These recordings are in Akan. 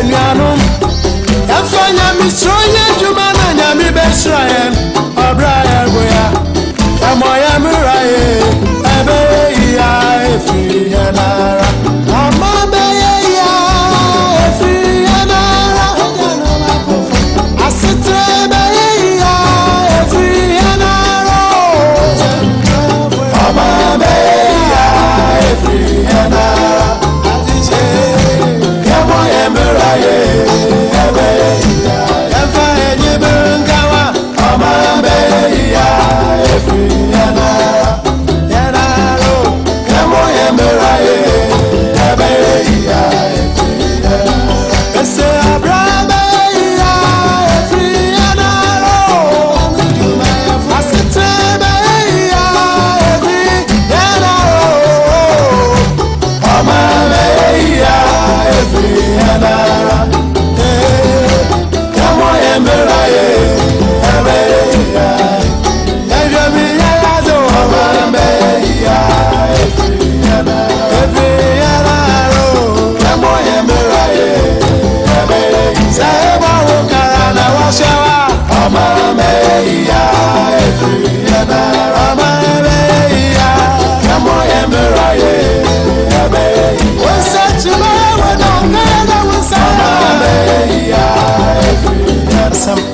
enuanum afanya misronya jumana nyami besrayen obraya goya amoya muraye ebe ya efi yanara amabe ya efi yanara asitre be ya efi yanara amabe ya efi yanara adije amoya muraye ebe ya efa enyebengawa amabe ya efi yanara yanaro amoya muraye ebe ya efi yanara ese abrabe ya efi yanaro asitebe ya efi yanaro amabe ya efi yanara amoya muraye ebe ya efi yanaro amabe ya efi yanaro amoya muraye ebe seba wukara washawa amabe ya efi yanaro amabe ya amoya muraye ebe wasachima wadongana wasamabe ya efi yanaro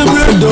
Unity Radio.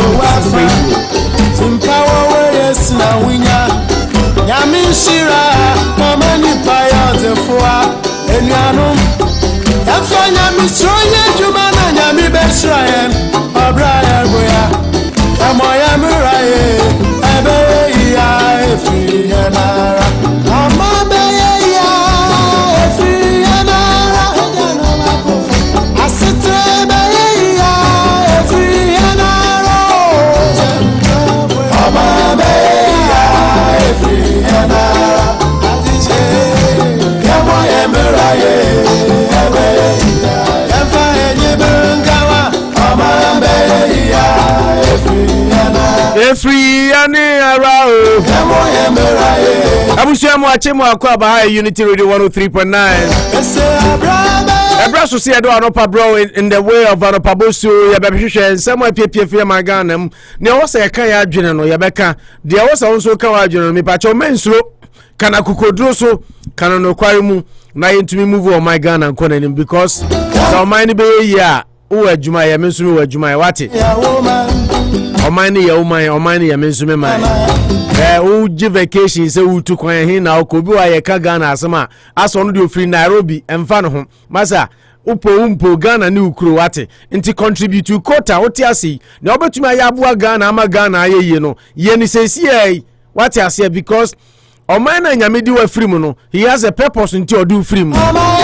Abusuamu Akwa Unity Radio 103.9. Ebra so see Anopa bro in the way of Anopa Bosuo ya bebhwehwe nsemo apiepie maganam ne wo se kan ya adwene no ya beka de wo se wonso kan wa adwene no me pa cho mensuro kana kukodro so kana no kware mu na yentumi move on my Ghana and konanim because so mine be ya wo adwuma ya menso wo adwuma ya wate o mine ya menso me man wo give vacation say wo tu kwan hin na ko bi wa ye ka Ghana asema aso no de ofri Nairobi emfa no ho masa upo Ghana ni ukuro wate nti contribute to quota wote ase na obetumi ayaboa Ghana ama Ghana ayeye no ye ni sesi ai wate ase because Oman na nyame di wa free mu no he has a purpose nti odu free mu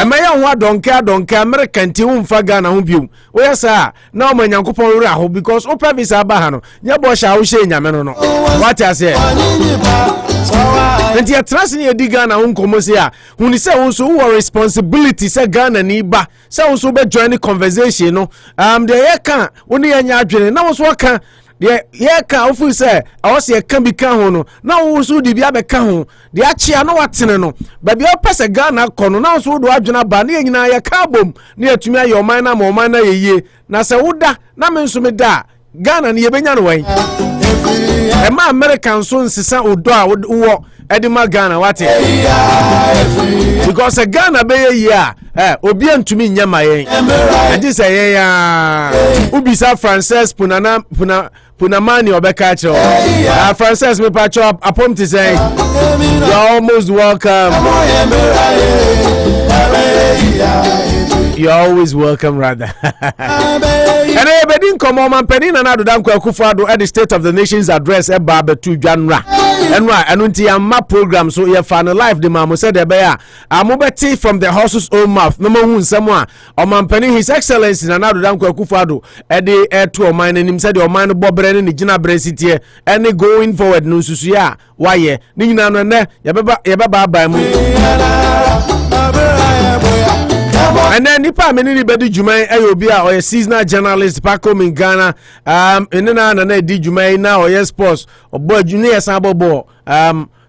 emeya ho adonka America nti wo mfa Ghana ho biom wo yesa na o manyankopon wura ho because o purpose aba ha no nya bo sha wo she nyame no what I say nti ya trust ni edi Ghana ho nkomo se a huni se wo so wo responsibility se Ghana ni ba se wo so be join conversation no de ye kan wo ni nya adwene na wo so kan de ye kan ofu se awo se kan bi kan ho no na wo so di bia be kan ho de achia no watene no ba bia pese Ghana kono na wo so do adwena ba na nyina ye ka bom na atumi aye oman na ma oman na yeye na se woda na me nso me da Ghana ni ye benya no wan e ma American so nsisa odo a wo edima Ghana wate because Ghana be ye a obi antumi nyama yen adi se ye ya ubisa Frances Punamani obeka cho Frances me pacho apom to say you're almost welcome. You're always welcome, rather. And everybody come on, man. Penny and Ado Dan Akufo-Addo at the State of the Nation's address at Barbetu Janra. And right, and until your map program, so you find a life. The mamu said the bear. I'm from the horse's own mouth. No more someone. Or man, Penny, His Excellency and Ado Dan Akufo-Addo at the air to mine and him said your mind Bob Brennan, the Gina Bracity, and they going forward. No, Susia. Why, yeah, Nina, Yababa by and then nipa many bedi jumai ayobia or a seasonal journalist back home in Ghana na di jumai now or sports or boy junior sabo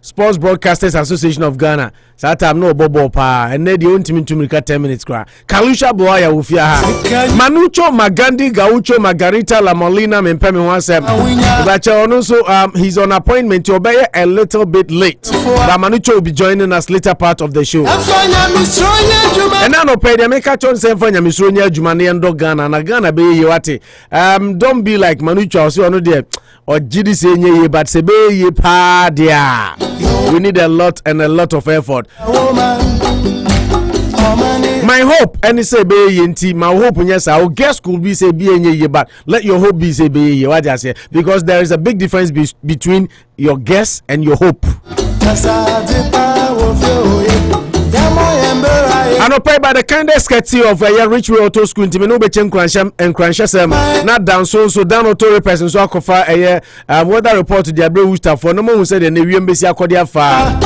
Sports Broadcasters Association of Ghana. Sata no bobo pa and the only to make 10 minutes cry. Kalusha Boya Ufia Manucho Magandi Gaucho Margarita La Molina Mempemi Wansem. But also he's on appointment to obey a little bit late. But Manucho will be joining us later part of the show. And now no pay the make a chance for Yamisronia Jumani and Ghana and Ghana be Yawati. Don't be like Manucho or so no there. Or GDC but sebe ye pa dia. We need a lot and a lot of effort. My hope and say be ye my hope yes our guest could be say be ye but let your hope be say be ye what I say because there is a big difference between your guess and your hope. Anopa by the kindest courtesy of a Richway Auto School in Timino Bechem and Cransham, not down so down auto person so Akofa a weather report to the Abre Worcester for no one who said the Navy Embassy Akodia Fa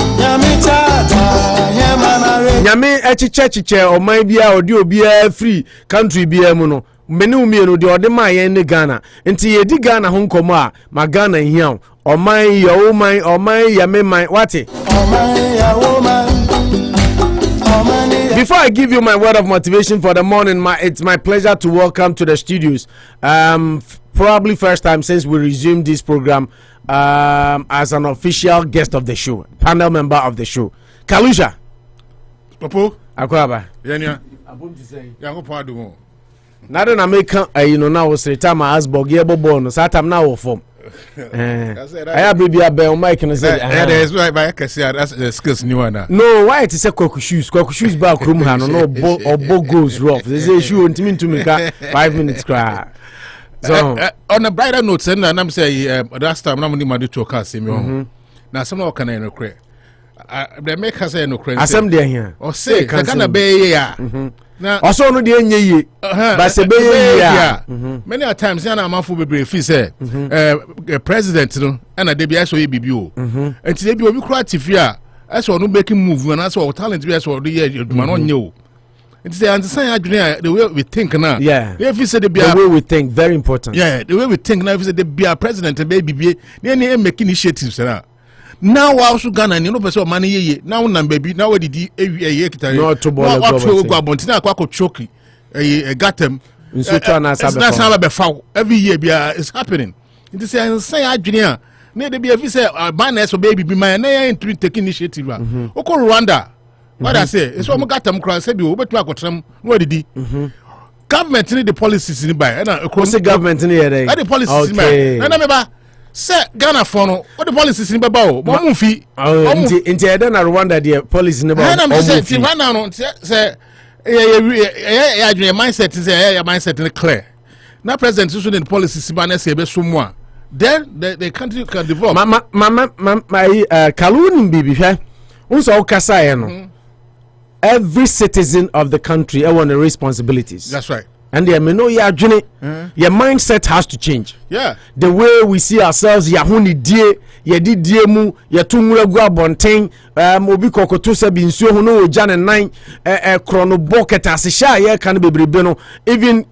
Yame Echiche or my beer or do be a free country beer mono. Menu mienu de odema yen Ghana. Nti ye di Ghana hon koma ma Ghana hian. O man ya o man o man ya me man wate. O man ya o man. Before I give you my word of motivation for the morning, it's my pleasure to welcome to the studios. Probably first time since we resumed this program as an official guest of the show, panel member of the show. Kalusha. Popo. Akwaba. Yenya. Abum to say. Akufo-Addo. Now then I make now was return my Asbog yebo bonus. Satam now form. I have baby a bell Mike and say that's why I can say that's the skills new one. No, why it is a cock shoes back room hand no bo goes rough. They say shoe and to me 5 minutes cry. So on a brighter note, and I'm saying last time I'm only my to cast him. Now some can I no credit. They make us say no credit. I am there here. Or say can be ya. Now also no dey nye but say be ya. Many a times na amafo bebre fi say president no and dey be so bibi o. And today be obi kura tifia as no making move and as talent be as do here aduma no nye o. It say understand adwene the way we think now. Yeah. If you say the way we think very important. Yeah, the way we think now if you say the be president be bibi na make initiatives na. Now also Ghana you know person money ye now number baby now did e kitare no to ball na akwa choki gatem in so na be foul every year it's happening it say adwene ne de be if say ban so baby be man na take initiative oko Rwanda what I say so mo gatam kran say bi obetu akotram no didi government need the policies in by na the government in here the policies in by na me ba say Ghana for no what the policies in baba o mo mfi into here na Rwanda the policies in ba na say ti Rwanda no say your mindset is your mindset is clear now president so the policies in ba na say be so mo then the country can develop my kaluni bibi hwe unso okasa ye no every citizen of the I want the responsibilities. That's right. And they may know your mindset has to change. Yeah. The way we see ourselves, yahuni die, yedi diemu, yatumura gwa bonten, obi kokoto se binsuo hono ojane 9 chrono bucket asisha ye kan bebrebe even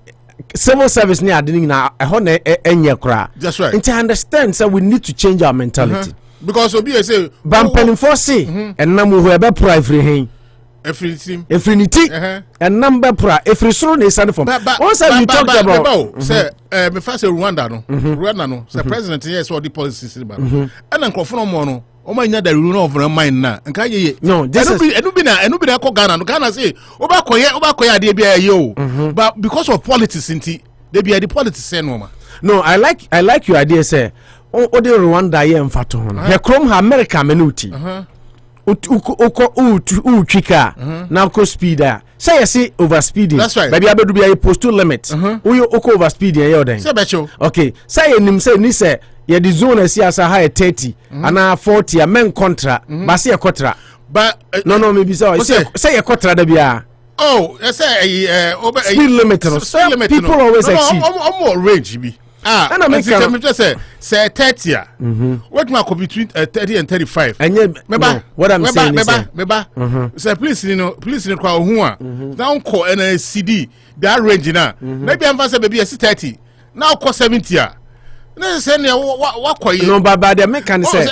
civil service ni adini na ho na enye kra. That's right. And to understand so we need to change our mentality. Because obi say bampenin for say and namu ho ebe pro everything. Infinity and number pra every soro is from once you talked about say me first Rwanda no Rwanda no say president yes all the policies ba and nkofo no mo no o ma nya da rule of mind na nka ye no this is enu bi na ko Ghana no Ghana say oba koye ade bia ye o but because of politics inti they be the politics say no ma no I like your idea say o de Rwanda ye mfato ho he krom ha America menuti Uchika now co speeder. Say you see overspeeding. That's right. Baby abedu be a postal limit. Uyo oko overspeeding ya then. Say becho. Okay. Say nim say ni say ye the zone see as a high 30 and 40 a men contra. But say a contra. But no maybe say a contra da bia. Oh, say speed limit. People always exceed. I'm range be. And I make say 30. What ma could between 30 and 35. And what I'm saying is say please kwa who now call and CD that range na maybe I'm say baby 30 now call 70. No say what no but the mechanic say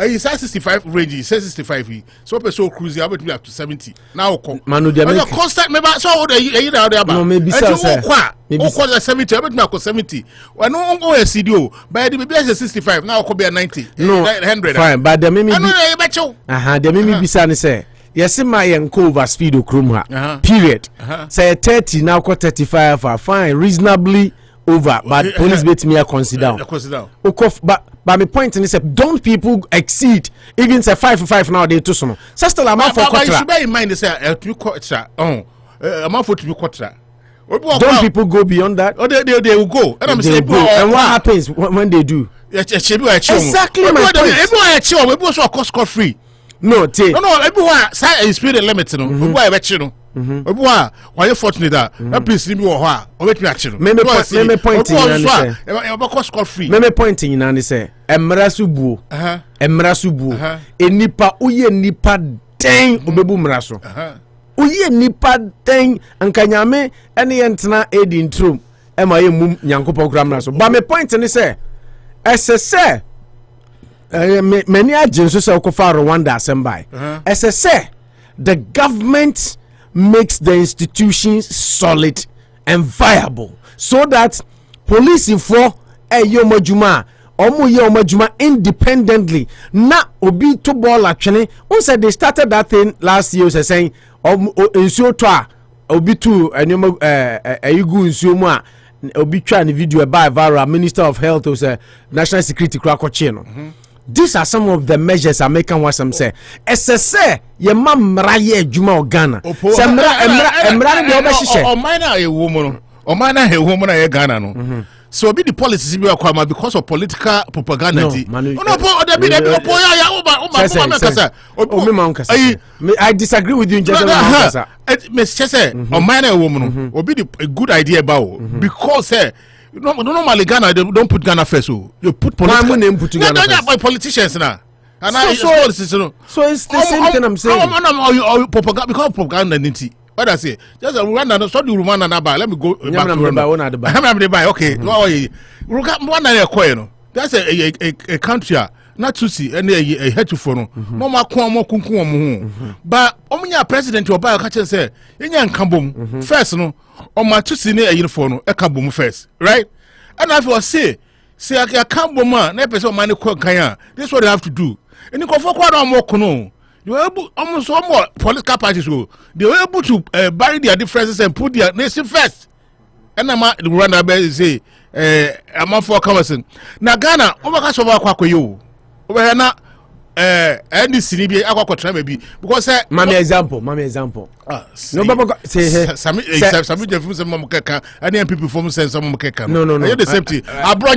is 65 range 65 so person cruise up to 70 now call manu the constant maybe so you there no maybe say maybe 70 but na 70 when no go CD but the baby is 65 now could be 90 no 100 fine but the maybe the maybe bisa ni say yes my enko over speed okrom ha period say 30 now ko 35 fine reasonably over but police bet me consider but my point is don't people exceed even say 5 now they too so so still amount for you should bear in mind say to quarter amount for to quarter don't people go beyond that they will go and I'm saying and what happens when they do exactly my point everyone so cost free no everyone say speed limit no everyone be no why you fortunate that please leave me or wait me actually me pointing in and say emra subu enipa uye nipa den obebu mraso uye nipa den ankanyame ene yentena edi ntrum ema ye mum nyankopɔ kura mraso but me point ni say ss many agents so kofa Rwanda assemble ss the government makes the institutions solid and viable so that police for yomajuma independently na obi to ball atwene who said they started that thing last year saying nsuo to a obi to enyo ayigu nsuo mu a obi twa ne video by viral minister of health was national security krakoche no these are some of the measures I make what some say. SSA, your mom Mraye Juma Ghana. Emra de Obashisha. Or minor a woman, or minor a woman a Ghana. No. So be the policies be acquired because of political propaganda. I disagree with you in general. Mr. Say, or minor a woman will be a good idea about because normally Ghana they don't put Ghana first. So you put politicians now. So it's the same thing I'm saying. Propaganda because propaganda. What I say? Just Rwanda. So the Rwanda na ba. Let me go back to Rwanda. Okay. Rwanda that's a country. Not to see any a headphone. No more kunkum. But omunya president your bio catcher say, "Inyan kambum first no, or my to see a uniform a kambum first, right?" And I will say, say I can't be man, never so money quick. This is what they have to do. And you go for quite more canoe. You were able almost all more political parties go. They were able to bury their differences and put their nation first. And I'm the run about say, I'm on for Congressman. Now Ghana, overcast over Kwakoyo. Over now, NDC MPs maybe because Mami example. No, Baba say some Mokeka and the MPP from sense some Mokeka. No. The same thing. I brought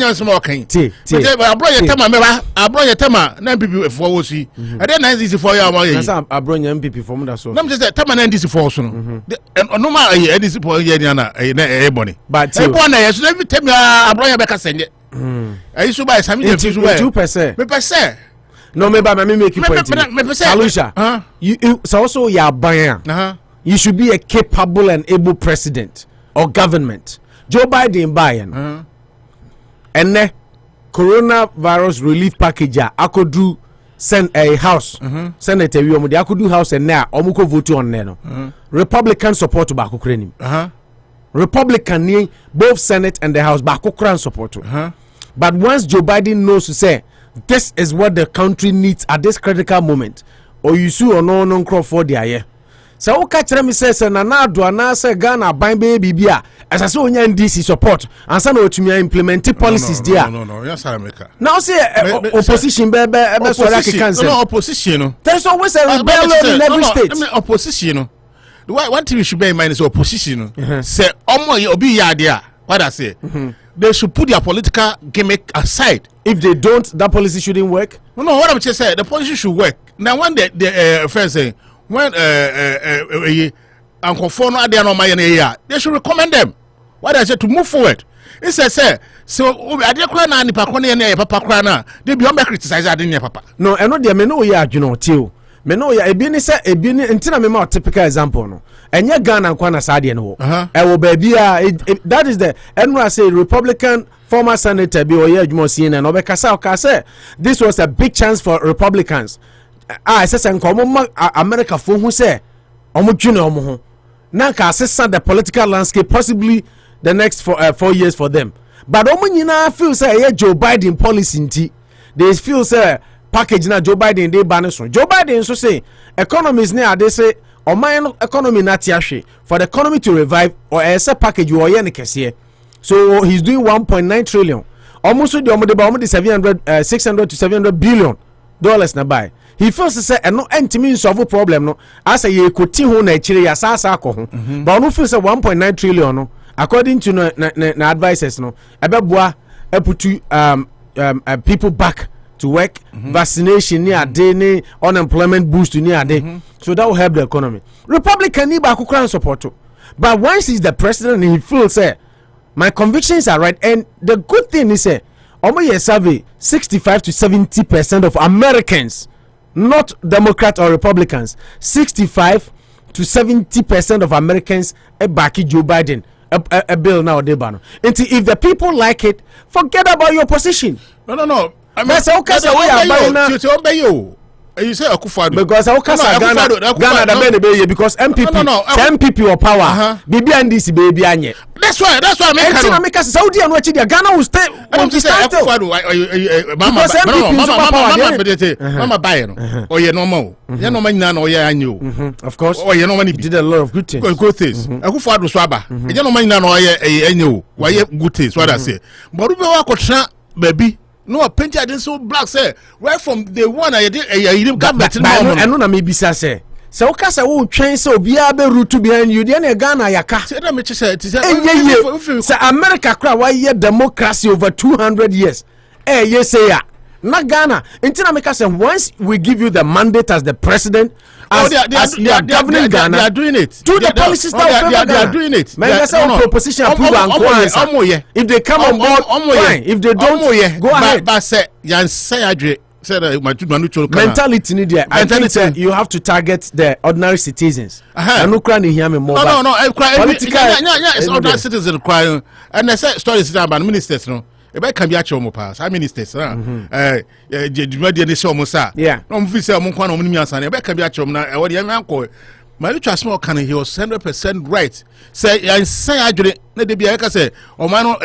you some okay. I brought you Tama, MPP for OC. And then NDC for you. I brought you MPP from that so. I'm just Tama NDC for also. No matter NDC for Yeniana, but every time I brought you back a send it. I used to buy some 2%. No, maybe I make you point. Alusha, it's also your buyer. You should be a capable and able president or government. Joe Biden buying. And the coronavirus relief package, I could do send a house. Senator, I could do house and now Omuko vote on Neno. Republican support to Baku Republican both Senate and the House Baku support to. But once Joe Biden knows to say this is what the country needs at this critical moment, or you sue or no crop for the aye. So catch them says and anado anasa Ghana buying baby beer as I saw NDC support and some to me implementing policies there. No, yes, America. Now say opposition opposition. There's always a rebellion in every state. Opposition. One thing we should bear in mind is opposition. Say obi yadia. What I say? They should put their political gimmick aside. If they don't, that policy shouldn't work. No, what I'm just saying, the policy should work. Now, when the first say, when Akufo-Addo they should recommend them. What I said to move forward. It says, so I didn't cry now. They be criticized. I didn't papa. No, I know they may know you know too. Me know ya ebini say ebini ntina me ma typical example no enye Ghana kwa na sade no e wo baby that is the enra say Republican former senator bi oye adwuma CNN no be kasa o say this was a big chance for Republicans say nko America fo hu say omo dwene omo ho na ka assess the political landscape possibly the next 4 years for them but omo nyina feel say Joe Biden policy nti they feel say package na Joe Biden dey ban so Joe Biden so say economies ne ade say oman economy na tiahwe for the economy to revive or a package or ye ne kese so he's doing 1.9 trillion almost the omo de 600 to 700 billion dollars na buy he feels say no entimi solve problem no as a ye koti ho na chire ya sasa akọ ho but no feel say 1.9 trillion no according to na advisors no ebeboa eputu people back to work, vaccination near day, unemployment boost near day. So that will help the economy. Republican need back support to. But once he's the president, he feels my convictions are right. And the good thing is almost survey 65 to 70% of Americans, not Democrats or Republicans, 65 to 70% of Americans back Joe Biden. A bill now they ban. And if the people like it, forget about your position. No. I mean, that's okay. So we are buying now. You say Akufo-Addo because Ghana the baby because MPP or power. Bibi NDC baby anye. That's why I make Saudi and watch Ghana will stay. Mama buy oh yeah normal. Yeah no man na oh yeah anyo. Of course. Oh yeah no man did a lot of good things. Good things. Akufo-Addo swaba. Yeah no man na oh yeah anyo. Why good things what I say. But we wa kotra baby. No, painted didn't so black say right from the one I did a government and no maybe say so kasa wo twen say obi a be root behind you dey na Ghana yaka say that me say say America cry why year democracy over 200 years yes say ya na Ghana until America say once we give you the mandate as the president as they are governing Ghana they are doing it do the policies that they are doing it man say proposition approve and go if they come on board fine if they don't go ahead but say yan say adwe say mentality need there I think you have to target the ordinary citizens and no cry hear me more no political it's ordinary citizens cry and they say stories about ministers no ebe kan bi a chewo mo pass ministers dwumadi ne se o mo sa no mo fi se o mo kwa no mo ni miasa ebe kan bi a chewo na e wo de yan ko my trust more can he was 100% right say yan say adwere na de bia ka say o ma no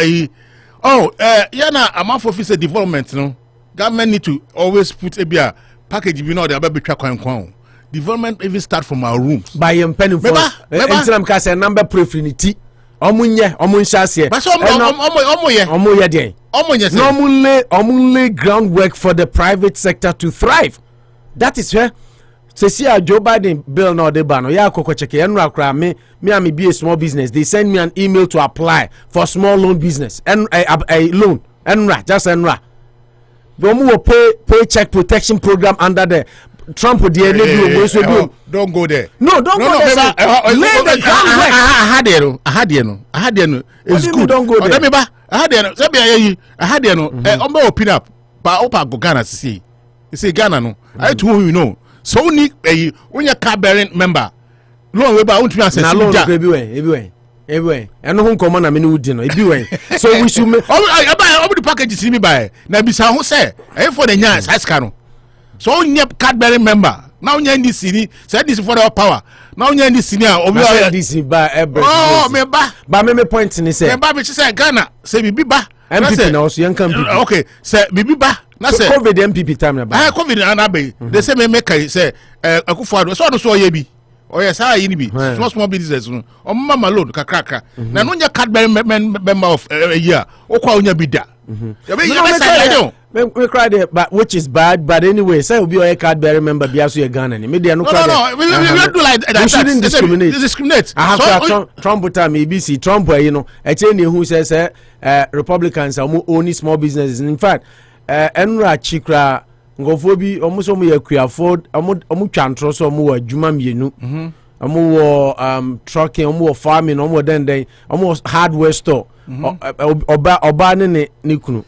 Oh, yana amount of officer development, no. Government need to always put a package, you know, the baby track and development even start from our rooms. By your penny for Instagram cast a number prefinity. Omunshase. But normally groundwork for the private sector to thrive. That is where see Joe Biden bill no de ban. Ya koko cheke enra kra me be a small business. They send me an email to apply for small loan business and a loan. Enra, just enra. Bomu paycheck protection program under the Trump don't go there. No, don't go there. Lay the groundwork. I had it's good. Don't go there. I had open up. But Opa go Ghana see. You say Ghana no. I told you know. So when you car bearing member, loan we ba won't be answer. Na loan everywhere. And no come on, I mean, everywhere. So we should make. I buy all the packages see me buy. Now be sa who say? For the nyans size cano. So when you card bearing member. Now you NDC say this for our power. Now you NDC now. NDC by every. Oh, me ba. But me point ni say. Me ba me say Ghana say be ba. MPP now so young can okay, say be ba. Na say COVID MPP time na ba. COVID na be. They say me make say Akufo-Addo so ye bi. Oh yes, I ni bi. Small business no. O mama load kakra. Na no nya card bearing member of a year. O kwa onya bi da. We cry there, but which is bad. But anyway, say we be a card bearing member. Be also a Ghana. Media no. We don't do like that. We shouldn't discriminate. Discriminate. I have Trump time. ABC Trump, you know, a chain who says Republicans are only small businesses. In fact, Enra Chikra Ngofobi almost omu afford omu chantro so omu juma mienu. Omu trucking, omu farming, omu then omu hardware store. Oba ne kunu.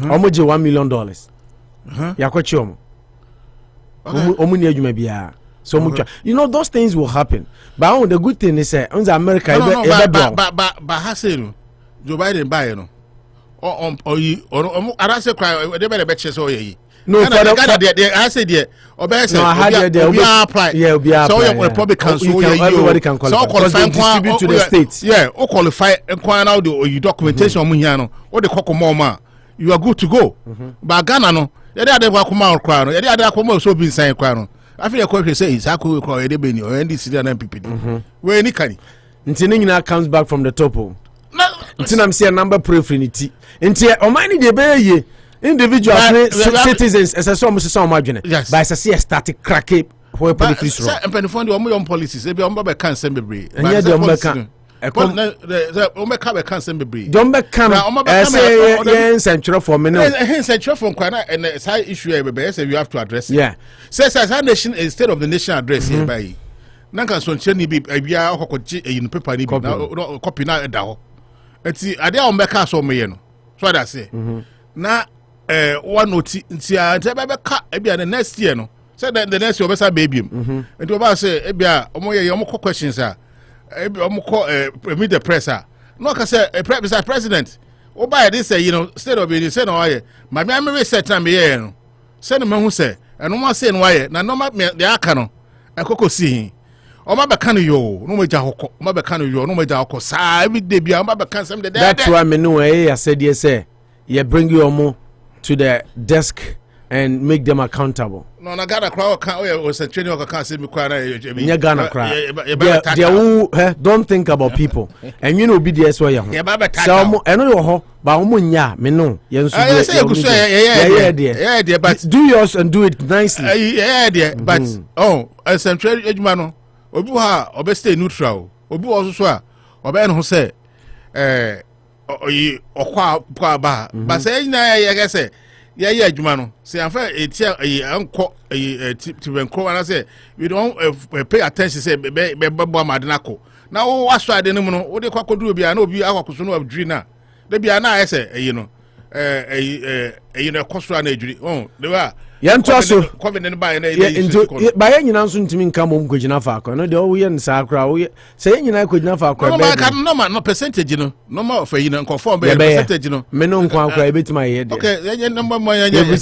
Omoje $1 million. Yakwachi omo. Omu ni adwuma bia. So much. You know those things will happen. But the good thing is on America but haselu Joe Biden buy no. I say cry they better bet so ye. No, for the I said there. Obey apply. Yeah, so your Republicans so everybody can qualify. So distribute to the states. Yeah, o qualify enquire now the documentation on munyano. What the kokomoma. You are good to go. But Ghana no, they are the wakuma cry no. They are the akoma so be sign cry no. I feel like say is Aku cry dey be ni or NDC and MPP. Where any can. Ntini nyina comes back from the top. Ntina am say number preferenity. Nti o mani dey be ye. Individual citizens as a some adwene. But as I see a static crack where police run. And pen fund your policies. E be on be kan sem bebre. Enye dey on be kan. Ome ka be kan sem bebre. Don be kan. Say yen central for me no. Yen central for kwana and side issue e be say you have to address it. Yeah. Says as a nation instead of the nation address here by. Nanka so nche ni bi bia okokoji yin paper ni bi na copy na e da ho. Enti ade a on be ka so me ye no. So that say. Na one noti ntia be ka e bia the next year no. Say the next year obesa baby em. Enti oba say e bia omo ye omo questions a e bia omo meet the press a. No ka say president oba this say you know state of being say no why ma me research na me ye no. Say no me hu say eno ma say no why na no ma de aka no ekoko si Oma be kan yo no meja hokko oma be kan yo no meja hokko sa every day bia oma be kan some the that's why me know I said yes say you bring your omo to the desk and make them accountable. No na Ghana crowd kan o say training o kan say me kwa na you Ghana crowd don't think about people and you know be the so ya so eno yo ho ba omo nya me no ye nso yeah but do yours and do it nicely yeah but central ejuma no obi ha obe stay neutral obi wo so a obe no say oyi okwa ba but say na ya say yeah adwuma no say afa etia anko tibenko na say we don't pay attention say be bo amadena na wo waso ade no mu no wo de kwakodu obi na obi akwakoso no adwiri na de bia na say no no koso na adwiri de wa yanto so covid ne ba na ba ya nyina nso ntimi nka mom kogina fa akọ no de wo ye nsa akra wo say nyina kogina fa akọ be no percentage no normal for you nko form be percentage no me no nko akra ebetima ye de okay ye number mo ye I do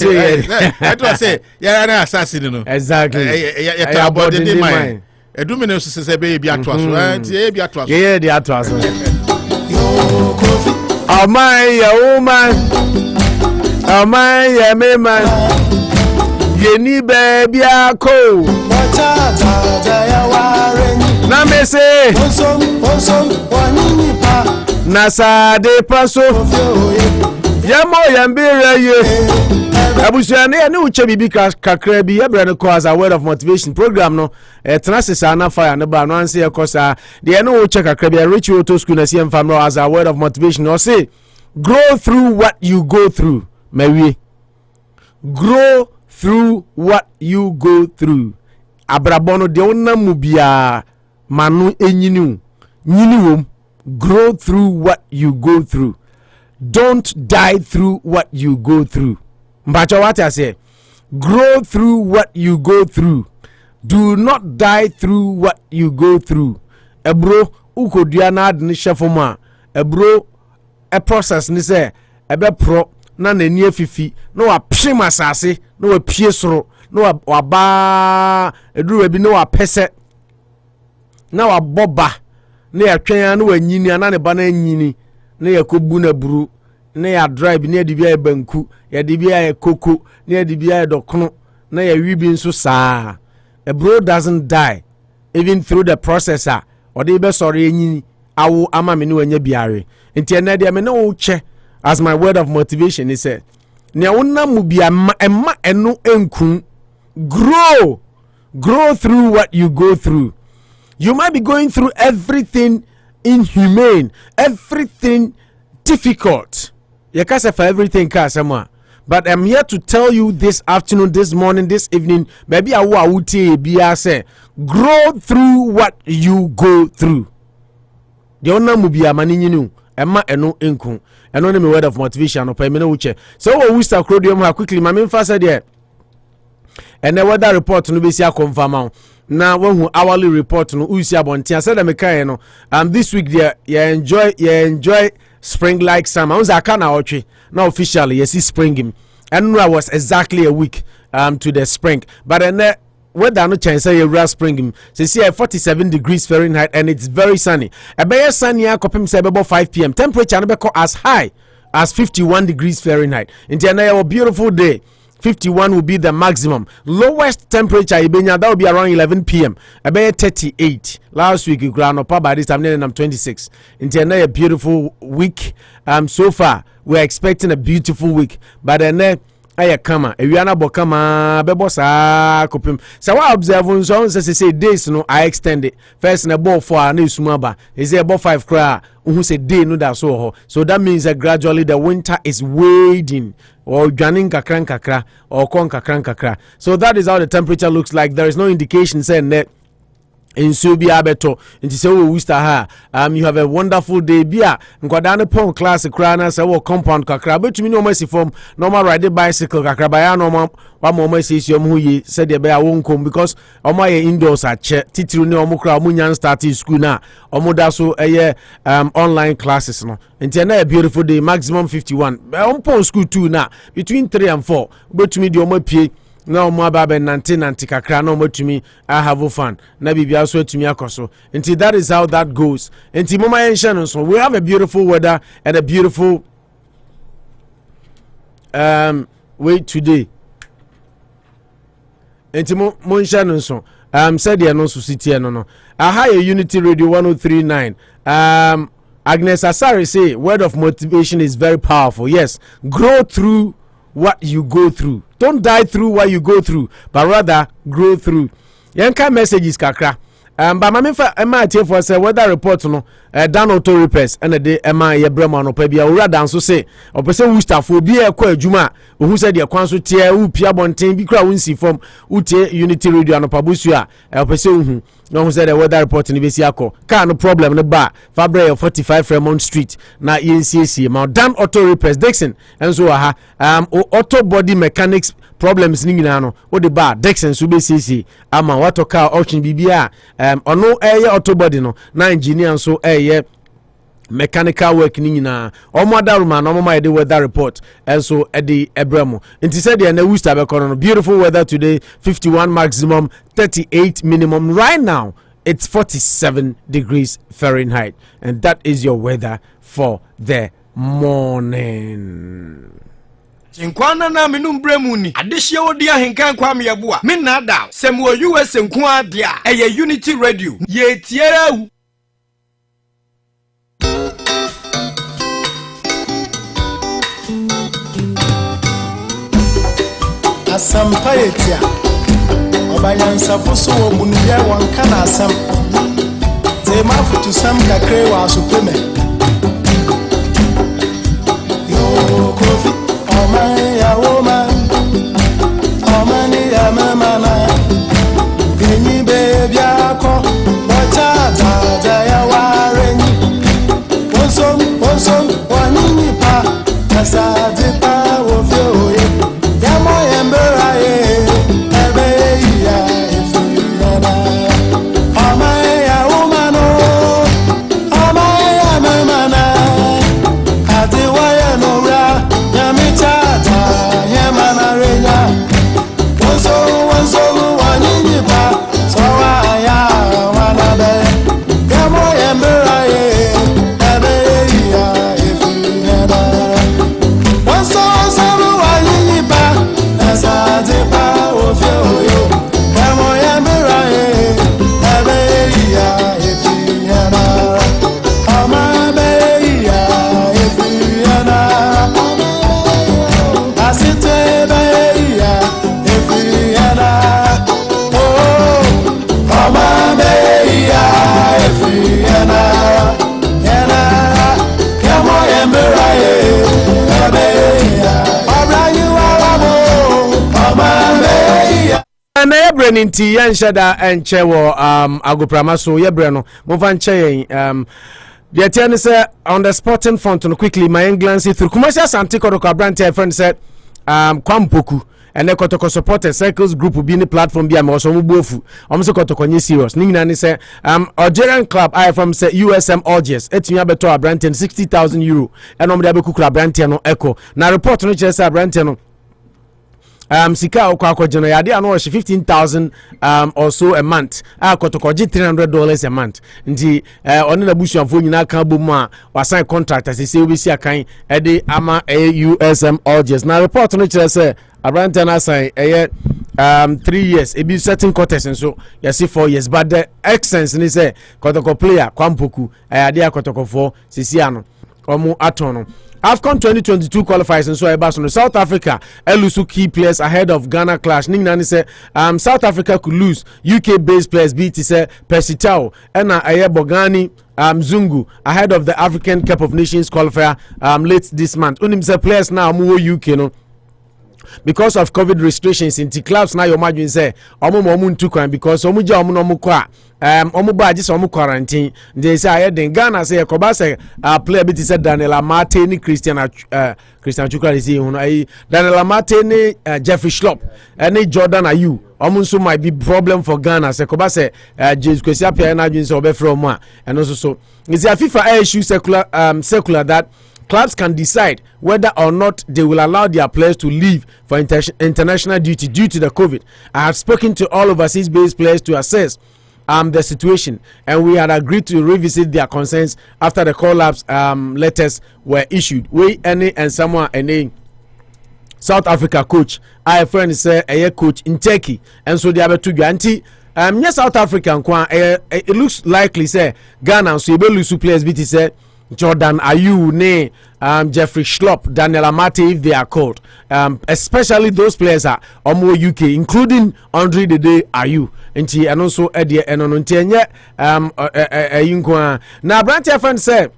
say ya na assassin no exactly ya ta body dey mind edumi no se be bi ato aso anti e bi ato aso ye de ato aso Oh my, yeah, woman. Oh my, yeah, me man. You need baby, I call. Na me say. Nasa de paso. Yamo yambira ye. Abusuane ne uche bibi kakra bi yebre ne cause a word of motivation program no tenasisa na fire ne ba no anse yekosa de ne uche kakra bi reach auto school na see family as a word of motivation or say grow through what you go through mawie grow through what you go through abrabono de onam mu bia manu enyini wom grow through what you go through. Don't die through what you go through. Mbacho what I say? Grow through what you go through. Do not die through what you go through. Ebro ukodua na ad ni shefoma. Ebro a process ni say ebe pro na nani afifi no wa phim asase no wa pie soro no wa ba eduru bi no wa pese na wa boba na ya twen na wa nyini na ne ba na nyini na ya kobu na buru na ya drive na de bia ya banku ya de bia ya koko na de bia ya dokono na ya wibi nso saa. A bro doesn't die even through the processor or the be sorry nyini awo ama me ne wanya biare enti na de me na wo che as my word of motivation is say ne wona mu bia emma eno enkun. Grow through what you go through. You might be going through everything inhumane, everything difficult. You can't say for everything, but I'm here to tell you this afternoon, this morning, this evening, maybe I would say, grow through what you go through. The owner will be a man Emma eno enku. Eno ne me word of motivation or payment uche. So we start crodium quickly. My main first there. And the weather report no be sia confirm now when hourly report no usia bontia said me kai no this week there you enjoy spring like summer unza kana otwe now officially you see spring him and I was exactly a week to the spring but then weather no chance say you spring him say see 47 degrees Fahrenheit and it's very sunny e be sunny akopem say be 5 p.m. temperature no be as high as 51 degrees Fahrenheit into a beautiful day. 51 will be the maximum. Lowest temperature that will be around 11 p.m. About 38. Last week, Anopa by this time, I'm 26. Into a beautiful week. So far, we're expecting a beautiful week. But then, I come. Ewiana bokama bebosa kopim. So what observe so say days no I extend it. First na ball 4 na isumaba. Is there about 5 kra who say day no that so that means that gradually the winter is wading or dwaning kakra or kon kakra. So that is how the temperature looks like. There is no indication saying that in Subia Beto, and to say, we start you have a wonderful day. Bia, Nkwadane Pong class, Krana, so compound kakra, but you know, mercy from normal ride bicycle, Kakrabaya, normal, one more message, you said the bear won't come because all my indoors are check, Titru no Mukra, Munyan starting school now, or Modaso, online classes, no, and a beautiful day, maximum 51. On post school 2 now, between 3 and 4, but to me, the Omo no more babe nanti kakra no more to me I have fun na bibia so to me akoso until that is how that goes until mama enshano so we have a beautiful weather and a beautiful way today until mo enshano so said the no so city no aha Unity Radio 1039 Agnes Asari say word of motivation is very powerful. Yes, grow through what you go through. Don't die through what you go through, but rather grow through. Yanka messages kakra. But my Emma for say weather report no down auto repairs and the day Emma ye brema no pa bia owura dan so say opese Worcester for bia kwa adwuma ohu say de kwan so tie u pia bonten bi kra wonsi form utie Unity Radio Anopa Bosuo a opese ohu no say the weather report ni besi akọ car no problem no ba Fabre 45 Fremont Street na ENCC ma down auto repairs Dixon enso ha auto body mechanics problems ni nyina no wo de ba Dixon so be CC ama wato car auction bibia ono auto body no na engineer so mechanical work ni nyina omo adaruma na omo ma de weather report and so edi ebremo nti said the na Worcester be kono beautiful weather today 51 maximum 38 minimum right now it's 47 degrees Fahrenheit and that is your weather for the morning. Chinkwana na minum bremuni adehye odi ahenkan kwa meyabo a me na da sem wo US nko ade a eye Unity Radio ye tiera wu asampayetia obanyansafo so wo munubia wanka na asam tema futu sam kakre wa asopeme yo kofi ya woman omani ya mama enyi baby akọ bọcha ya warenyi onsom wanini pa asade pa wo fe oye ya mo yembera ye ebe ya ifuyana ya woman ya mama na adiwa ya no ra na yebre nti yanshada enche wo agoprama so yebre no mo fa nche yen the ten say on the sporting front no quickly my glance through commercial santico ko brand friend said kwampoku and the Kotoko supporters circles group will be in the platform be also mubofu almost Kotoko ni serious nina ni say Algerian club I from say USM Algiers etimi abeto abrante €60,000 and omde abekukura abrante no echo na report no chese abrante no sika okwa jeno yade ano 15,000 or so a month Kotoko $300 a month nti oni na busuafo nyina kan bomu a wasign contract as say obi si akan e de ama USM Algiers na report no chese abrante na sign 3 years it be certain quarters and so you see 4 years but the essence ni say Kotoko player kwampoku ade Kotoko for sisiano omo atono AFCON 2022 qualifiers and so Ebasono South Africa lose key players ahead of Ghana clash. Ningani say South Africa could lose UK based players BT say Persitao and Bogani Zungu ahead of the African Cup of Nations qualifier late this month. Unim say players now move UK no because of COVID restrictions in the clubs now you imagine say omo kwan because omo ja omo no mo kwa omo ba just omo quarantine they say aye den Ghana say koba say player bit say Daniel Amate ni Christian Chukwu say hu no Daniel Amate ni Jeffrey Schlupp and Jordan Ayew omo so might be problem for Ghana say koba say Jesus Kwesi apia na adwin say obefre omo a and also so is a FIFA issue circular that clubs can decide whether or not they will allow their players to leave for international duty due to the COVID. I have spoken to all overseas-based players to assess the situation, and we had agreed to revisit their concerns after the call-ups letters were issued. We and someone and South Africa coach, I friend say a coach in Turkey, and so they have to guarantee. Yes, South African it looks likely say Ghana so you lose players. BT say Jordan Ayew, ne Jeffrey Schlupp, Daniel Amate if they are called, especially those players are Omo UK, including Andre Dede Ayew. Nti and also Eddie and Onontenye na Brante friend say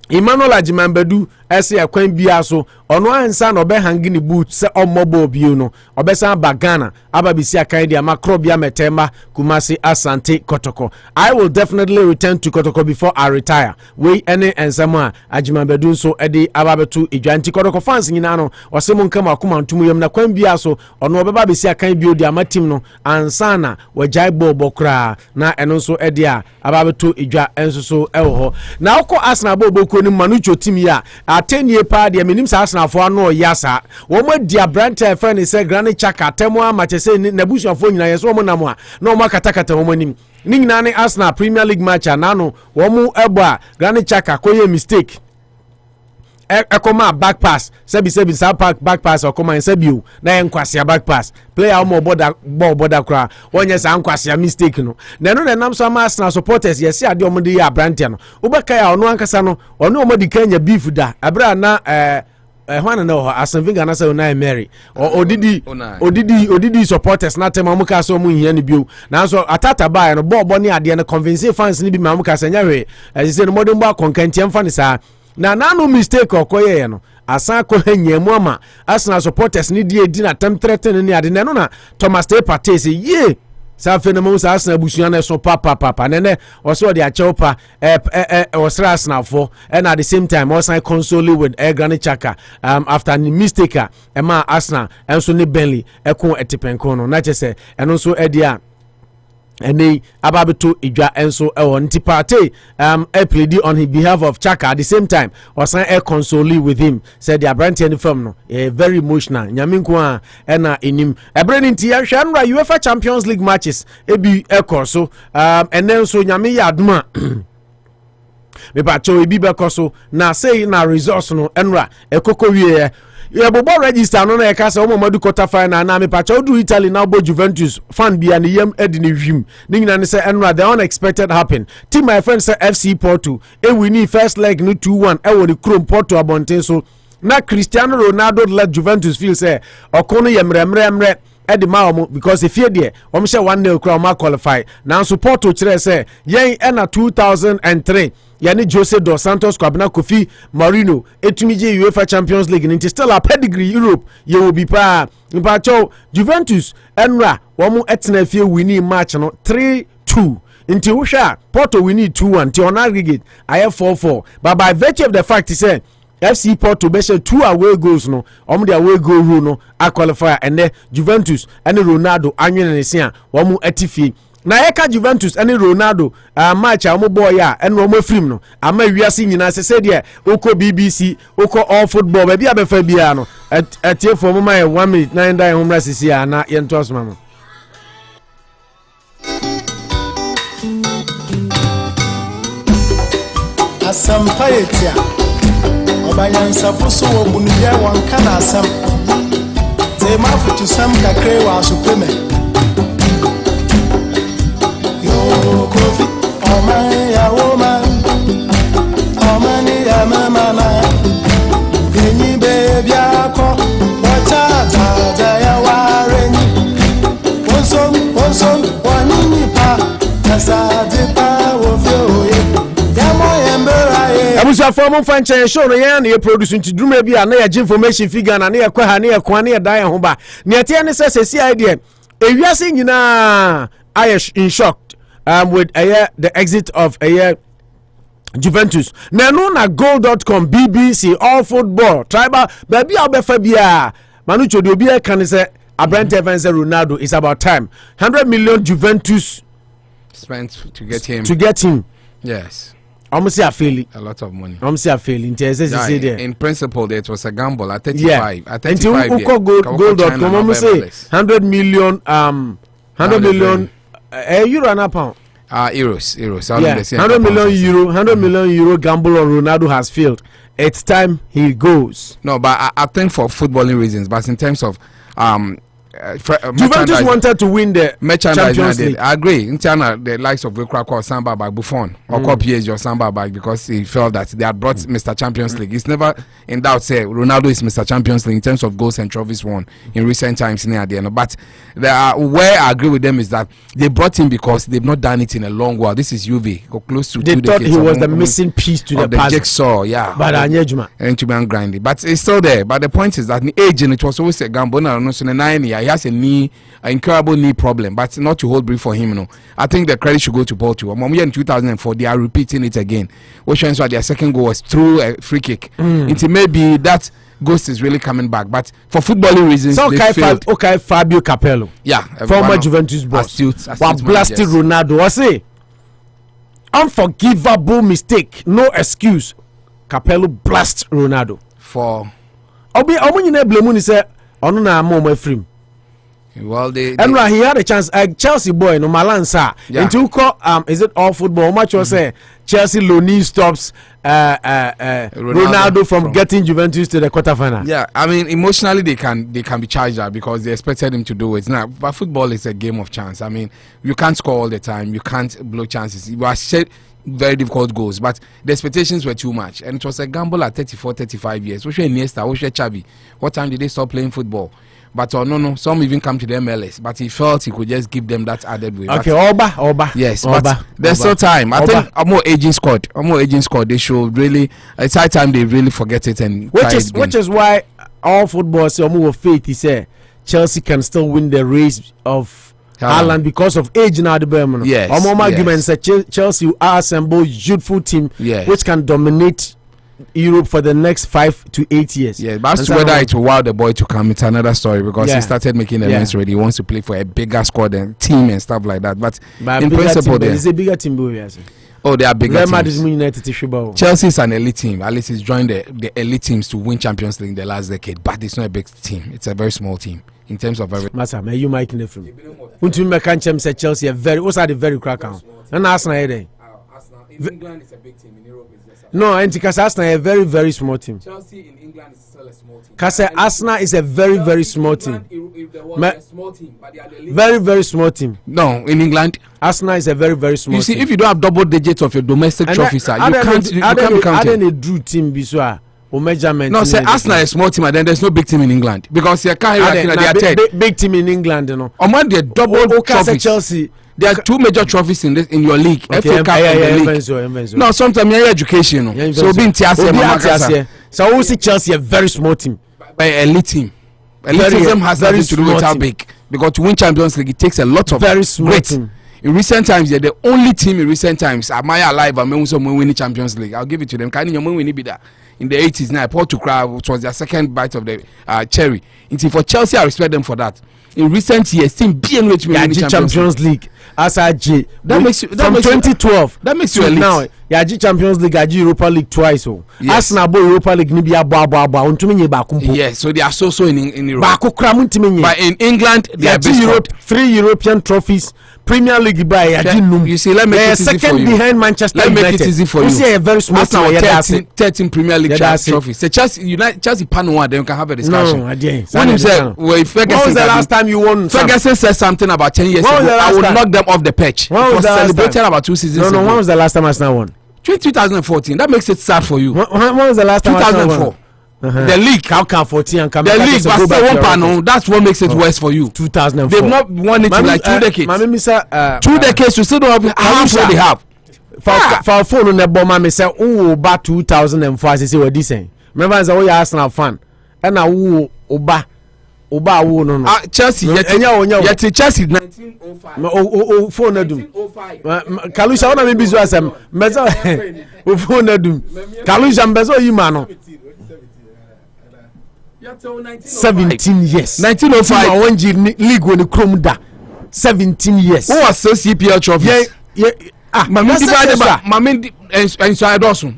Emmanuel Ajimambedu ese akwan bia so ono ansa no be hanging boot se omobo bio no obesa ba Ghana aba bisi akan dia makro bia metemba Kumasi Asante Kotoko. I will definitely return to Kotoko before I retire. We ene ensama Ajimambedu so edi ababetu edwanti Kotoko fans nyina no osemo nkama akuma ntumu yam na kwan bia so ono obeba bisi akan bio dia matim no ansa na wajai bobo kra na eno so edi a ababetu edwa enso so ewo na okọ Arsenal bobo ko ni manucho team ya atenie pa de menim sa Arsenal fo ano yasa wo ma dia Branta friend say Granit Xhaka temo amachese na busuafo nyina yeso mo nam a na o makatakata wo manim ni nyina ne Arsenal Premier League match na no wo mu ebo a Granit Xhaka koye mistake ekoma back pass sebi sa back pass okoma sebi o na enkwase back pass player o mo border kra onye sa enkwase mistake no na no na nam so ama Arsenal supporters yes ade o mo de ya brante no ubeka ya ono ankasa no ono o mo di kanya beef da abra na hwana no Asenvinga na say na Mary odidi supporters na tema mu ka so mu hia ne bio na so atata ba no bobo ne ade ne convince fans ne bi ma mu ka sanya hwe say no modern ba konkantiam fa ne sa na no mistake okoye no asan ko hanyemu ama Arsenal supporters ni di na tem threaten ne ade ne no na Thomas Partey say ye sa fenemo sa Arsenal busuan na so papa nene oso de acheopa osra Arsenal for and at the same time also console with Granit Xhaka after the mistake ma Arsenal enso ne Burnley ekon etipenko no na chese eno so edia ene ababeto idwa enso on Partey played on his behalf of Xhaka at the same time osan console with him said the Abrante and firm no very emotional nyaminko a na enim ebreninti ya hwanra UEFA Champions League matches ebi ekoso and then so nyame ya aduma me pa cho ebi bekoso na say na results no enra ekoko wie yeah, but register no na e ka say o Mamadu quarter final na me pa cha odu Italy na bo Juventus fan bia ne yam edini hwim ni nyina ne say enra the unexpected happen team my friend say FC Porto e win first leg no 2-1 e wo the Chrome Porto abonten so na Cristiano Ronaldo let Juventus feel say okono yemremremre edi ma omo because if here there omo say 1-0 kra omo qualify na support o kire say yen na 2003 yani Jose dos Santos kwabena Kofi Marino etumije UEFA Champions League nti still a pedigree Europe ye will be pa mpacho Juventus enra womo etena fie winning match no 3-2 nti wo Porto winning 2-1 nti on aggregate aye 4-4 but by virtue of the fact he said FC Porto be 2 away goals no omo the away goal rule no a qualifier and Juventus and Ronaldo anwene ne se a womo atifie na yeka Juventus and Ronaldo match a boy ya and no film no ama wiase nyina se se de oko BBC oko all football ba bia be fa bia no atie for mama 1 minute 9 die home rasisi ya na yento asoma no asampayetia obanyansa fuso obunubia wanka na asam ze mafutu sam kakre wa asupeme Kofi, oh man, ya woman, oh man, ya mama, yenyi baby ako, wacha ya wareni, onsom, wanini pa, kasadi pa wofioye, ya moyembera ye. Abusa form fanche show no yan ye produce nti drum bia na ya information figure na ya kwa ha na ya kwa na ya dan ho ba. Ne atia ne sesi idea, ewiase nyina I in shock. With the exit of Juventus. Na goal.com, BBC, all football, tribal, baby Abefabia, Manucho Dobia can say Abrante Evans Ronaldo is about time. 100 million Juventus spent to get him. Yes. Almost a failing. A lot of money. Almost a failing. In principle, it was a gamble at 35. Yeah. At 35. Until goal.com, almost say 100 million, 100 million. Euro and a pound. Euros. Yeah, 100 million euro. 100 million euro gamble on Ronaldo has failed. It's time he goes. No, but I think for footballing reasons, but in terms of Juventus wanted to win the Champions League. I agree. In China, the likes of Lukaku, Samba by Buffon, or PSG or Samba by because he felt that they had brought Mr. Champions League. It's never in doubt. Say Ronaldo is Mr. Champions League in terms of goals and trophies won in recent times near the end. But where I agree with them is that they brought him because they've not done it in a long while. This is Juve, close to they 2 thought decades. He was the missing piece to the puzzle. Jigsaw, yeah. But and to be grinding, but it's still there. But the point is that the age and it was always a gamble. He has an incurable knee problem, but not to hold brief for him. No, I think the credit should go to Porto. In 2004, they are repeating it again. Which means their second goal was through a free kick. It may be that ghost is really coming back, but for footballing reasons, so Fabio Capello, former Juventus boss, blasted Ronaldo. I say unforgivable mistake, no excuse. Capello blast Ronaldo for Obi Omunyine blame say onu na am frame. Well, and he had a chance. Chelsea boy, no Malansa. Yeah. Into is it all football? Much was say Chelsea Loney stops Ronaldo from getting Juventus to the quarterfinal. Yeah, I mean emotionally they can be charged out because they expected him to do it. Now, but football is a game of chance. I mean, you can't score all the time. You can't blow chances. You are very difficult goals, but the expectations were too much, and it was a gamble at 34, 35 years. Which Iniesta, which Xavi? What time did they stop playing football? But no, some even come to the MLS. But he felt he could just give them that added way. Okay, Oba. Yes, but there's still time. I think a more aging squad. They should really. It's high time they really forget it and. Which is why all football say more faith. He said Chelsea can still win the race of Haaland because of age now. The Birmingham. Yes. Argument said Chelsea are assembled youthful team which can dominate Europe for the next 5 to 8 years. Yeah, but as to whether it will wow the boy to come, it's another story because he started making events ready. He wants to play for a bigger squad and team and stuff like that. But in principle, it's a bigger team. Oh, they are bigger teams. United Chelsea is an elite team. At least he's joined the elite teams to win Champions League in the last decade. But it's not a big team. It's a very small team in terms of everything. Massa, may you make it from? Until me can say Chelsea a very also the very crack on. And Arsenal in England is a big team. In Europe is just no, and because Arsenal is a very, very small team. Chelsea in England is still a small team. Because Arsenal is a very, very small team. A small team, but they are the very, very small team. No, in England, Arsenal is a very, very small team. You see, if you don't have double digits of your domestic trophies, you can't be counted. I don't need drew team biswa or measurement. No, say Arsenal is a small team, and then there's no big team in England because you can't. They are third. Big team in England, you know. Among the double trophies, Chelsea. There are 2 major trophies in your league. Okay, FA Cup and the league. No, sometimes you're education. So being Tiase, so we see Chelsea a very small team. Elite team. Elitism has nothing to do with how big. Because to win Champions League, it takes a lot of very small team. In recent times, they're the only team in recent times. Am I alive? I'm winning Champions League. I'll give it to them. Can you win it? In the 80s now, Paul to cry, which was their second bite of the cherry. And for Chelsea, I respect them for that. In recent years, team BNH winning Champions League. As that makes you from 2012. That makes you elite. Now, Yaji Champions League, Yaji Europa League twice. Oh, yes. Arsenal Europa League ni biya yes, so they are so in Europe. But in England, they are Europe, 3 European trophies. Premier League by you see, let me make it easy second for you. Behind Manchester let me United. Make it easy for you. You see a very small team. 13 Premier League trophies. So Chelsea Panoa, then you can have a discussion. No, I didn't. When you say, when was the last time you won? Ferguson said something about 10 years ago. I would knock them off the pitch. When was celebrated about 2 seasons ago. No, when was the last time Arsenal won? 2014. That makes it sad for you. When was the last time 2004. The league, how can 14 and come? The league, but still one panel. That's what makes it worse for you. 2004. They've not won it in like 2 decades. 2 decades, you still don't have how much they have. For phone on the bomb, me say, oh, about 2004. I say, what this saying? Remember, as a way Arsenal fan, and now Oba no. Chelsea, yet Chelsea 1905. Phone adum. Kalusha, what I mean, business am. Meza, phone adum. Kalusha, mbezo yimano. 17 years. 1905. One league when the Chrome da. 17 years. Who was CPL trophies? Yeah.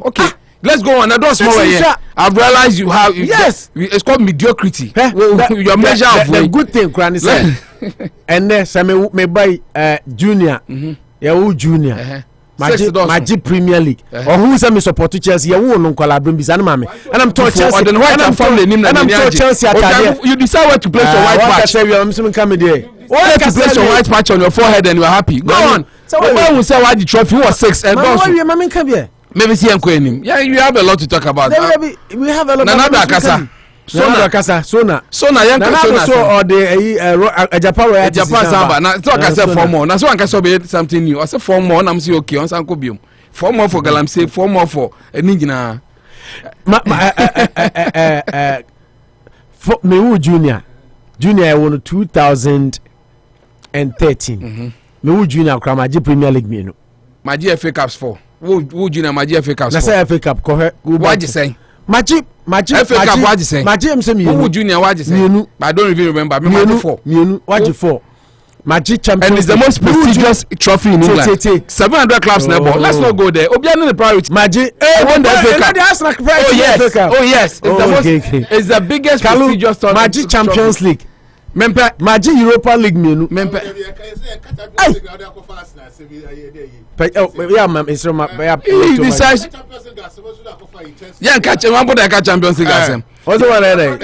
Okay. Let's go on. I've realized you have. Yes. It's called mediocrity. Your measure of the good thing, Granny said. And then some may buy junior. Yeah, junior. Magic Premier League. Or who is me support to Chelsea? You won't collaborate with Anamame. And I'm told Chelsea. And I'm told Chelsea. You decide where to place your white patch. I'm coming there. Where to place your white patch on your forehead and you're happy. Go on. So why will say why the trophy was 6 and go. Maybe see him. Yeah, you have a lot to talk about. We have a lot. Nana Kasa. Sona. So or the Agyapa Royalties. Agyapa Samba. Now talk I say 4 more. Now so I can be something new. I say 4 more. I'm say okay. On Sanko biom. 4 more for Galamsey. 4 more for Ningina. Me junior won 2013. Me junior Kramaji Premier League me no. My GFA Cups 4. Who junior my GFA Cups 4. Na say FA Cup ko he. What you say? Maji FA Cup what you say? Maji em say me. Who junior what you say? But I don't even remember. Me Maji 4. Me what you 4. Maji champion. And it's the most prestigious trophy in England. 700 clubs never. Let's not go there. Obiano the priority. Maji won the FA Cup. Oh yes. It's the biggest prestigious tournament. Maji Champions League. mempe maji Europa League menu mempe yeah ma'am instruma he decides yeah catch one boy catch Champions League asem also one there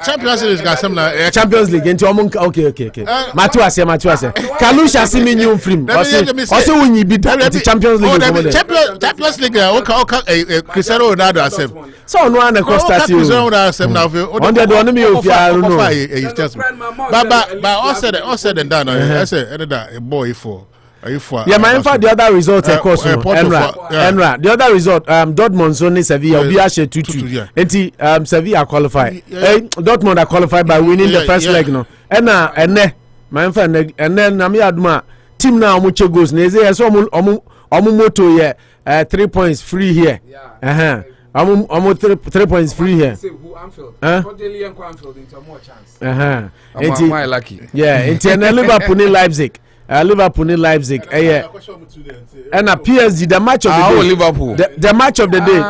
Champions League gasem na Champions League into okay matu ase Kalusha si me new film also win bi the Champions League Champions League o Cristiano Ronaldo asem so no an Costa you Cristiano Ronaldo asem na on the one me ofia no but all said and done I say a boy for yeah, my in fact the other result of course Enra the other result Dortmund so ni Sevilla obi a share 2-2 enti Sevilla qualify Dortmund are qualified by winning the first leg no ene my in fact ene na me aduma team na omo che goals na eze so omo moto ye 3 points free here omo 3 points free here enti why lucky yeah enti Liverpool ni Leipzig Liverpool in Leipzig and a PSG the match of the day Liverpool the match of the day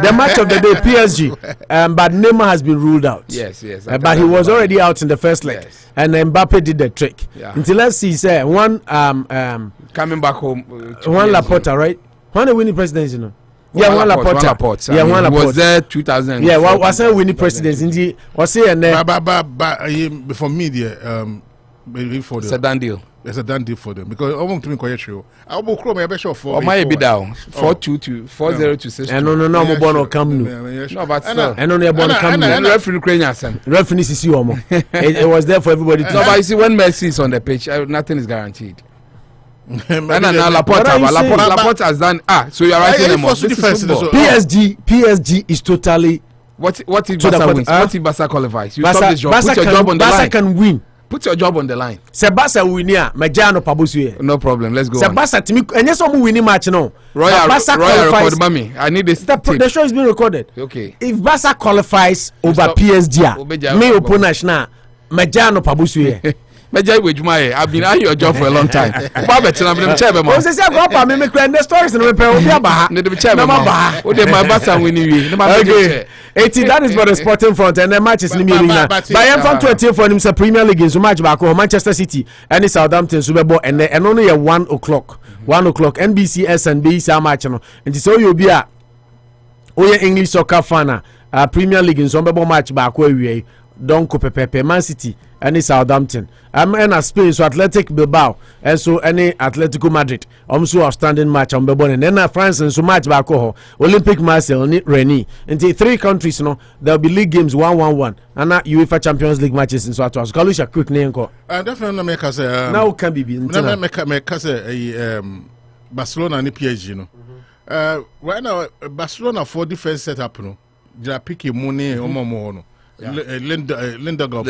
the match of the day PSG but Neymar has been ruled out yes but he was already out in the first leg and Mbappe did the trick until let's see say one coming back home one Laporta right when the winning presidency you know yeah, one Laporta. Yeah, one Laporta. Was there 2000? Yeah, was there winning presidency? Was say and before media for them. It's a done deal. It's a done deal for them because I want to make a show. I will call my best for. My be down 4-2 to 4-0 to 6. No, more born come no, but still. And only born come. Referee Ukrainian. Referee is you almost. It was there for everybody to. No, but you see when Messi is on the pitch, nothing is guaranteed. And now Laporta has done. So you are writing them off. PSG is totally. What if Barca wins? What if Barca qualifies? You stop this job. Put your job on the line. Barca can win. Put your job on the line. Sebasa win here. Anopa Bosuo. No problem. Let's go. Sebasa timi. Enye so mu winning match no. Royal record mami. I need this. The show is being recorded. Okay. If Barca qualifies over PSG, me opponent na Anopa Bosuo. Meja we juma I've been at your job for a long time. Ba betina be chairman. O se se go pa me the stories no me pe obi aba. Ne the chairman. O de my Barca winning we. Okay. That is for the sporting front and the matches in the arena. By M 20 for him Premier League so match back Manchester City and Southampton Super Bowl and only at 1 o'clock. 1 o'clock NBC SNB match no. And so you be a English soccer fan Premier League in so match back where we don't go pepe Man City and Southampton. I'm in Spain so Athletic Bilbao and so any Atletico Madrid. So outstanding match on Bebon and then France and so match back Olympic Marseille Rennes. Into 3 countries there'll be league games 1-1-1 and UEFA Champions League matches in so atwas. Kalusha quick name ko. Definitely make us now can be make us Barcelona and PSG no. Right now Barcelona for defense setup no. They pick money no. Linda Gov.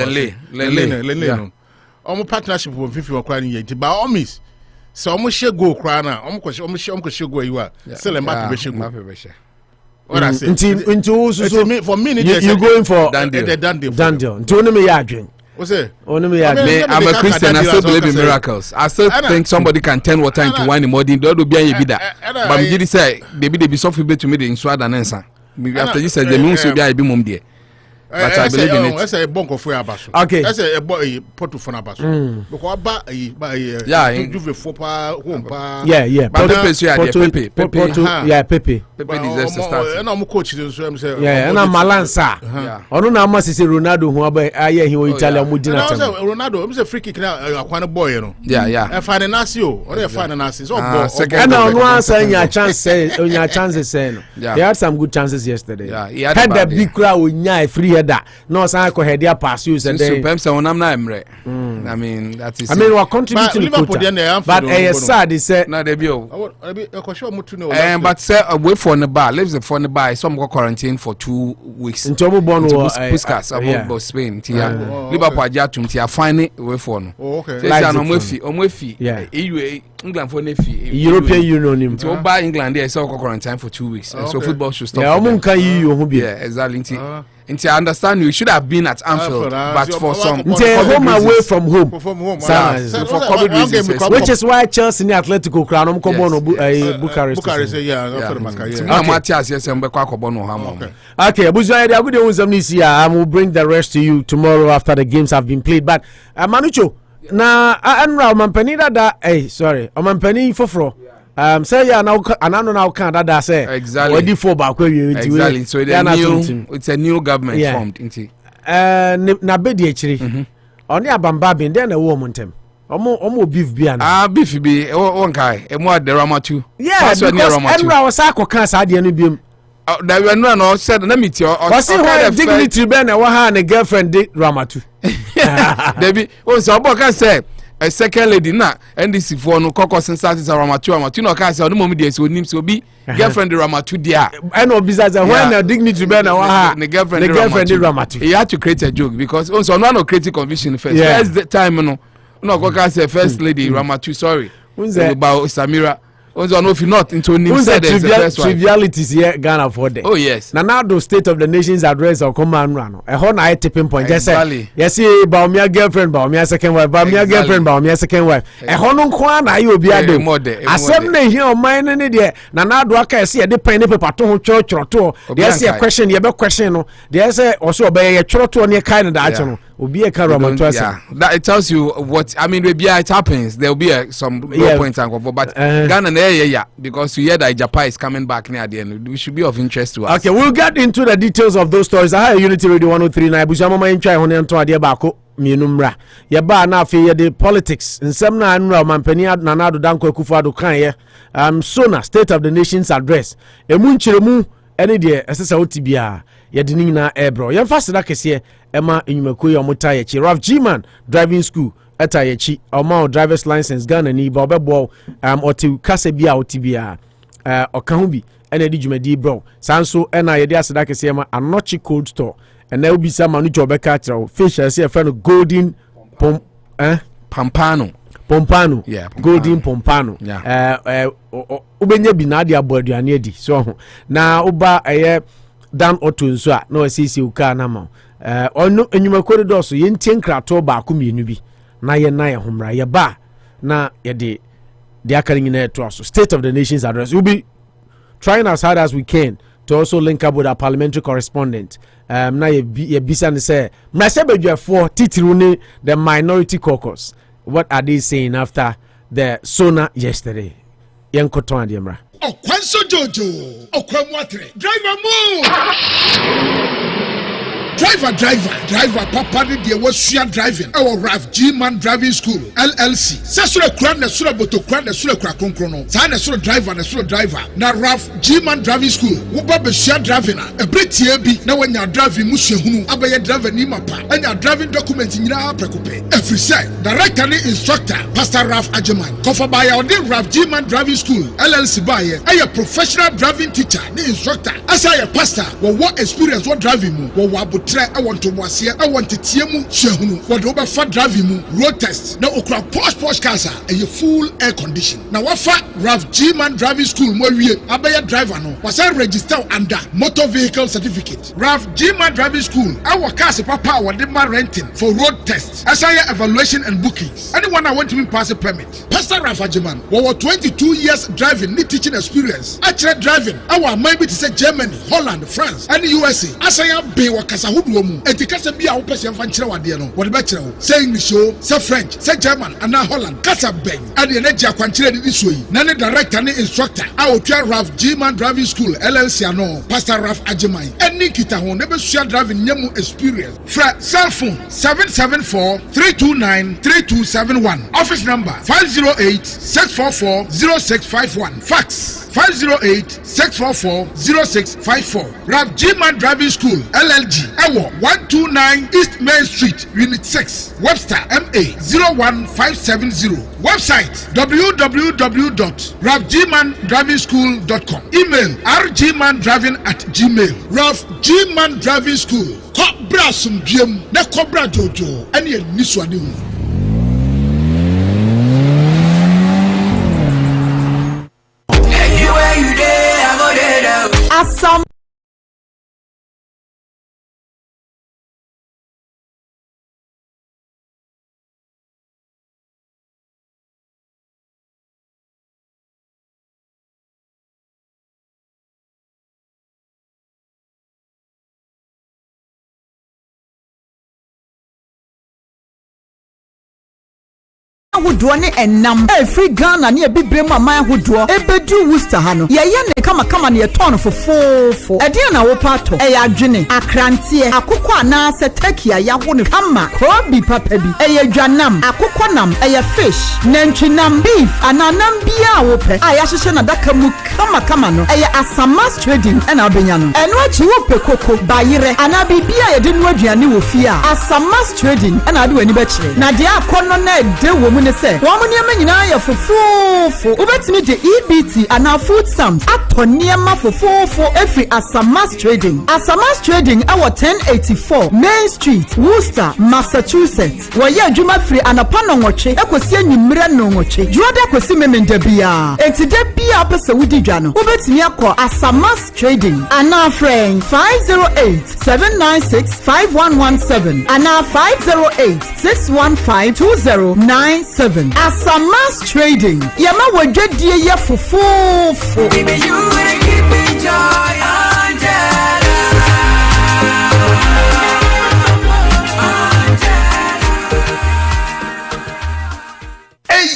Omo partnership with Fifi Okwani yeti ba omis. So omo share go kra na omo share go yiwa. Still Mbappe be share go. What I say? Into for me you going for Daniel. Into only me adwen. What's it? Only me adwen. I'm a Christian. I still believe in miracles. I still think somebody can turn water into wine more than do be a bida. But me did say they be so feeble to me the inside and answer. After you said the moon should be a bit mum there. But I believe in it. That's a bonk of abaso. Okay. That's a boy porto for abaso. Because Juve fopa home. Yeah. But Pepe. Yeah, Pepe deserves to start. And I'm coach so say. Yeah, and I'm Malansa. Ono na ama sisi Ronaldo who aba aye he Italia mu dina tam. Ronaldo, I'm say free kick na akwana boy no. Yeah. E find nasi o. Or e find nasi. So and ono answer nya chances say no. They had some good chances yesterday. Yeah, he had the big crowd nya free no san ko head ya pass you said so pem say onam na emre. I mean that is we are contributing to but sad is say na dey be o but say away for the bar lives for the bar some go quarantine for 2 weeks into born Puskas about Spain Liverpool ajatum ti afine away for no okay say omofi EU England for nefi European Union to buy England there so quarantine for 2 weeks so football should stop yeah exactly Nti I understand you should have been at Anfield, but for some home away from home. For COVID reasons, which is why Chelsea ni Atletico crown come on Bucharest. Okay, I will bring the rest to you tomorrow after the games have been played. But Manucho, na anra Mampenida sorry, Mampeni foforo. Say ya now anano now can that say exactly. Exactly. So it's a new government formed. Na bedi echiri. Oni abamba bin dey na wo montem. Omo beef bi ana. Beef bi won kai. Emo the Ramatu. Yeah, because Enra was akoka sa de no biem. That we no said na meet your dignity be na wa ha na girlfriend de Ramatu. Debi o so obo say a second lady na NDC for no kokos sensations Ramatu no ka say no mom dey so nim so bi girlfriend de Ramatu dia. I know business when na dignity be na wa ha the girlfriend de Ramatu. He had to create a joke because also no create confusion first. First time no koka say first lady Ramatu sorry. About Samira. Also, no, if you're not into trivialities here, Ghana for them. Oh, yes. Now the State of the Nation's address or command run. A whole night tipping point. Exactly. Yes, Baumia girlfriend, Baumia second wife, Baumia girlfriend, Baumia second wife. A honor kwan, I will be a do. A 7 day here on mine and idiot. Now, do I see a dependent paper to church or two? There's a question, you have a question. There's also a church on your kind of action. Will be a caravan. That it tells you what I mean. Maybe it happens. There will be some low points and but Ghana, because you hear that Agyapa is coming back near the end. We should be of interest to us. Okay, we'll get into the details of those stories. I have Unity Radio 103.9. Bushamama in try on to adia bako minumra. Yaba na fe the politics. In some na anra mampeni nanado danko Akufo-Addo kan ye. SONA State of the Nation's address. Emu nchiremu ene de esesa otibia. Yedini na ebro. Yemfa da kese ema enyumako ya omota ye chi. Raf G-Man driving school eta ye chi. Oma driver's license Ghana ni ba obebo oti kase bia otibia. Okahu bi ene di dwumadi bro. Sanso ena yede aseda kese ema Anochi cold store. Ena obi sa manu jobeka kira fish ase e friend golden Pompano. Yeah, golden Pompano. Yeah. Ubenya bi na ade aboaduane adi. So na uba dan oto nso a na wasisi uka na ma onu enyumako do so yentie nkrato ba ko mienu bi na ye na ye homra ye ba na ye de akara nyina to so State of the Nation's address. We'll be trying as hard as we can to also link up with our parliamentary correspondent na ye bisa ne say mrasebedwefo titiru ne the minority caucus. What are they saying after the SONA yesterday? Yenkoton ademra Okwanso Jojo, Okwamwatre, driver move! Driver, papa de was driving. Our Raf G-Man driving school, LLC. Sasura Kran, the Sura Boto Kran, the Sura Krakon Sana Sura driver. Now Raf G-Man driving school. Wobba Shia driving. A British be now when you're driving Musha Hunu, Abaya driver Nimapa, and you're driving documents in your Precope. Every side, director instructor, Pastor Raf Ajaman. Cover by our dear Raf G-Man driving school, LLC buyer. I a professional driving teacher, the instructor. As I a pastor, what experience what driving, what I want to was here. I want to tiemu shehunu. What over fat driving mu road test. Now okra posh casa and you full air condition. Now what fat Raf G-Man driving school more we abaya driver no. Was I register under motor vehicle certificate? Raf G-Man driving school. Our cars papa what they man renting for road tests. As I evaluation and bookings. Anyone I want to pass a permit. Pastor Raf G-Man. Our 22 years driving need teaching experience. Actually driving. Our maybe to say Germany, Holland, France, and USA. As I am be wakasa hudu. Etikasa bi a wopese fanchira wade no wode be kire wo say English o say French say German and Holland kasa ben ade na gia kwanchira de so yi na ne director ne instructor a otwa Raf G-Man driving school LLC ano Pastor Raf Ajaman eni kita ho ne be sua driving nyam experience fra cell phone 774-329-3271 office number 508-644-0651 fax 508-644-0654 Raf G-Man driving school LLG Ewo 129 East Main Street Unit 6 Webster MA 01570 Website www.rafgmandrivingschool.com Email rgmandriving@gmail Raf G-Man driving school Cobra Sumbiem ne Cobra Jojo any niswani As some ahodoɔ ne ɛnam free Ghana ne ebibre mu aman ahodoɔ ebedu Worcester ha no yɛyɛ ne kama ne yɛtɔn fofofo ɛdeɛ na wo pato ɛyɛ adwene akranteɛ akokɔ anaasɛ turkey a yɛaho no kama kobi papa bi ɛyɛ dwanam akokɔ nam ɛyɛ fish nantwinam beef ananam bia a wopɛ a yɛahyehyɛ na daka mu kama no ɛyɛ Asamas Trading ɛna wobɛnya no ɛno akyi wopɛ koko bayerɛ anaa bibia yɛde no aduane wɔ fie a Asamas Trading ɛna ade w'ani bɛkyerɛ na deɛ akɔ no na ɛde wɔ mu ne sɛ wɔn mo nneɛma nyinaa yɛ fofofo wobɛtumi de EBT anaa food stamps atɔ nneɛma fofofo efiri Asamas Trading ɛwɔ 1084 Main Street Worcester Massachusetts wɔyɛ adwuma firi anapa nɔnwɔtwe ekosi anwummerɛ nɔnwɔtwe juada kosi memenda bia enti da bia pɛ sɛ wodi dwa no wobɛtumi akɔ Asamas Trading anaa frɛn 508-796-5117 anaa 508-615-2097 Asamas Trading yɛma wɔdwadie yɛ fofofo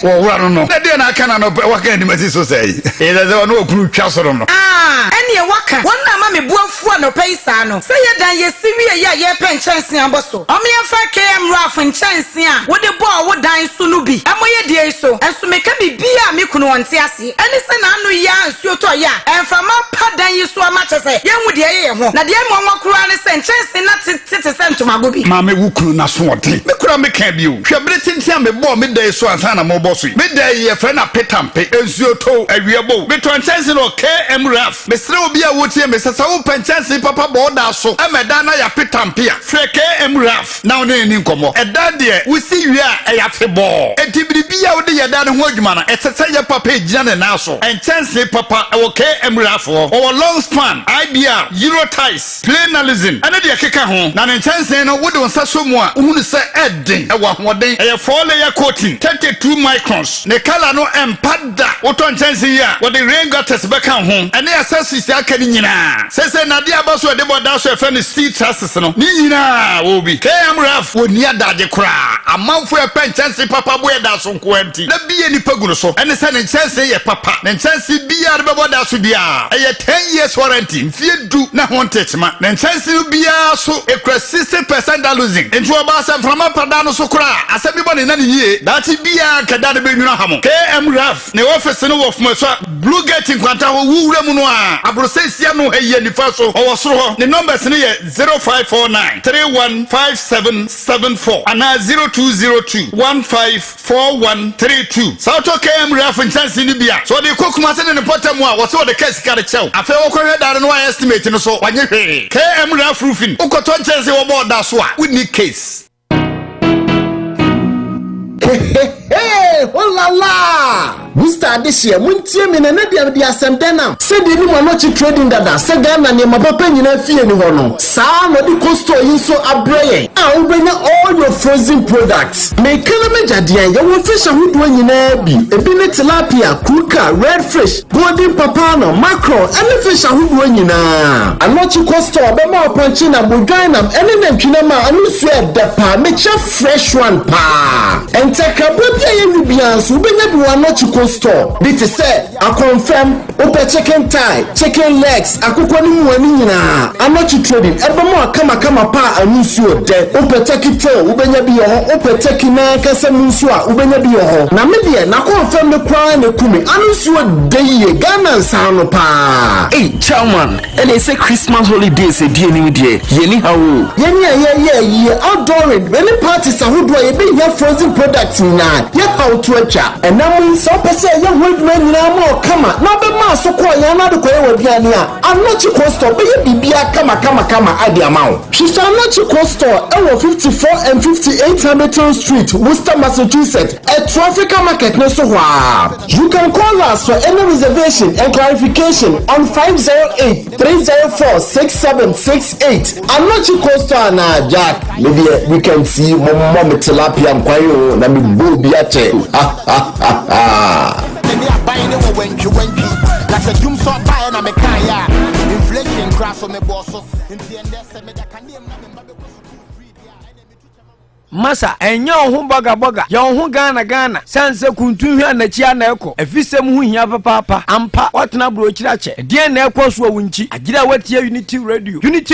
Well, run no. That day I cannot work any message so say. It is no group castle no. Any waka. One na mama buafu no paisa no. Say ya dan ye siwi ya ye pen chance amboso. Omi afa KM raf and chance a. Wo de ball wo dan so no bi. Amoye die so. Enso meka bibia me kunu wonte ase. Eni se na anu ya nsuo to ya. Emfa ma pa dan ye so ama chese. Ye hu de ye ho. Na de mo kura ne se chance na tete sentoma go bi. Ma me wukunu na so ode. Me kura me kan bi o. Hwe bere tintia me ball me dai so ansa na mo boss. Me dai ye fe na petampe. Ensuo to awiebo. Me to chance no KM raf. Me sre obi a wotie me sesa wo penchance papa boda so. Emeda na ya petampe a. Fre KM raf. Na one ni nkomo. Eda de wo si wi a eya fe ball. Etibiribi a wo de ye da ne ho adwuma na. Etese ye papa ejina ne na so. Enchance papa e wo KM raf o. O long span, IBR, Euro ties, plainalism. Ane de keka ho. Na ne chance no wo de wonsa so mu a wo hu se edin e wa hoden. E 4 layer coating, 32 microns. Ne color no empada. Wo ton chance ya. Wo de rain gutters beka ho. Ane accessories aka ni nyina. Sese na de abaso de boda so e fe ne steel trusses no. Ni nyina wo bi. KM raf wo ni adage kra. Amanfo e pen chance papa bo e da so nko anti. Na biye ni pagunu so. Ane se ne chance ye papa. Ne chance biya de boda so bia. E 10 years warranty. Mfie du na ho tetema. Ne chance biya so e kra 60% losing. Enti oba se frama pada no so kra. Asabi bo ne na ni yie. Dati biya kada de benwuna hamo. KM raf ne office no wo fuma so blue gate kwanta ho wuwura mu no a. Abrosesia no heye nifa so. O wosoro ho. Ne numbers ne ye 0549 315774 ana 0202 154132. Sauto KM raf chance ni bia. So de kokuma se ne potamu a wo se wo de case ka de chew. Afa wo ko hweda no estimate no so wanye hwe. KM raf roofing. Ukoto chance wo boda so a. We need case. Hey, hola la! Worcester this year, muntie me na dia dia sendena. Se de ni mo no chi trading dada. Se Ghana ne mabapa nyina fie ni ho no. Saa no di costo yin so abreye. A wo benya all your frozen products. Me kala me jadian ye wo fish ahodo nyina bi. Ebi ne tilapia, kruka, red fish, golden papano, mackerel, any fish ahodo nyina. Anochi costo be ma panchi na bodwanam ene na ntwina ma anu so e depa me cha fresh one pa. Entekabia ye rubians wo benya bi wanochi store. This is said, I confirm open chicken thigh, chicken legs, akukwa ni mu ani nyina. Anochi trading, ebe mo kama pa anusuo de. Open turkey tail, ubenya bi ho, open turkey na kasa munsu a ubenya bi ho. Na me de na confirm ne kwa ne kumi. Anusuo de ye Ghana nsa no pa. Hey, chairman, and say Christmas holidays e die ni die. Ye ni hawo. Ye ni ye outdooring. Any parties ahodo ye be here frozen products na. Ye how to acha. And now we so say you wait man na mo kama na be ma so ko ya na de ko ye wabiane a Anochi costo be ye bibia kama ade amawo shisha Anochi costo e wo 54 and 58 Hamilton Street, Worcester, Massachusetts at Traffic Market no so wa. You can call us for any reservation and clarification on 508-304-6768. Anochi costo na Jack maybe we can see mom tilapia nkwayo na mi bo biache buying it when you like a jump so buy na me kaya inflation crash on me boss in the end masa enye ho boga ya ho Ghana sanse kuntu hwa na chia na eko afisem ho hia papa ampa otena bro kirache de na eko so wunchi agira watie Unity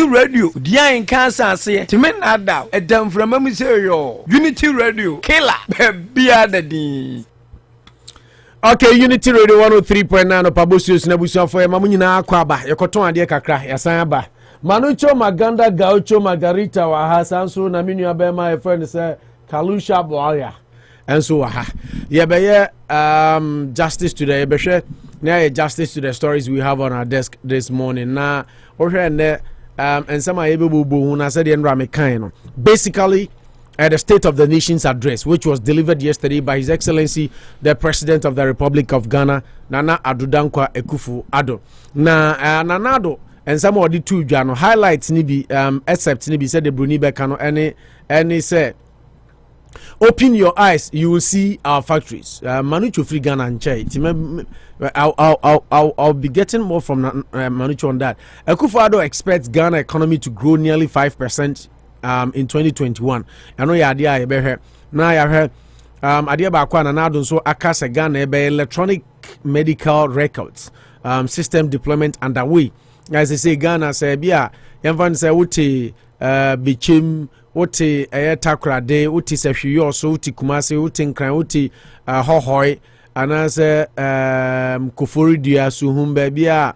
Radio dia en kansa ase timen ada edam frama mu se yo Unity Radio killer bia dadi. Okay, Unity Radio 103.9 Anopa Bosuo na Bosuo for mamu nyina akwa aba yekoton ade kakra yasan aba Manucho Maganda Gaucho Margarita wa ha sanso na menu abema e friend say Kalusha Boya enso wa ha ye be justice to the behwe na justice to the stories we have on our desk this morning na ohwe ne ensama ye bebubu hu na say the nra me kan no basically at the State of the Nation's address, which was delivered yesterday by His Excellency, the President of the Republic of Ghana, Nana Addo Dankwa Akufo-Addo. Na Nanado and some of the two Jano highlights nibi except nibi said the Bruni Bekano any say open your eyes, you will see our factories. Manucho free Ghana and Chai. I'll be getting more from Manucho on that. Akufo-Addo expects Ghana economy to grow nearly 5%. In 2021 I know ya idea e be hwe na ya hwe idea ba kwa na ado so akasa Ghana e be electronic medical records system deployment underway. As I say Ghana say bia yemfan say wote bichim wote takrade wote sehwiyo so wote kumase wote nkran wote hohoi anase koforidua so humba bia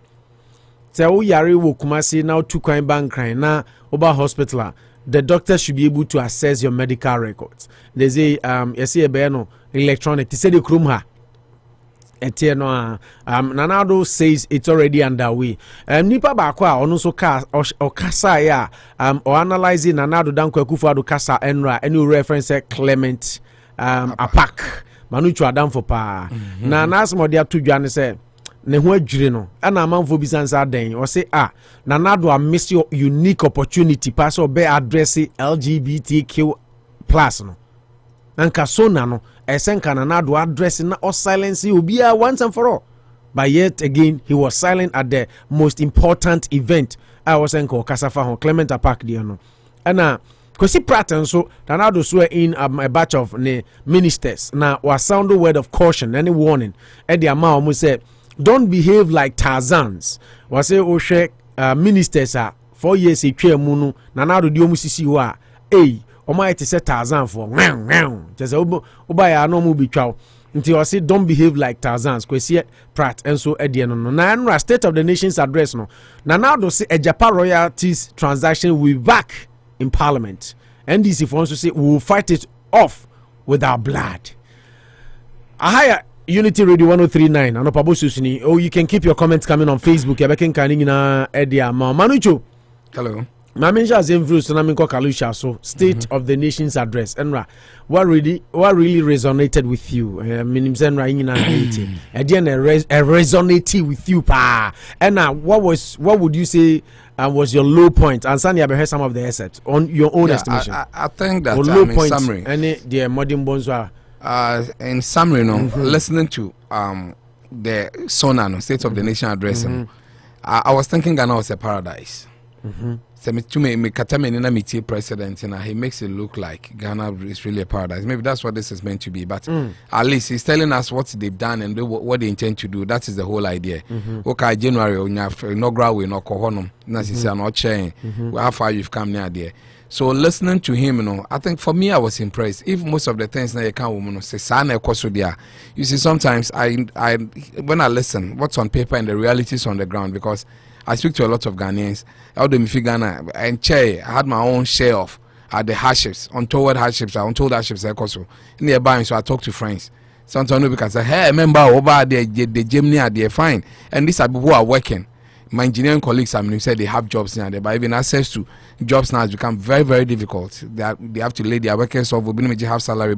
say wo yare wo kumase na otu kwan bankran na oba hospital. The doctor should be able to assess your medical records. They say, you see a no electronic. They say the krumha. Nanado says it's already underway. Nipa bakwa onuso ka or kasa ya or analyzing Nanado Dankwa Akufo-Addo kasa enra any reference Clement Apaakdo Manucho Adam for pa. Na nasmo dia tu dwane say ne ho adwire no ana amanfo bisansa den o say Nanado a miss your unique opportunity pass or be address LGBTQ plus no anka sona no esenka Nanado address na or silence obia once and for all, but yet again he was silent at the most important event I was enko kasafa ho Clement Apaakdo no ana Kwesi Pratt and so Nanado swear in a batch of ministers na was sound a word of caution any warning at the amount almost said don't behave like Tarzans. Was say Oshe ministers 4 years a chair munu Nanado di omusisi wa Oma ete say Tarzan for just obaya no mu bitwa nti o say don't behave like Tarzans. Kwesi Pratt and so edie no na State of the Nation's address no Nanado say Agyapa Royalties transaction will be back in Parliament. NDC for us to say we will fight it off with our blood. A higher Unity Radio 103.9 Anopa Bosuo. Oh, you can keep your comments coming on Facebook. Yabekin kaning na edia ma Manucho. Hello. Mamenja Zemvru na minko Kalusha so State of the Nation's address. Enra, what really resonated with you? Minim Zenra ina iti. Edian resonated with you pa. Enna, what would you say was your low point? And Sani have heard some of the assets on your own estimation. I think that low point, in summary. Any the modern bonzo. In summary, listening to the SONA, State of the Nation address, I was thinking Ghana was a paradise. President, he makes it look like Ghana is really a paradise. Maybe that's what this is meant to be, but at least he's telling us what they've done and what they intend to do. That is the whole idea. Okay, January, inaugural, we no kohonum. Not change. How far you've come near there. So listening to him, I think for me I was impressed. If most of the things that you can't say, you see, sometimes I when I listen, what's on paper and the realities on the ground, because I speak to a lot of Ghanaians. Ghana and I had my own share of the hardships, untold hardships, nearby. So I talk to friends. Sometimes because I say, hey, remember over there, the gym near there, fine. And these are people who are working. My engineering colleagues, said they have jobs now, but even access to jobs now has become very, very difficult. They have to lay their workers off. We have salary.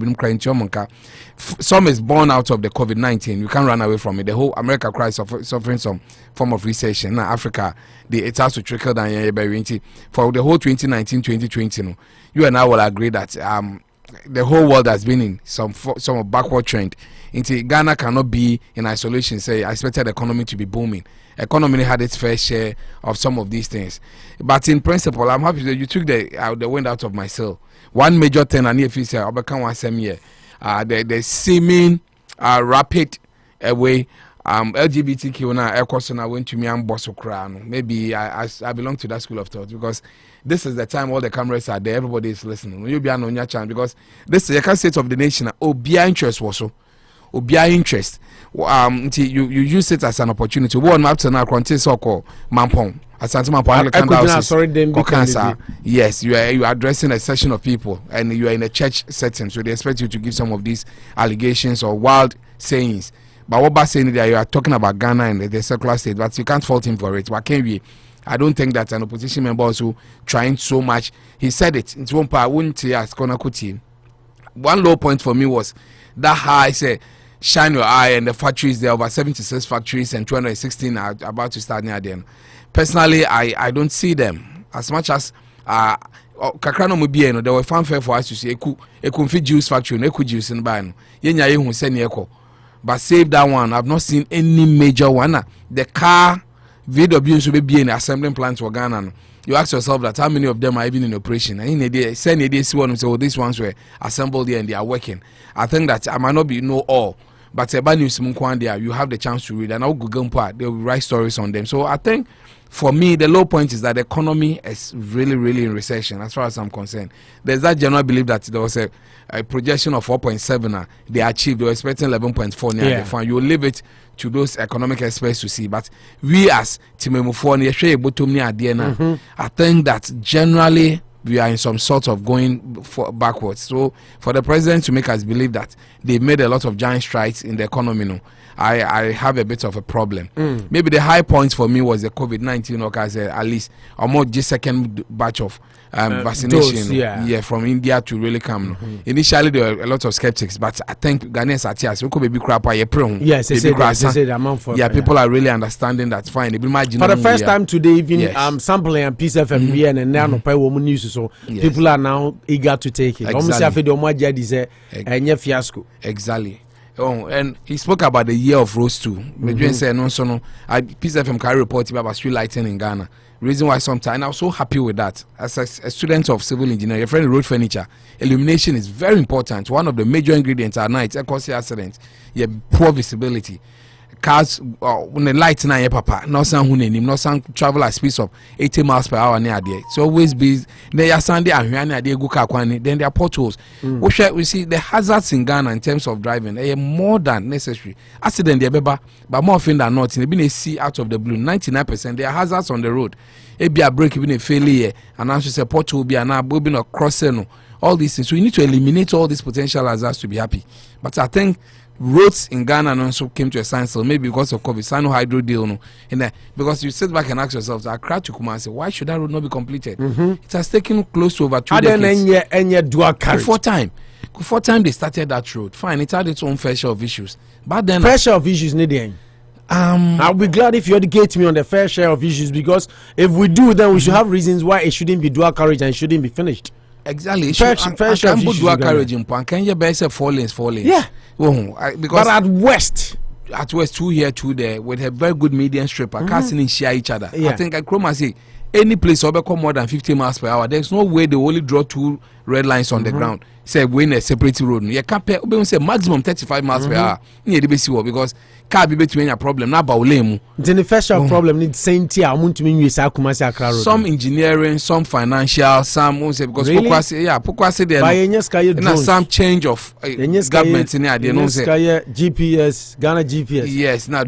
Some is born out of the COVID-19. You can't run away from it. The whole America cries suffering some form of recession. Now Africa, it has to trickle down for the whole 2019-2020. You and I will agree that the whole world has been in some backward trend Into Ghana cannot be in isolation. Say I expected the economy to be booming. Economy had its fair share of some of these things, but in principle, I'm happy that you took the wind out of my sail. One major thing I need to say, I become one same year. The seeming rapid away. LGBTQ now a question I went to me and Bosuo. Maybe I belong to that school of thought, because this is the time all the cameras are there, everybody is listening. You'll be on your channel, because this is the state of the nation. Obia interest also. Obia interest. You use it as an opportunity. One map to now contain so-called Mampong. Yes, you are addressing a section of people, and you are in a church setting, so they expect you to give some of these allegations or wild sayings. But what about saying that you are talking about Ghana and the secular state, but you can't fault him for it. What can we? I don't think that an opposition member also trying so much. He said it. It's one part. I wouldn't say as Konakuti. One low point for me was that how I say shine your eye, and the factories there, over 76 factories and 216 are about to start near them. Personally, I don't see them as much as Kakrano Mubieno. There were fanfare for us to say Eku fit juice factory, Eku juice in Bano. Yenya Yehu Seni Eko. But save that one. I've not seen any major one. The car VW should be in assembling plants for Ghana. You ask yourself that how many of them are even in operation. And in a day, send a day, see one and say, oh, these ones were assembled here and they are working. I think that I might not be know all, but you have the chance to read, and I'll Google part. They will write stories on them. So I think for me, the low point is that the economy is really, really in recession, as far as I'm concerned. There's that general belief that there was a projection of 4.7. They achieved. They were expecting 11.4 near the fund. You will leave it to those economic experts to see. But we as Timemufo, I think that generally we are in some sort of going backwards. So for the president to make us believe that they've made a lot of giant strides in the economy, I have a bit of a problem. Maybe the high point for me was the COVID-19, because at least almost the second batch of vaccination dose, from India to really come. Initially there were a lot of skeptics, but I think Ghanaians are here. So baby crap people are really understanding that fine. For the first time today, even sampling and Peace FM and now news, so people are now eager to take it. Exactly. Oh, and he spoke about the year of Rose too. Peace FM carry report about street lighting in Ghana. Reason why sometimes I was so happy with that. As a student of civil engineering, your friend road furniture, illumination is very important. One of the major ingredients at night, accidents, poor visibility. Cars when the light na papa no san hu nanim no san travel at speeds of 80 miles per hour near there. So always be there Sunday and na dey go car kwani, then there are potholes. We see the hazards in Ghana in terms of driving are more than necessary. Accident there beba, but more often than not, they been a see out of the blue. 99% there are hazards on the road. It be a break, even a failure, and also say pothole be an be no crossing, all these things. So you need to eliminate all these potential hazards to be happy. But I think roads in Ghana also came to a standstill, maybe because of COVID. Sino hydro deal, because you sit back and ask yourself, Accra to Kumasi, why should that road not be completed? It has taken close to over 2 decades. Before time they started that road, fine, it had its own fair share of issues. But then fair share of issues, needing. I'll be glad if you educate me on the fair share of issues, because if we do, then we should have reasons why it shouldn't be dual carriage and it shouldn't be finished. Exactly. Fair share of issues. Dual carriage in Pan. Can you bear 4 lanes, 4 lanes? Yeah. Because but at West, 2 here, 2 there, with a very good median strip, I can't share each other. I think I Chroma say any place over more than 50 miles per hour, there's no way they only draw 2 red lines on the ground. Say we a separate road. You can't pay say maximum 35 miles per hour. Because car be between a problem. Now baulemu. The first problem needs same tier. Some engineering, some financial, some say because Pokwase there. Some change of government in there. GPS, Ghana GPS. Yes, now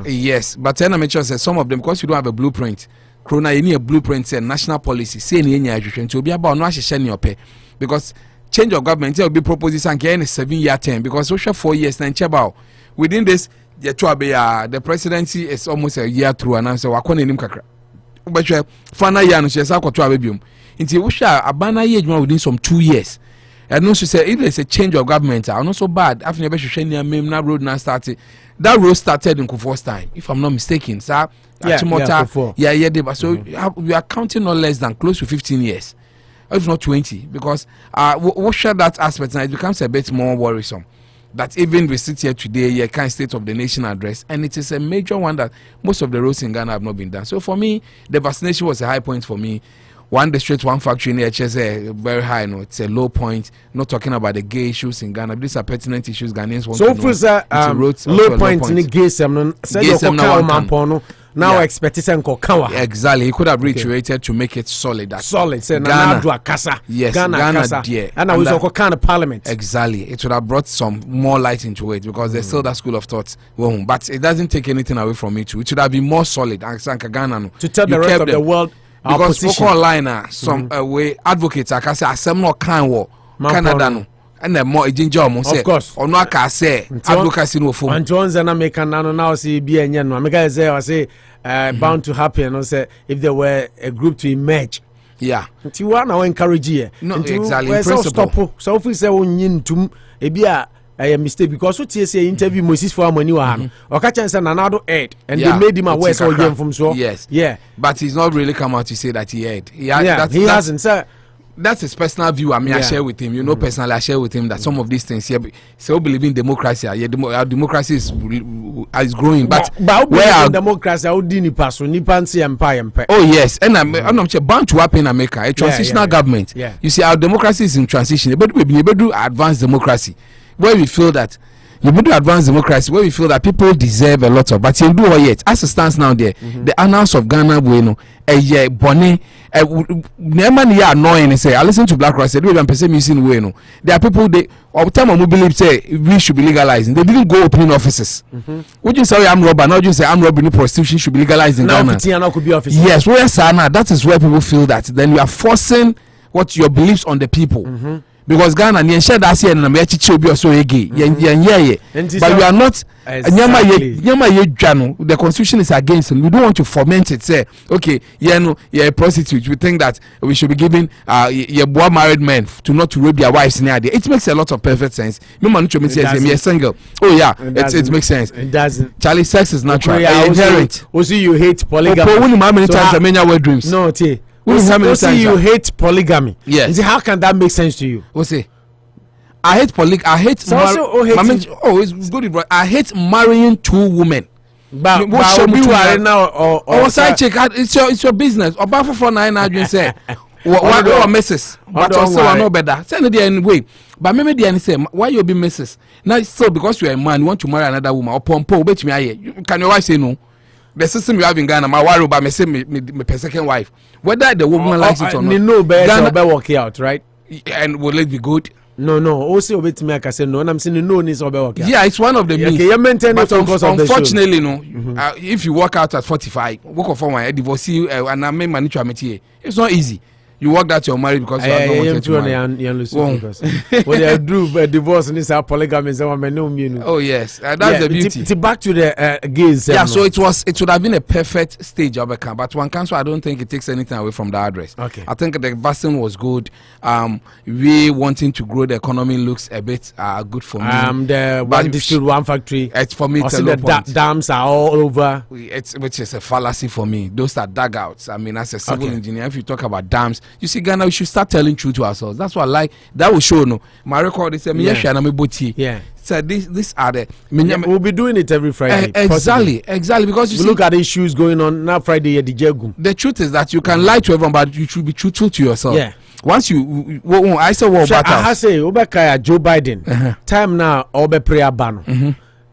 yes, but then I make sure some of them, because you don't have a blueprint. Corona, you need a blueprint, say national policy, say any education to be about no share your pay. Because change of government will be proposed and get a 7-year term, because social 4 years and about within this the presidency is almost a year through, and I say wakone nim kakra but final year no say akwato abebium nti wo hwa abana year adwuma within some 2 years, and no say if there's a change of government are not so bad after you be hwehwe near mem na road na started. That road started in Kufuor's time, if I'm not mistaken, sir. So we are counting no less than close to 15 years, if not 20, because we share that aspect and it becomes a bit more worrisome. that even we sit here today, you can State of the Nation address, and it is a major one that most of the roads in Ghana have not been done. So for me, the vaccination was a high point for me. One district, one factory in the HSA, very high. No, it's a low point. Not talking about the gay issues in Ghana. These are pertinent issues Ghanaians want to know. So for low point in the gay seminal, now expected Kawa. Exactly, he could have reiterated to make it solid. Solid, say Ghana, yes, Ghana, dear, and I was also kind of parliament. Exactly, it would have brought some more light into it because there's still that school of thought. But it doesn't take anything away from it too. It should have been more solid. Ghana to tell the rest of the world. Because online some way advocates I can say asem no kan wo Canada no and the more ginger almost say of course ono aka say advocacy no form and Jones and American now see be enye no America say bound to happen no say if there were a group to emerge nti wa na encourage here no exactly in principle so if we say onyin tum e bia a mistake because what say interview Moses for money wa no oka chance na nado head and they made him aware so game from so but he's not really come out to say that he heard he hasn't sir. That's his personal view. I mean, I share with him. You know, personally, I share with him that some of these things here. So believe in democracy. Our democracy is growing. But where our democracy, how do you pass? Empire. Oh yes, and I'm bound to happen in America. A transitional government. You see, our democracy is in transition. But we do advanced democracy, where we feel that. You do advanced democracy where we feel that people deserve a lot of, but you do all yet. As it stands now, there, the annals of Ghana, bueno, bonnet, never near annoying. Say, I listen to Black Rock. Said, we don't perceive missing bueno. There are people they, all time we believe say we should be legalizing. They didn't go opening offices. Would you say I'm robber? Not you say I'm robbing. Prostitution should be legalized in Ghana. Could be offices. Yes, where Sana, that is where people feel that then you are forcing what your beliefs on the people. Because Ghana ni share that here na me chichi obi oso ege but we are not nyama ye dwano the constitution is against it. We don't want to foment it say okay a prostitute we think that we should be giving boy married men to not to rape their wives near there. It makes a lot of perfect sense. Me man me say me single it makes sense. It doesn't. Charlie, sex is natural inherent. Also you hate polygamy. How many times I many wet dreams no you hate polygamy. Yes. And how can that make sense to you? What's it? I hate it's good. I hate marrying two women. But now or side check. It's your business. Or back for 9 I say. What Mrs. But also no better. Send it anyway. But maybe the say why you be Mrs. Now so because you are a man you want to marry another woman or pompo bet me can your wife say no? The system you have in Ghana, my worry about me say my second wife. Whether the woman likes it or not, no better work out, right? And will it be good? No. Also, wait me. I say no, and I'm saying no needs to work out. Yeah, it's one of the means. But unfortunately, no. If you work out at 45, work for my divorce you and I make money to a it's not easy. You work that you're married because you are not wanted to marry. When I do a divorce and this are polygamy, oh yes, that's the beauty. Back to the gays. Yeah, so it would have been a perfect stage of a camp, but one council I don't think it takes anything away from the address. Okay, I think the vaccine was good. We wanting to grow the economy looks a bit good for me. The one district, one factory. It's for me. The dams are all over. Which is a fallacy for me. Those are dugouts. I mean, as a civil engineer, if you talk about dams. You see, Ghana, we should start telling truth to ourselves. That's what I like. That will show. No, my record is so these are the. We'll be doing it every Friday. Exactly. Because you look at issues going on now. Friday, the truth is that you can lie to everyone, but you should be truthful to yourself. Yeah. Once you, I say what I say, Obekaya Joe Biden. Time now, Obe prayer ban.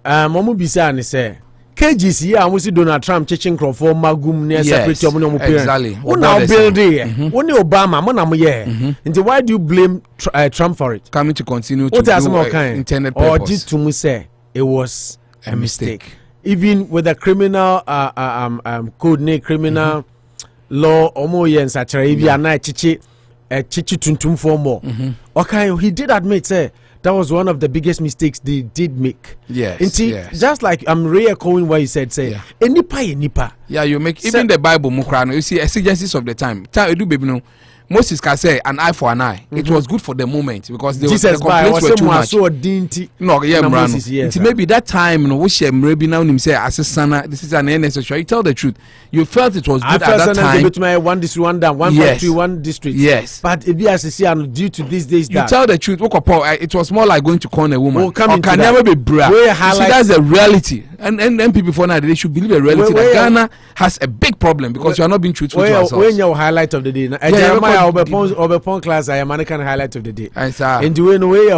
Momu bisa ni say. KGC here, we see Donald Trump teaching for magum near secretary of the exactly. Who now build here? Only Obama, Monam and why do you blame Trump for it? Coming to continue to do intended purpose. Or just to me say it was a mistake. Even with the criminal code name, criminal law, omo yen such a na chichi tuntum for more. Okay, he did admit say. That was one of the biggest mistakes they did make. Yes. Just like I'm re-echoing what you said, say, nipa. Yeah, you make even the Bible mukrano. You see exigencies of the time. You do baby no. Moses can say an eye for an eye. It was good for the moment because the complaints were too much. No, yeah, maybe that time, no, we share maybe now him say as a son, this is an unnecessary. You tell the truth. You felt it was good at that time. One district, one down, one factory, one district. Yes, but it be as due to this days. You tell the truth. It was more like going to corner a woman. Or can never be bra. See, that's the reality. And people before now they should believe a reality that Ghana has a big problem because you are not being truthful to ourselves. When your highlight of the day, Jeremiah Obepon class, I am American highlight of the day. And the way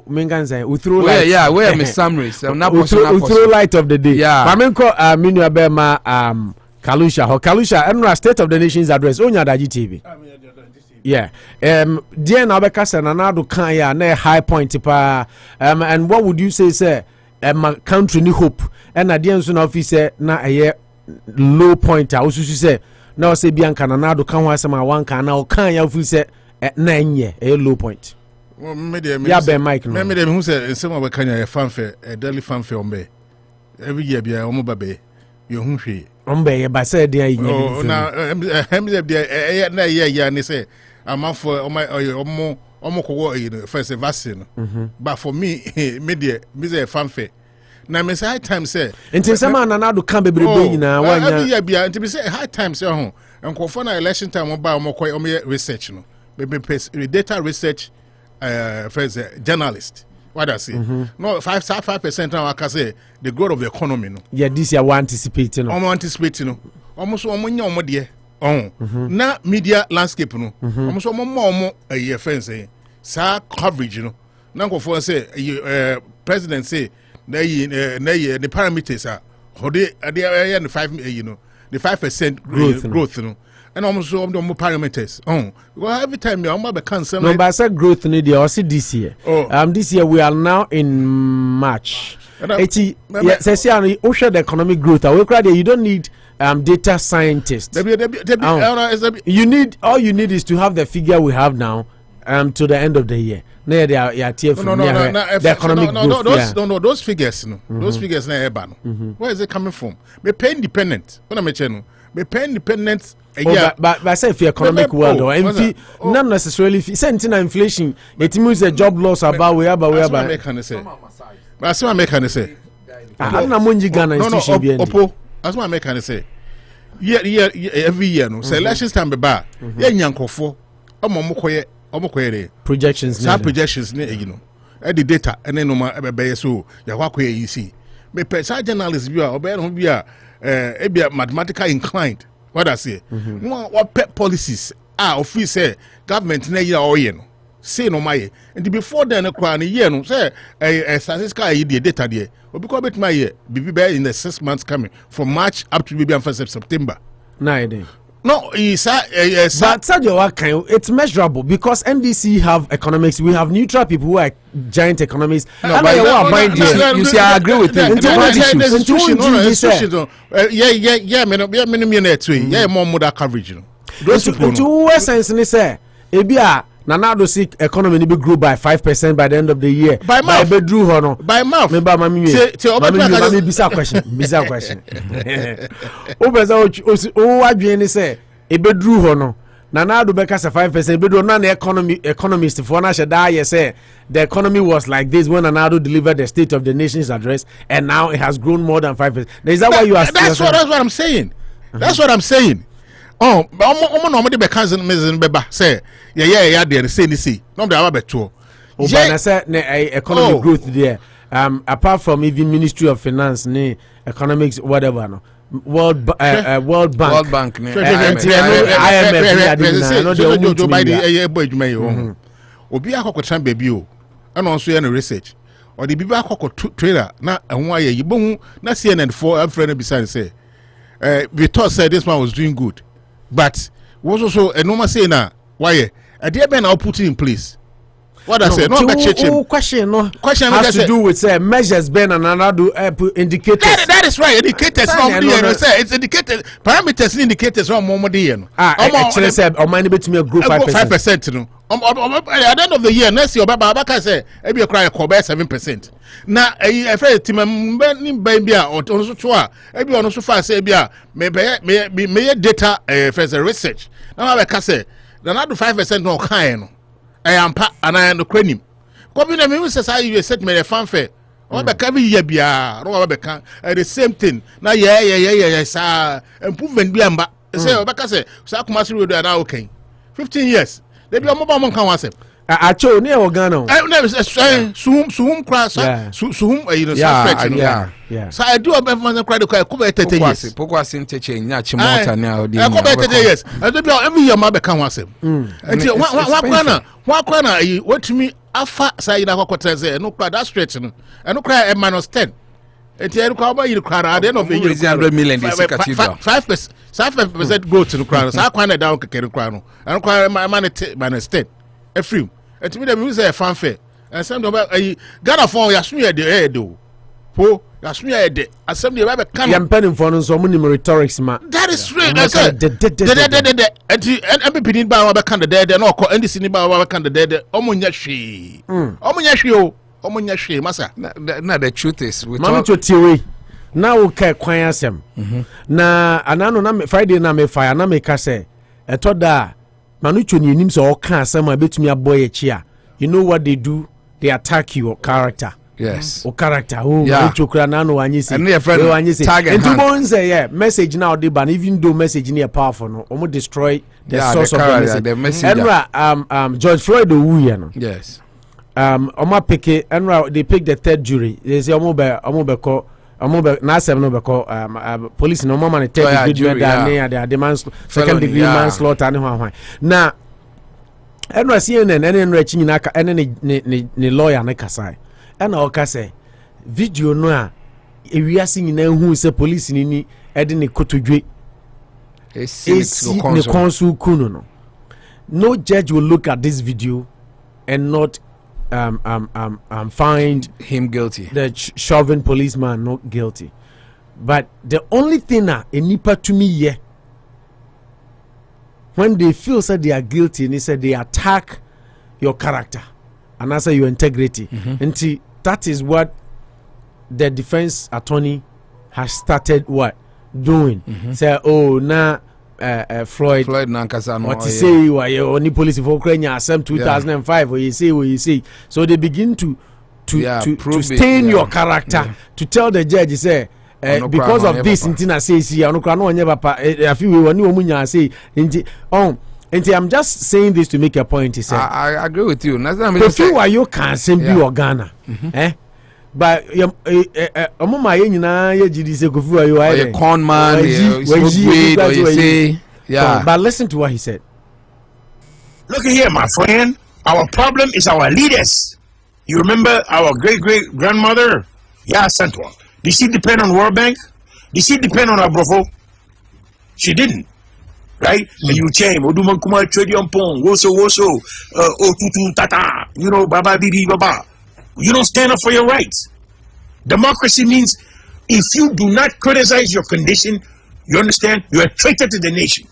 Menganza, we throw light. Yeah, where Miss Summaries, we throw light of the day. Yeah, Mamenko Minu Abema Kalusha, and State of the Nation's address. Onya Daji TV. Yeah. Dear Nabekasa and Anado Kanya, ne high point pa. And what would you say, sir? My country ni hope. And at the end officer na a low point. I also say now say Bianca Nanado can was my one can now can you officer at 9 year a low point. Yeah, Ben Mike. Remember them who said some of Kenya a fanfare, a daily fanfare on bay. Every year be a omobabe. You're hungry. But said there. Oh, now, and say, I'm out for my first vaccine. But for me, media, Mr. Fanfare. Now, Miss High Time say, until someone another can't be bringing now. Every year be until we say High Time say home. And Kofana election time on buy more research. No, maybe data research first journalist. What I say? No, 5% now I can say the growth of the economy. No, yeah, this year we anticipating. I'm anticipating. Almost almost dear. Oh, na media landscape no. Almost more a year friends say. Sa coverage no. Now go for say president say the parameters are how they the 5 the 5% growth no. And almost all the more parameters. Oh, well, every time you are cancer. No, but I said growth in the also this year. This year we are now in March. Yes, I say the economic growth. You don't need data scientists. You need all you need is to have the figure we have now to the end of the year. No, the economic growth. No, those figures, no, those figures na where is it coming from? We pay independent. What am I saying? We pay independent. But I say if you're economic world or not necessarily senting inflation, it means a job loss about where. That's what I make can say. I'm not Munji Ghana institution. That's what I make can say. Yeah, every year no. So elections time be bad. Yeah, nyankofo. Omokoye projections. Some projections you know. The data and then no ma so ya kwakoye you see. Me person journalists bi a obe no bi a mathematical inclined. What I say? What pet policies office say government na year oye no. Say no my and before then a crown year no say statistical the data there. Obi ko bet my year be in the 6 months coming from March up to maybe 1st of September. No, it's it's measurable because NDC have economics. We have neutral people who are giant economists. No, but you see, I agree with you. Yeah, more modern coverage. To sense, say, Nanado seek economy be grow by 5% by the end of the year. By mouth. By mouth. Bizarre question. Say ebedru ho no. Nanado beka say 5%. Ebedru na economist for na sheda say the economy was like this when Nanado delivered the State of the Nation's address, and now it has grown more than 5%. Is that why you are? That's what I'm saying. That's what I'm saying. Oh, no, be cousin Mrs. Beba say, yeah, they say this. No, they are better. I said, economic growth there. Apart from even Ministry of Finance, economics, whatever, no. World Bank, IMF. Obi akoko tran baby o. And also any research. Or the people akoko trader na ehun aye yibo na CNN for friend beside say. We thought said this man was doing good. But was also a normal saying now, why? A dear Ben, I'll put it in place. What I say, no question has to do with measures Ben and another indicators. That is right. Indicators, it's indicators, parameters, indicators are more than actually said, or money bet me a group 5%. At the end of the year, next year, Baba say, maybe you cry a 7%. Now, I feel Tim baby or also twa, maybe on so far say, maybe data first research. Now, I can say, na na do 5% no kan no e ampa ana no kwanim ko bi na me say say you set me the fanfare o be ka bi ye bia ro be ka the same thing na yeah sa improvement bi amba say o be ka say sa Kumasi road na okay 15 years they be o mo ba mo kan wasem acho ne o Ghana suhum crash suhum suspect yeah so I do a better cry ko 30 years Pokwasi nteche nya chimota na odi ko 30 years and they be every year ma be kan wasem enti wa kwana watumi afa say na kwakota say no cry that stretch no and no cry -10 enti e ko ba yiri cry at the end of the year 100 million this cathedral 5% growth no cry so akwana down kekere cry no and cry -10 every and to me, the music is fanfare. And some of the Ghana phone, Yasmia de Edo. Po, Yasmia de Assembly of a campaign for some rhetorics, man. That is straight. I said, and I'm beginning by our candidate, and all NDC by our candidate, Omunyashi. Omunyashi, Massa. Now, the truth is, we talk to Tiwi. Now, okay, Quayasem. Now, Anano Friday, na me fire, na me case. I told that. Manucho ni nim so oka asama betumi aboy echi you know what they do, they attack your character. Yes, o character manucho kra na no anyisi and your friend and to bon say yeah message now they ban even though message near powerful no omo destroy the source of the message. And George Floyd wu no yes omo pick and they pick the third jury. They say omo be call na seven no be call police no mama third degree second degree manslaughter and hwan na eno CNN ene no achi nyina ka ene ne lawyer ne kasai ena o ka say video no a ewiase nyina hu se police ni ede ne kotodwe ne konsul kunu no judge will look at this video and not find him guilty. The shoving policeman not guilty. But the only thing that enipa to me yeah, when they feel that they are guilty and they say they attack your character and also your integrity. And that is what the defense attorney has started doing. Say, oh now Floyd Nankasa what you say why only police for Ukraine Assam 2005 or you say so they begin to stain your character to tell the judge say because of this intina say see onokra no onye papa afi we woni omunya say inti I'm just saying this to make a point. He said I agree with you. If why you can simply Ghana but omuma ye nyina ye gidi se Kofi you a con man you say but listen to what he said. Look here, my friend, our problem is our leaders. You remember our great grandmother? Yeah, Santwa. Did she depend on World Bank? Did she depend on Abrofo? She didn't. Right? And you change Oduman Kumar Tradion Pong, Woso, Otutu Tata, you know, Baba Bibi Baba. You don't stand up for your rights. Democracy means if you do not criticize your condition, you understand, you're a traitor to the nation.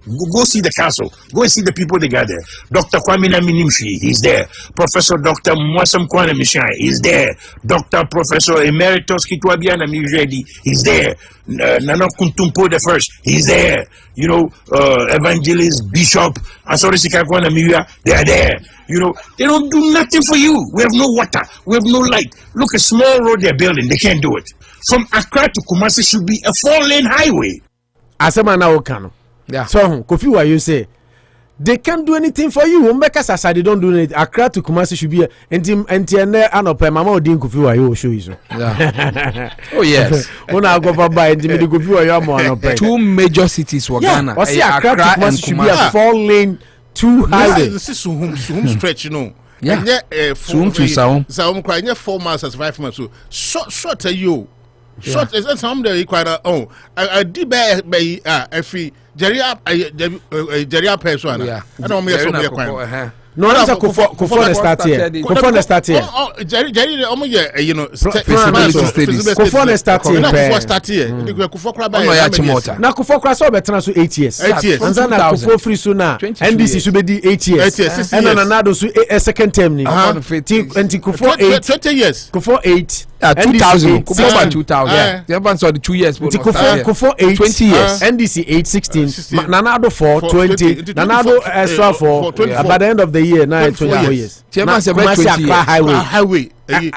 Go see the council. Go and see the people they got there. Dr. Kwame Naminimshi, he's there. Professor Dr. Mwasam Kwana Mishai, he's there. Dr. Professor Emeritus Kitwabiana Miredi, he's there. Nana Kuntumpo the first, he's there. You know, Evangelist, Bishop, Asori Sikakwana Miria, they are there. You know, they don't do nothing for you. We have no water. We have no light. Look, a small road they're building, they can't do it. From Accra to Kumasi should be a 4-lane highway. Asemana Okano. Yeah. So, Kofi, what you say? They can't do anything for you. Umbeka they don't do anything. Accra to Kumasi should be a Anopa, Mama Odin Kofi, what you show you. Yeah. Oh, yes. When I go for buy, Kofi, two major cities were Ghana. Accra to Kumasi should be a 4-lane, 2 highway. This is Suhum stretch, you know. Yeah. Suhum to Saum crying 4 months as 5 months. So, short you. Short is some day quite I did by every Jeria person. Yeah, I don't mean so. No, that's a Kufo start here. Kufo start here. Jerry, you know, Kufo start here. Kufo start here. Kufo crab. Now Kufo crab so better so 8 years. 8 years. And then Kufo free so now. NDC should be 8 years. 8 years. And then another so a second term. And Kufo 8. 20 years. Kufo 8. 2000. Kufuor 2000. The other saw the 2 years. Kufuor 8, 20 years. NDC 8, 16. Nana Addo 4, 20. Nana Addo extra 4. By the end of the year, now 24 years. Chairman said 20 years. Highway.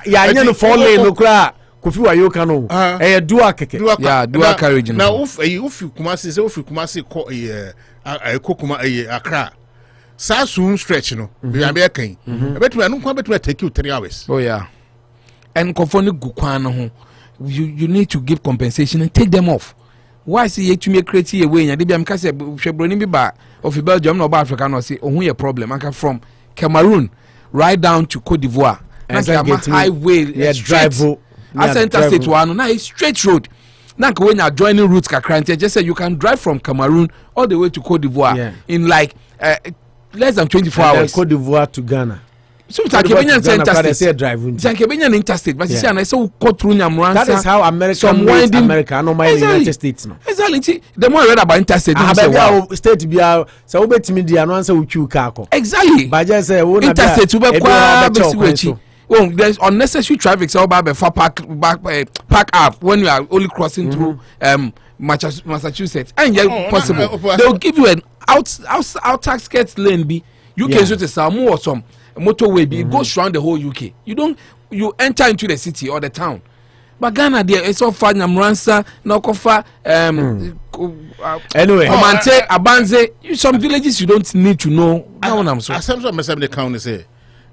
Yeah, you know 4 lane no cry. Kofi Ayokano. Dual keke. Yeah, dual carriage. Now if you Kumasi say if you Kumasi call a Kokuma Accra. Sa soon stretch no. We are making. I bet we are not going to take you 3 hours. Oh yeah. And Kofoni Gukwano, you need to give compensation and take them off. Why see you to make create a way and they am case Shebroni ba of Belgium no Africa no say oh a problem. I come from Cameroon right down to Cote d'Ivoire. And highway drive. As interstate one now it's straight road. Now when you are joining routes kakra just say you can drive from Cameroon all the way to Cote d'Ivoire in like less than 24 hours. Cote d'Ivoire to Ghana. So Kebenya interstate, but you see, and I saw cut through Nyamransa. That is how America meets America, no mind the United States. No. Exactly. The more I read about interstate, state be so obet me the answer with you kako. Exactly. But just say interstate to be oh, there's unnecessary traffic. So about park up when you are only crossing through Massachusetts, and yet possible they will give you an outer skirts lane. Be you can shoot a Samu or some motorway. Be it goes around the whole UK. You enter into the city or the town. But Ghana there it's all far. Nyamransa, Nokofa, anyway, Komante, Abanze. Some villages you don't need to know. I'm so. Some the county say.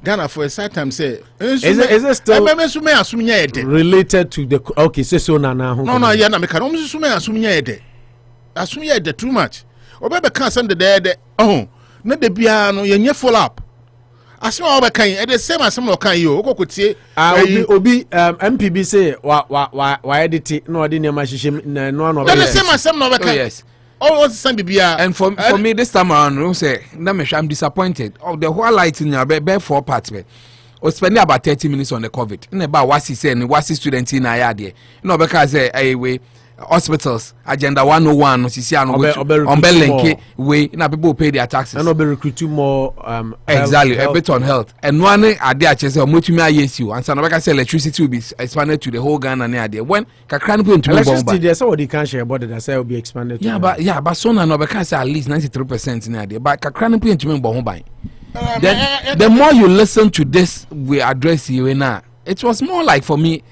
Ghana for a certain time say is it still related to the okay so no yeah na me can assume too much obebe can send the there oh na de bia no yenye follow up asem obe kan e the same asem no kan yo okokotie obi MPB say wa edit no odi nema hihye no the same asem no obe kan yes. And for me this time around, say, I'm disappointed. Oh, the whole light in your bed 4 parts. Or spending about 30 minutes on the COVID. And about what he said, and what's the student in Ayadi. No, because way hospitals, Agenda 101, Belenke, way, people pay their taxes. And be recruiting more exactly, a bit on health. And one idea, say, yes, you. And so, like I said, electricity will be expanded to the whole Ghana idea. When Kakran put into electricity, there's somebody can't share about it, I say will be expanded. Yeah, but SONA no because at least 93% in idea. But Kakran put into Bombay. Then the more you listen to this, we address you now. It was more like for me.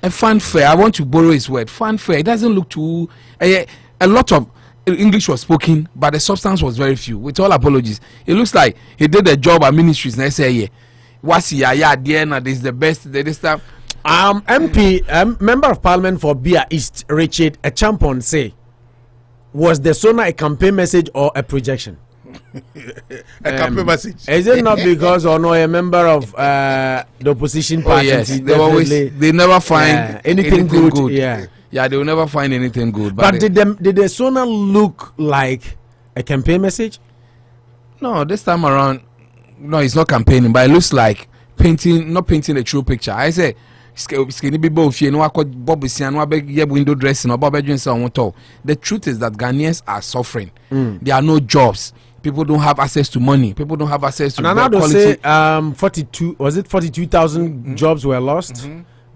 A fanfare. I want to borrow his word. Fanfare. It doesn't look too. A lot of English was spoken, but the substance was very few. With all apologies, it looks like he did the job at ministries. And I say, yeah, what's this is the best. This stuff. MP, member of Parliament for Bia East, Richard Achampon say, was the SONA a campaign message or a projection? A campaign message. Is it not because or no a member of the opposition party? Oh, yes, they never find anything good. Yeah, they will never find anything good. But did the SONA look like a campaign message? No, this time around, no, it's not campaigning, but it looks like not painting a true picture. I say. Skinny people, if you know, window dressing or the truth is that Ghanaians are suffering. There are no jobs. People don't have access to money. People don't have access to quality. Say 42,000 jobs were lost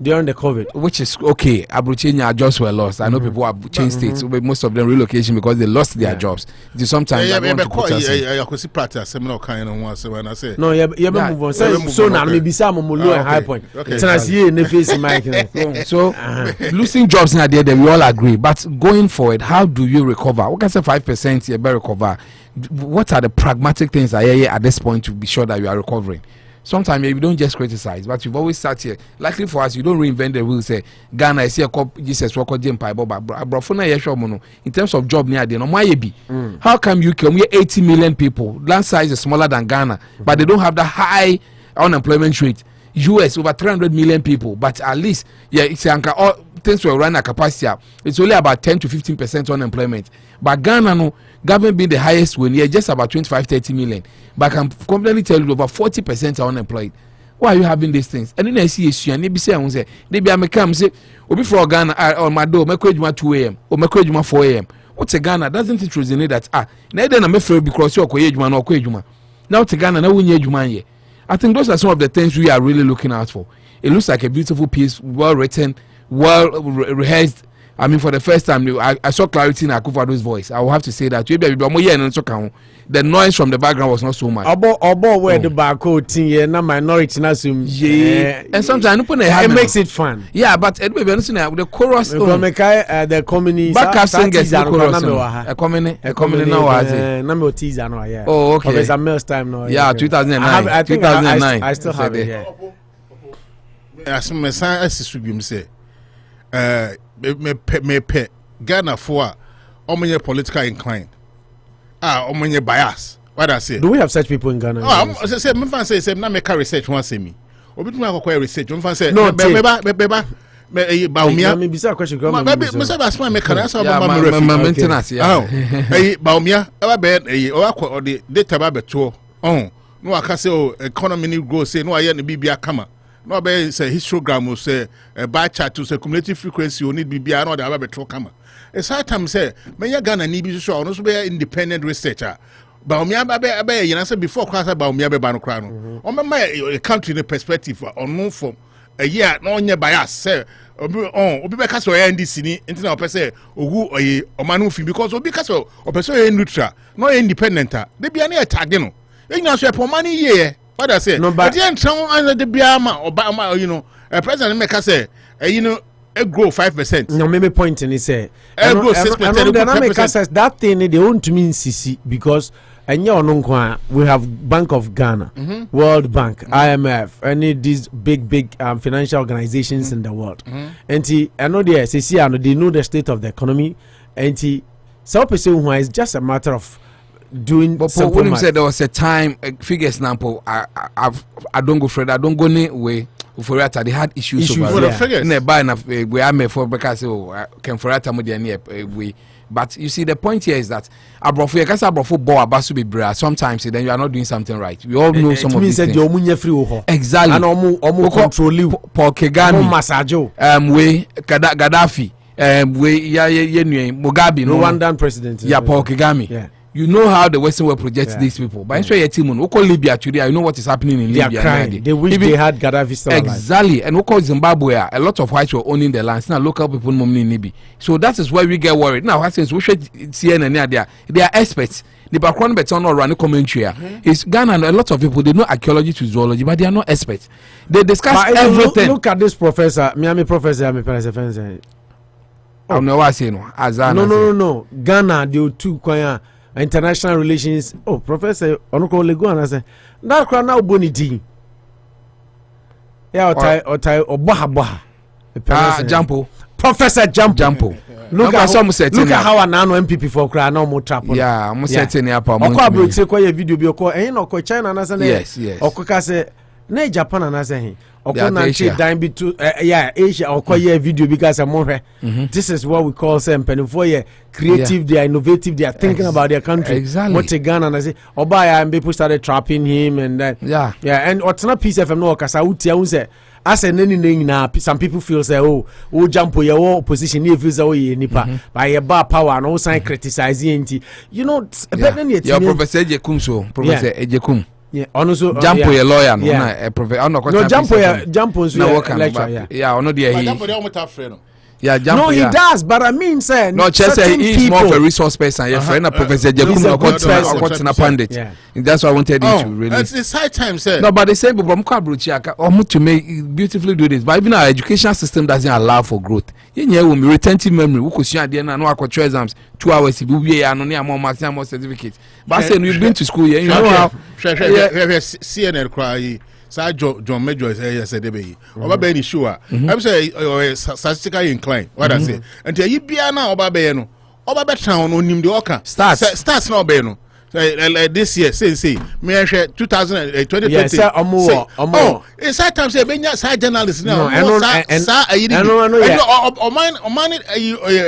during the COVID, which is okay. Abuchenya jobs were lost. I know people have changed states, but most of them relocation because they lost their jobs. Sometimes I want to put us in. Pratt seminar kind of one. So when I say no, move on. So now maybe some low and high point. So losing jobs now there, we all agree. But going forward, how do you recover? What can say 5% you better recover? What are the pragmatic things at this point to be sure that you are recovering? Sometimes you don't just criticize, but you've always sat here. Luckily for us, you don't reinvent the wheel. Say Ghana, I see a cop Jesus walk on in terms of job near the how come you can 80 million people? Land size is smaller than Ghana, but they don't have the high unemployment rate. US over 300 million people, but at least it's all things will run at capacity. It's only about 10 to 15% unemployment. But Ghana, no, government being the highest one, just about 25-30 million. But I can completely tell you over 40% are unemployed. Why are you having these things? And then I see issue and they be saying, they be come say, "Obi for Ghana on my door, make 2 a.m. or make 4 a.m." What's a Ghana? Doesn't it resonate that now then I'm afraid because you're Koyejuma or Koyejuma. Now to Ghana, now we need Juma. I think those are some of the things we are really looking out for. it looks like a beautiful piece, well written, well rehearsed. I mean, for the first time, I saw clarity in Akufo-Addo's voice. I will have to say that. The noise from the background was not so much. Where the barcode thing, na minority na sum. Yeah, and sometimes it makes it fun. Yeah, but the chorus. The community. Backup singers, the chorus. A community now. Number teaser now. Yeah. Oh, okay. It's a Mills time now. Yeah, 2009. 2009. I still have it. Yeah. As my son, as Subim say, me pe Ghana for omenye political inclined. Omenye bias. What I say? Do we have such people in Ghana? I say me fan say na make research one say me. Obi tumi akoko research. Me fan say no beba me baumia. Me bisa question go me say ba smart me kana say ba ma maintenance ya. Baumia eba be o akọ the data ba beto. No aka say economy ni grow say no aye ne bibia kama. No be say histogram say bar chart to say cumulative frequency you need bibia no da ba beto kama. It's hard time say me Ghana ni bi so no so be independent researcher. Baumia ba you know say before class Baumia be ba no kra no. O me a country in perspective on no from a year no onye bias say obi be ka so NDC ni nti na opese ogu oyi omanu fi because obi ka so opese neutral no independent de bia na tag no. You know, so money here. What I say? No, but the end the Biama or you know, a president make us say, you know, a grow 5%. No, maybe point in it say, a grow 6%. That thing they own to mean CC because and we have Bank of Ghana, World Bank, IMF, any these big financial organizations in the world. And I know they they know the state of the economy, and some person is just a matter of doing. But William said there was a time figure example I don't go Fred I don't go any way Uforiata they had issues over there. Ne buy na we am for because can Uforiata mo dey we. But you see the point here is that abrofo you can say abrofo ball abasu be bra sometimes then you are not doing something right. We all know some of these things. Exactly. And omu control you. Paul Kagame Masajo. We Gaddafi we Mugabe no Rwandan president. Yeah, Paul Kagame. Yeah. You know how the Western world projects these people. But I'm sure your team, we call Libya today. I know what is happening in Libya. Crying. They wish they had Gaddafi still alive. Exactly. And we call Zimbabwe. A lot of whites were owning the lands. Now local people in Libya. So that is why we get worried. Now, since we should CNN there, they are experts. The background better not run commentary. It's Ghana and a lot of people they know archaeology to zoology, but they are not experts. They discuss everything. Look at this professor, Miami professor, I'm no, I say no. No. Ghana, they too quiet. International relations. Oh, Professor Onoko Lego and I say that crowd now bonity. Yeah, or Baha. Jampo. Professor Jampo. Look at how an annual MPP for cry no more trap. Yeah, I'm setting up a video be call and no China and yes. Or Coca say, nay Japan and I say Asia Asia or call video because I'm more. This is what we call them penny creative, they are innovative, they are thinking about their country. Exactly. What Ghana and I say, Obaya and people started trapping him and then and what's not piece of no say as an any now some people feel say jump your opposition if you nipa by a bar power and all sign criticizing you know better than your Professor Ejekum Professor Ejekum. Yeah, also Jampo a lawyer, no Jampo's lecture. Yeah, no dear he. Yeah, no, he does, but I mean, say no. Just say he is more of a resource person. Your friend, Professor Jekum, or a pundit. That's what I wanted you to really. It's high time, sir. No, but they say, but to make beautifully do this. But even our education system doesn't allow for growth. When we retentive memory, we could see at the end and no exams 2 hours. We be no near more maximum certificates. But I said we've been to school. You know how CNN cry. Sir John Major said they be sure. I'm saying statistical inclined. What I say. Until you be now Oba town on him the Oka. Starts now Beno. This year, say, may I share 2020? Yes, sir, more. It's hard time say, Benya side journalists now.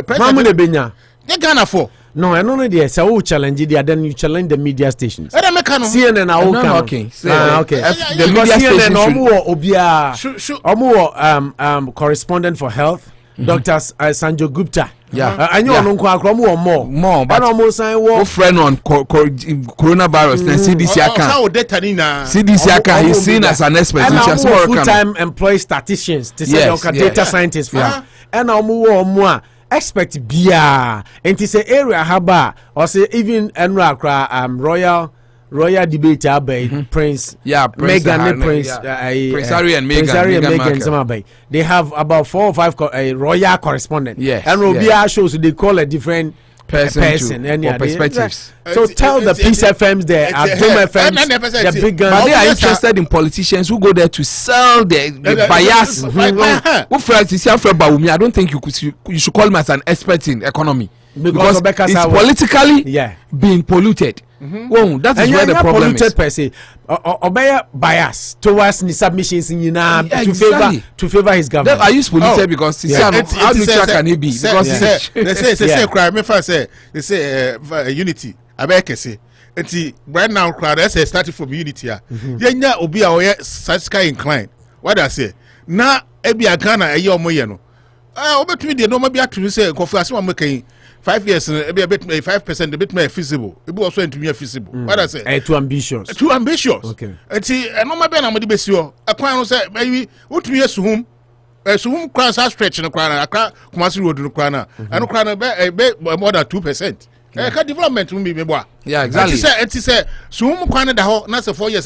President. They Ghana for. No, I know they say challenge there. Then you challenge the media stations. CNN are okay. The media station correspondent for health. Dr. Sanjo Gupta. Yeah. I know on more, but almost I was friend on coronavirus. CDC account. CDC account. He's seen as an expert. Full-time employed statisticians. To say data scientists. And more expect bia. And to say area haba or say even Enra Royal debate about Prince Meghan Prince Harry and Meghan. They have about 4 or 5 royal correspondents. Yes. And Robia shows they call a different person and perspectives. So tell the Peace FMs there, Doom FMs, the big guns. But they are interested in politicians who go there to sell the bias. I don't think you should call me as an expert in economy. Because it's politically being polluted. Well, that is where the problem is. Per se, or bias towards the submissions in to favor his government. I use polluted because how neutral can he be? Because they say crime. They say unity. I beg you say. Right now, crowd. I say starting from unity. Yenya obi a such inclined. What I say now? Ebi agana eyi omo ye no. Obetumi de no ma bi atumi say kofu asem amakan 5 years a bit 5% a bit more feasible. It was also into feasible. What I say? Too ambitious. Too ambitious. Okay. And no matter how many besio. A crown say maybe what 2 years to whom cross are stretching a crown. A crown Kumasi road to the crown. And a crown a more than 2%. A development will be more. Yeah, exactly. It is soon crown the whole not 4 years.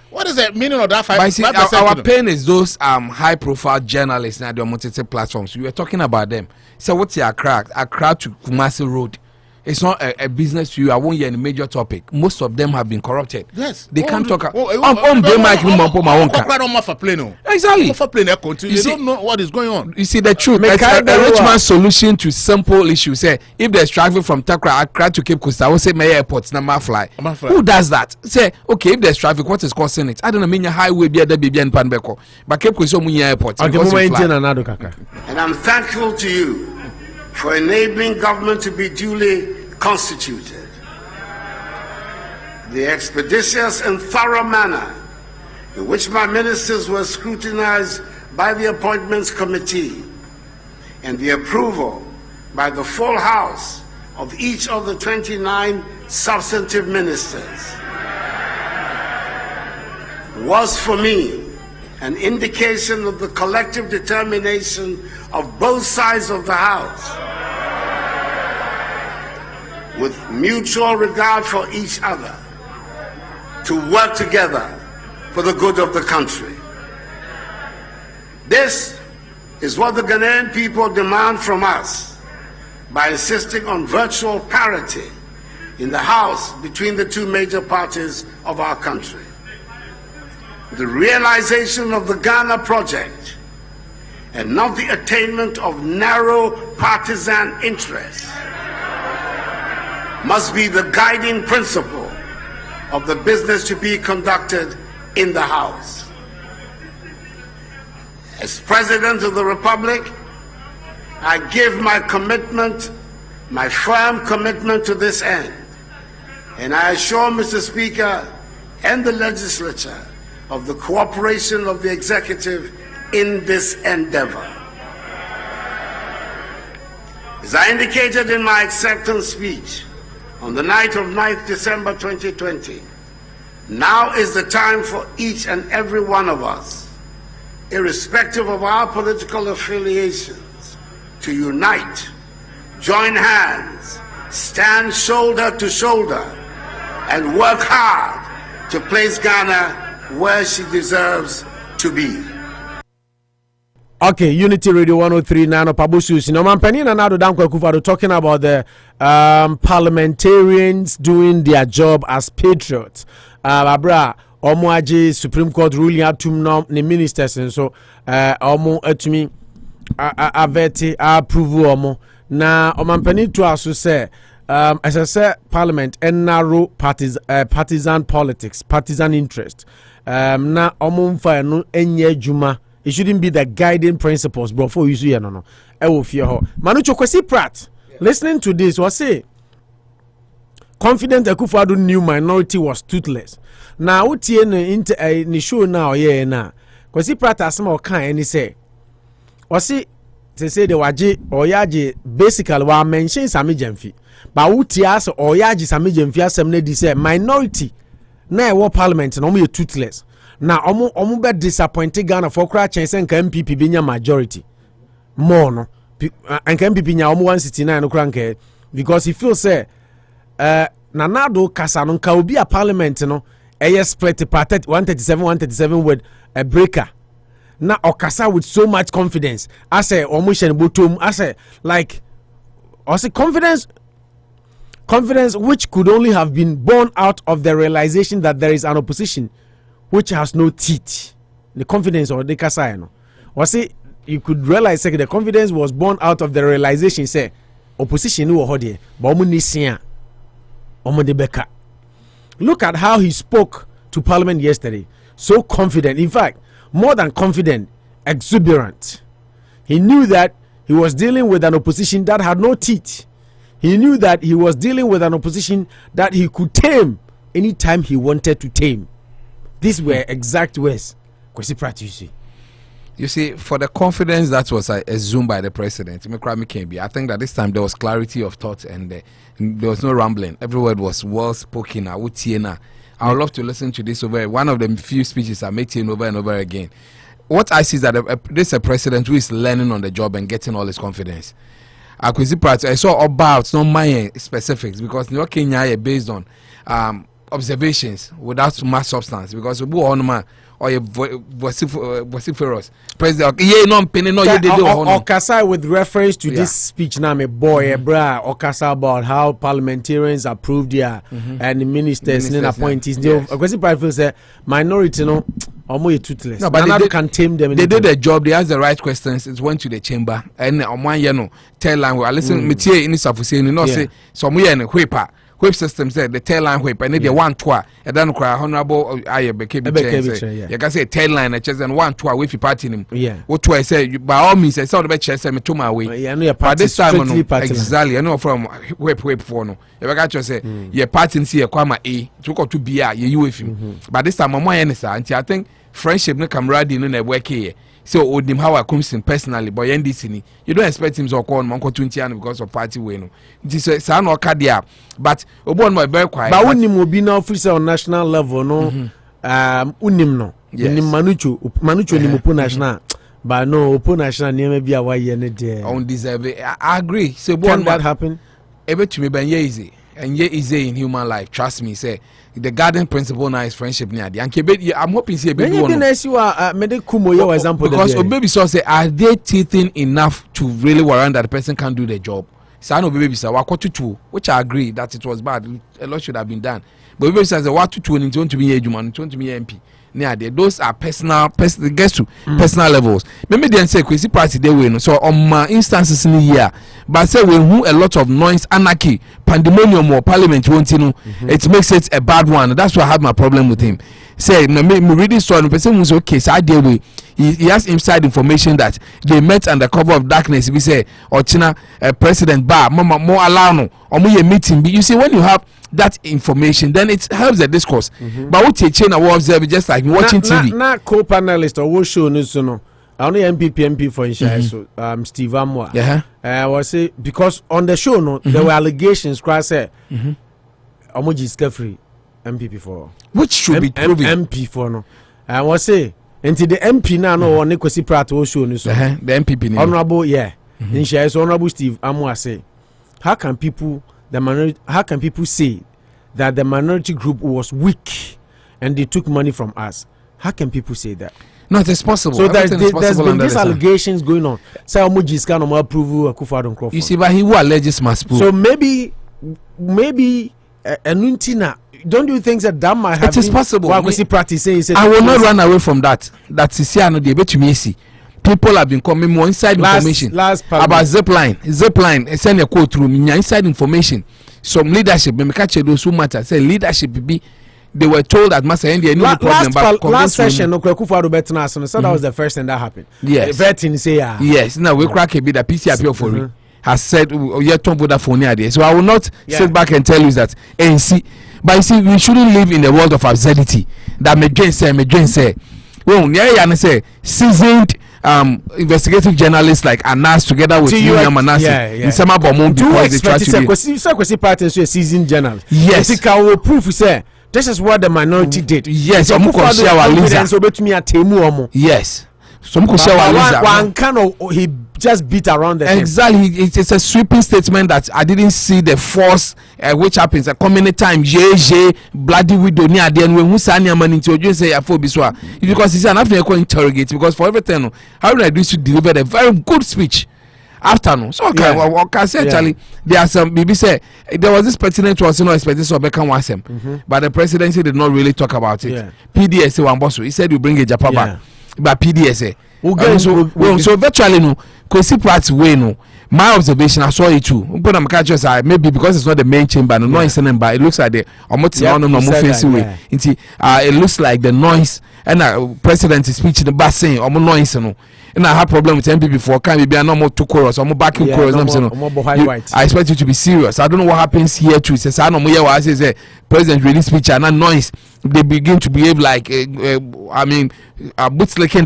What is the meaning of that 5%? Our pain is those high profile journalists and their multiple platforms. We were talking about them. So what's your crack? A crowd to Kumasi Road. It's not a business to you. I won't hear any major topic. Most of them have been corrupted. Yes. They can't talk. Exactly. You don't know what is going on. You see the truth. A rich man's solution to simple issues. Say if there's traffic from Accra to Cape Coast, I will say my airports number fly. Who does that? Say okay, if there's traffic, what is causing it? I don't know. Mean highway be the baby and Panbeko, but Cape Coast so airports. And I'm thankful to you for enabling government to be duly constituted. The expeditious and thorough manner in which my ministers were scrutinized by the Appointments Committee and the approval by the full House of each of the 29 substantive ministers was for me an indication of the collective determination of both sides of the House, with mutual regard for each other, to work together for the good of the country. This is what the Ghanaian people demand from us by insisting on virtual parity in the House between the two major parties of our country. The realization of the Ghana project and not the attainment of narrow partisan interests must be the guiding principle of the business to be conducted in the House. As President of the Republic, I give my commitment, my firm commitment to this end, and I assure Mr. Speaker and the legislature of the cooperation of the executive in this endeavor. As I indicated in my acceptance speech on the night of 9th December 2020, now is the time for each and every one of us, irrespective of our political affiliations, to unite, join hands, stand shoulder to shoulder, and work hard to place Ghana where she deserves to be. Okay, Unity Radio 103.9 Bosuo. No man penny and Ado Danko Akufo-Addo talking about the parliamentarians doing their job as patriots. Abra Omoaji Supreme Court ruling atum no the ministers and so omo atumi aveti approve omo na omampani to aso say as I say parliament and narrow partisan politics, partisan interest. Na omo mfa no enye adwuma. It shouldn't be the guiding principles before you see no. I will fear her. Manucho Kwesi Pratt, listening to this, was say confident Akufo-Addo knew minority was toothless. Now what ni show now na Kwesi Pratt as more kind and he say was see to say the waji oyaji basically wa mention Sami Jemfi. But uti as oyaji Sami Jemfi asem di say minority na e parliament na omo ye toothless. Na omo be disappointed Ghana for kra chense nka MPP bi nya majority. More no. Nka MPP nya omo 169 no kra nke because he feels say Nanado kasa no nka obi a parliament no eye split part 137 with a breaker. Na okasa with so much confidence. I say omushen botom. I say like confidence which could only have been born out of the realization that there is an opposition which has no teeth. The confidence or the kasa no. You could realize the confidence was born out of the realization say opposition no hodie but omu ni sia omu de beka. Look at how he spoke to parliament yesterday. So confident. In fact, more than confident, exuberant. He knew that he was dealing with an opposition that had no teeth. He knew that he was dealing with an opposition that he could tame anytime he wanted to tame. These were exact words. Kwesi Pratt, you see, for the confidence that was assumed by the president, I think that this time there was clarity of thought and there was no rambling. Every word was well spoken. I would love to listen to this over one of the few speeches I made over and over again. What I see is that this is a president who is learning on the job and getting all his confidence. Kwesi Pratt, I saw about not my specifics because New Kenya based on observations without much substance because we on man or vociferous president Okasa with reference to this speech now me boy Okasa about how parliamentarians approved their and the ministers and appointees. Kwesi Pratt say minority no omo toothless. No, but they can tame them. They did their job. They asked the right questions. It went to the chamber and on one year no tell line. I listen. Me tie in Safusi. You know say some year in whipper. Whip system said the tail line whip and they one tour and then cry honorable I became you can say tail line and chest and one tour with you party him. Yeah. What I say by all means I saw the best chest and to my way. But this time exactly I know from whip for no. If I got to say your party see a kwama A took to be you with him. But this time I'm more innocent. I think friendship no camaraderie no work here. So Odim how I comes in personally, but NDC you don't expect him to call Monko 20 because of party way no. This is an okadia, but Obon my very quiet. But when him be now officer on national level, no, unim no, unim manucho ni mupo national, but no upo national name be a why any day. Undeserve it. I agree. So can that happen? Ebe to me ben easy. And yet easy in human life. Trust me, say the garden principle now is friendship near the and I'm hoping see a baby one. Example because baby so say are they teething enough to really warrant that the person can do the job? So I know baby say which I agree that it was bad. A lot should have been done. But baby says what to and it's going to be a human, it's going to be MP. Yeah, those are personal gets to personal levels. Maybe they say Kwesi party they win. So on my instances in the year, but say when who a lot of noise, anarchy, pandemonium or parliament won't you know, it makes it a bad one. That's why I have my problem with him. Say me reading story, the person was okay, so I deal with he has inside information that they met under cover of darkness. We say or China President Ba Mama more alano or more meeting. You see when you have that information, then it helps the discourse. But what you chain or observe just like watching TV. Not co-panelist or what show news no. I only MP for insurance. So Steve Amwa. Was say because on the show no there were allegations. Cross say Omoji is free MPP for which should be proven. MP for no. I was say until the MP now no on Kwesi Pratt show news. The MPP honorable insurance honorable Steve Amwa say how can people say that the minority group was weak and they took money from us? How can people say that? No, it's possible. So there's been these allegations going on. Say Omoji is kind of approve Akufo-Addo. You see, but he who alleges must prove. So maybe Nuntina. Don't you think that might have? It is possible. I will not run away from that. That's the debate to me. People have been coming more inside information about zipline. Send a quote through inside information. Some leadership, when we catch those who matter, say leadership be. They were told that Master India no problem. But last session, Akufo-Addo so that was the first thing that happened. Yes. Yes. Now we crack a bit. The PC appeal for it has said yet Tom Vodafone there. So I will not sit back and tell you that ANC. But you see, we shouldn't live in the world of absurdity. That me say. Well, say seasoned investigative journalists like Anas together with William Manase in some because they try to Kwesi Pratt is a seasoned journalist. Yes. It will proof say this is what the minority did. Yes. Yes. One kind of he just beat around the exactly. It's a sweeping statement that I didn't see the force which happens a common time. Bloody widow near the end when who say because it's an after interrogate because for everything how do I do to deliver a very good speech afternoon. So okay, say actually there are some BBC say there was this pertinent was no expectation of Beckham Wasem, but the presidency did not really talk about it. PDS one Bosuo, he said you bring a Agyapa back. But PDSA. So virtually no Kwesi Pratt's way no. My observation, I saw it too. But I'm catching maybe because it's not the main chamber, no noise in but it looks like the almost way. It looks like the noise and president is speech the bass saying almost noise no. And I have problem with MPP before can be a normal 2 chorus or more backing chorus. I expect you to be serious. I don't know what happens here too. Says I know what I say president really speech and not noise. They begin to behave like bootlicking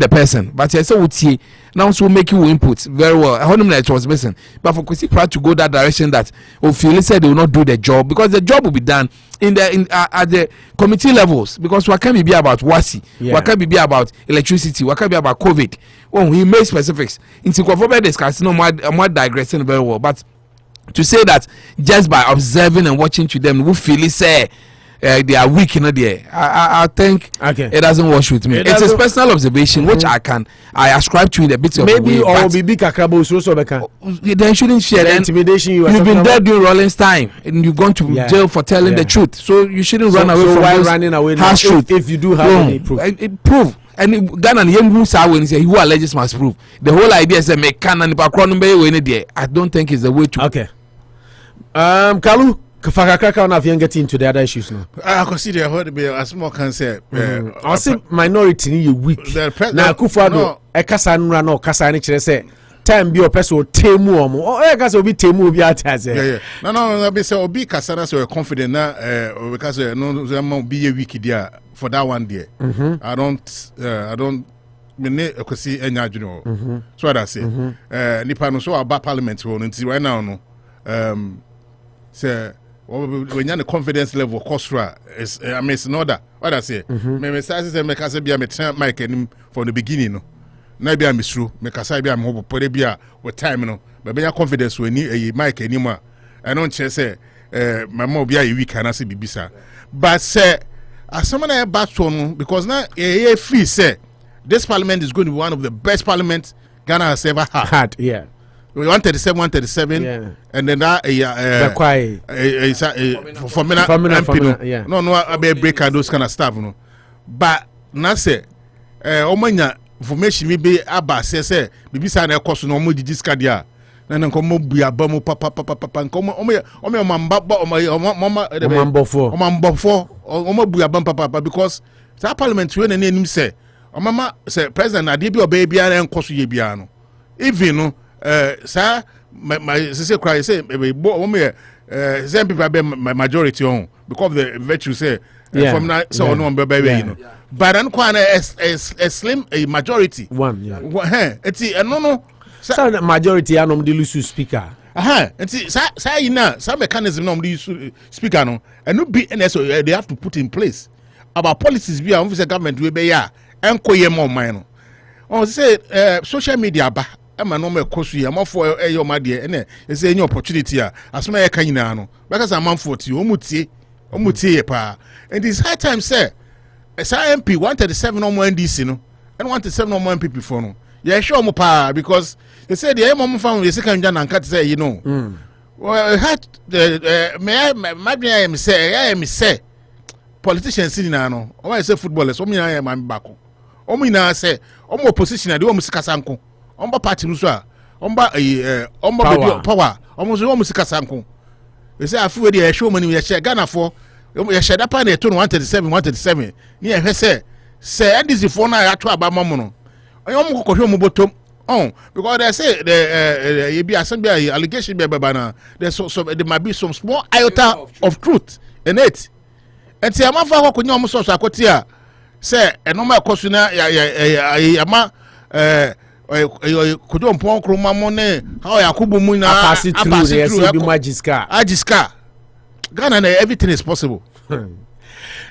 the person. But I say would see now so make you input very well. I heard it was missing. But for Kwesi Pratt to go that direction that Ophelia said they will not do the job because the job will be done at the committee levels because what can be about WASI, what can be about electricity, what can be about COVID. Oh, he made specifics. Into Akufo-Addo discussing I'm not digressing very well. But to say that just by observing and watching to them, who feel say they are weak in there. I think it doesn't wash with me. It's a personal observation which I ascribe to in a bit of maybe a way, or be big akrabo so then shouldn't share the intimidation you've been there during Rollins time and you've gone to jail for telling the truth. So you shouldn't run away from those running away harsh truth. If you do have any proof. Proof. And Ghana and Yemu say when he say who alleges must prove. The whole idea is that me can and I don't think it's the way to. Okay. Kalu Kafakaka now if get into the other issues now. I consider what be as more can say. I say minority you weak. Now Akufo-Addo ekasa nra no kasa ni kire say time bi opeso temu omo. O ekasa obi temu obi ataze. No be say obi kasa na so confident na because no be a weak there for that one there. I don't me Kwesi enya adwene. So what I say. Nipa no so about parliament until right now no say when you the confidence level costra is it's in order. What I say me say me kasa bia me train mic from the beginning no na bia me suru me kasa bia me hobo pore bia with time no but be confidence we ni mic anymore I don't say my mom bia you weak na say bibisa but say as someone I back on because now a free say this parliament is going to be one of the best parliaments Ghana has ever had. 137, and then that for me no I be break those kind of stuff no but na say omanya information me be aba say bibisa na ekoso no mo didi ska dia na nko mo buaba mo papa nko mo mambofo buaba papa because that parliament we na enim say omama say president ade bi oba bia na enkoso ye bia no even no sir my sister cry say some people be majority on because of the virtue say from now so no baby you know but then quite a slim a majority one it's no so the majority are no lose speaker it's say you know some mechanism no speaker no and no be and so they have to put in place about policies be our government we be ya enko ye mo man no on say social media ba ama no me kosu ya mafo eyo made ene ese any opportunity a asoma ye kan nyina no because amanfo ti omutie ye pa and this high time say MP 137 on NDC no and 137 on MPP for no ye sure mo pa because they say the mom found the second jan and say you know well had me say politicians in no o say footballers o me na man back o me na say o mo opposition de o mo sikasanko omba party no so a omba power omo sika sanko we say afu we dey show money we share Ghana for we share that pan e to 137 ni e hwe say NDC for na ya to aba mamo no omo kokohwe omo botom because they say the be assembly allegation be na there there might be some small iota of truth in it and say amafa akonya omo so akoti a say enoma ekoso na ya ama kojo mpon kroma mo ne how yakubu mu na pass it through the magiska agiska Ghana na everything is possible.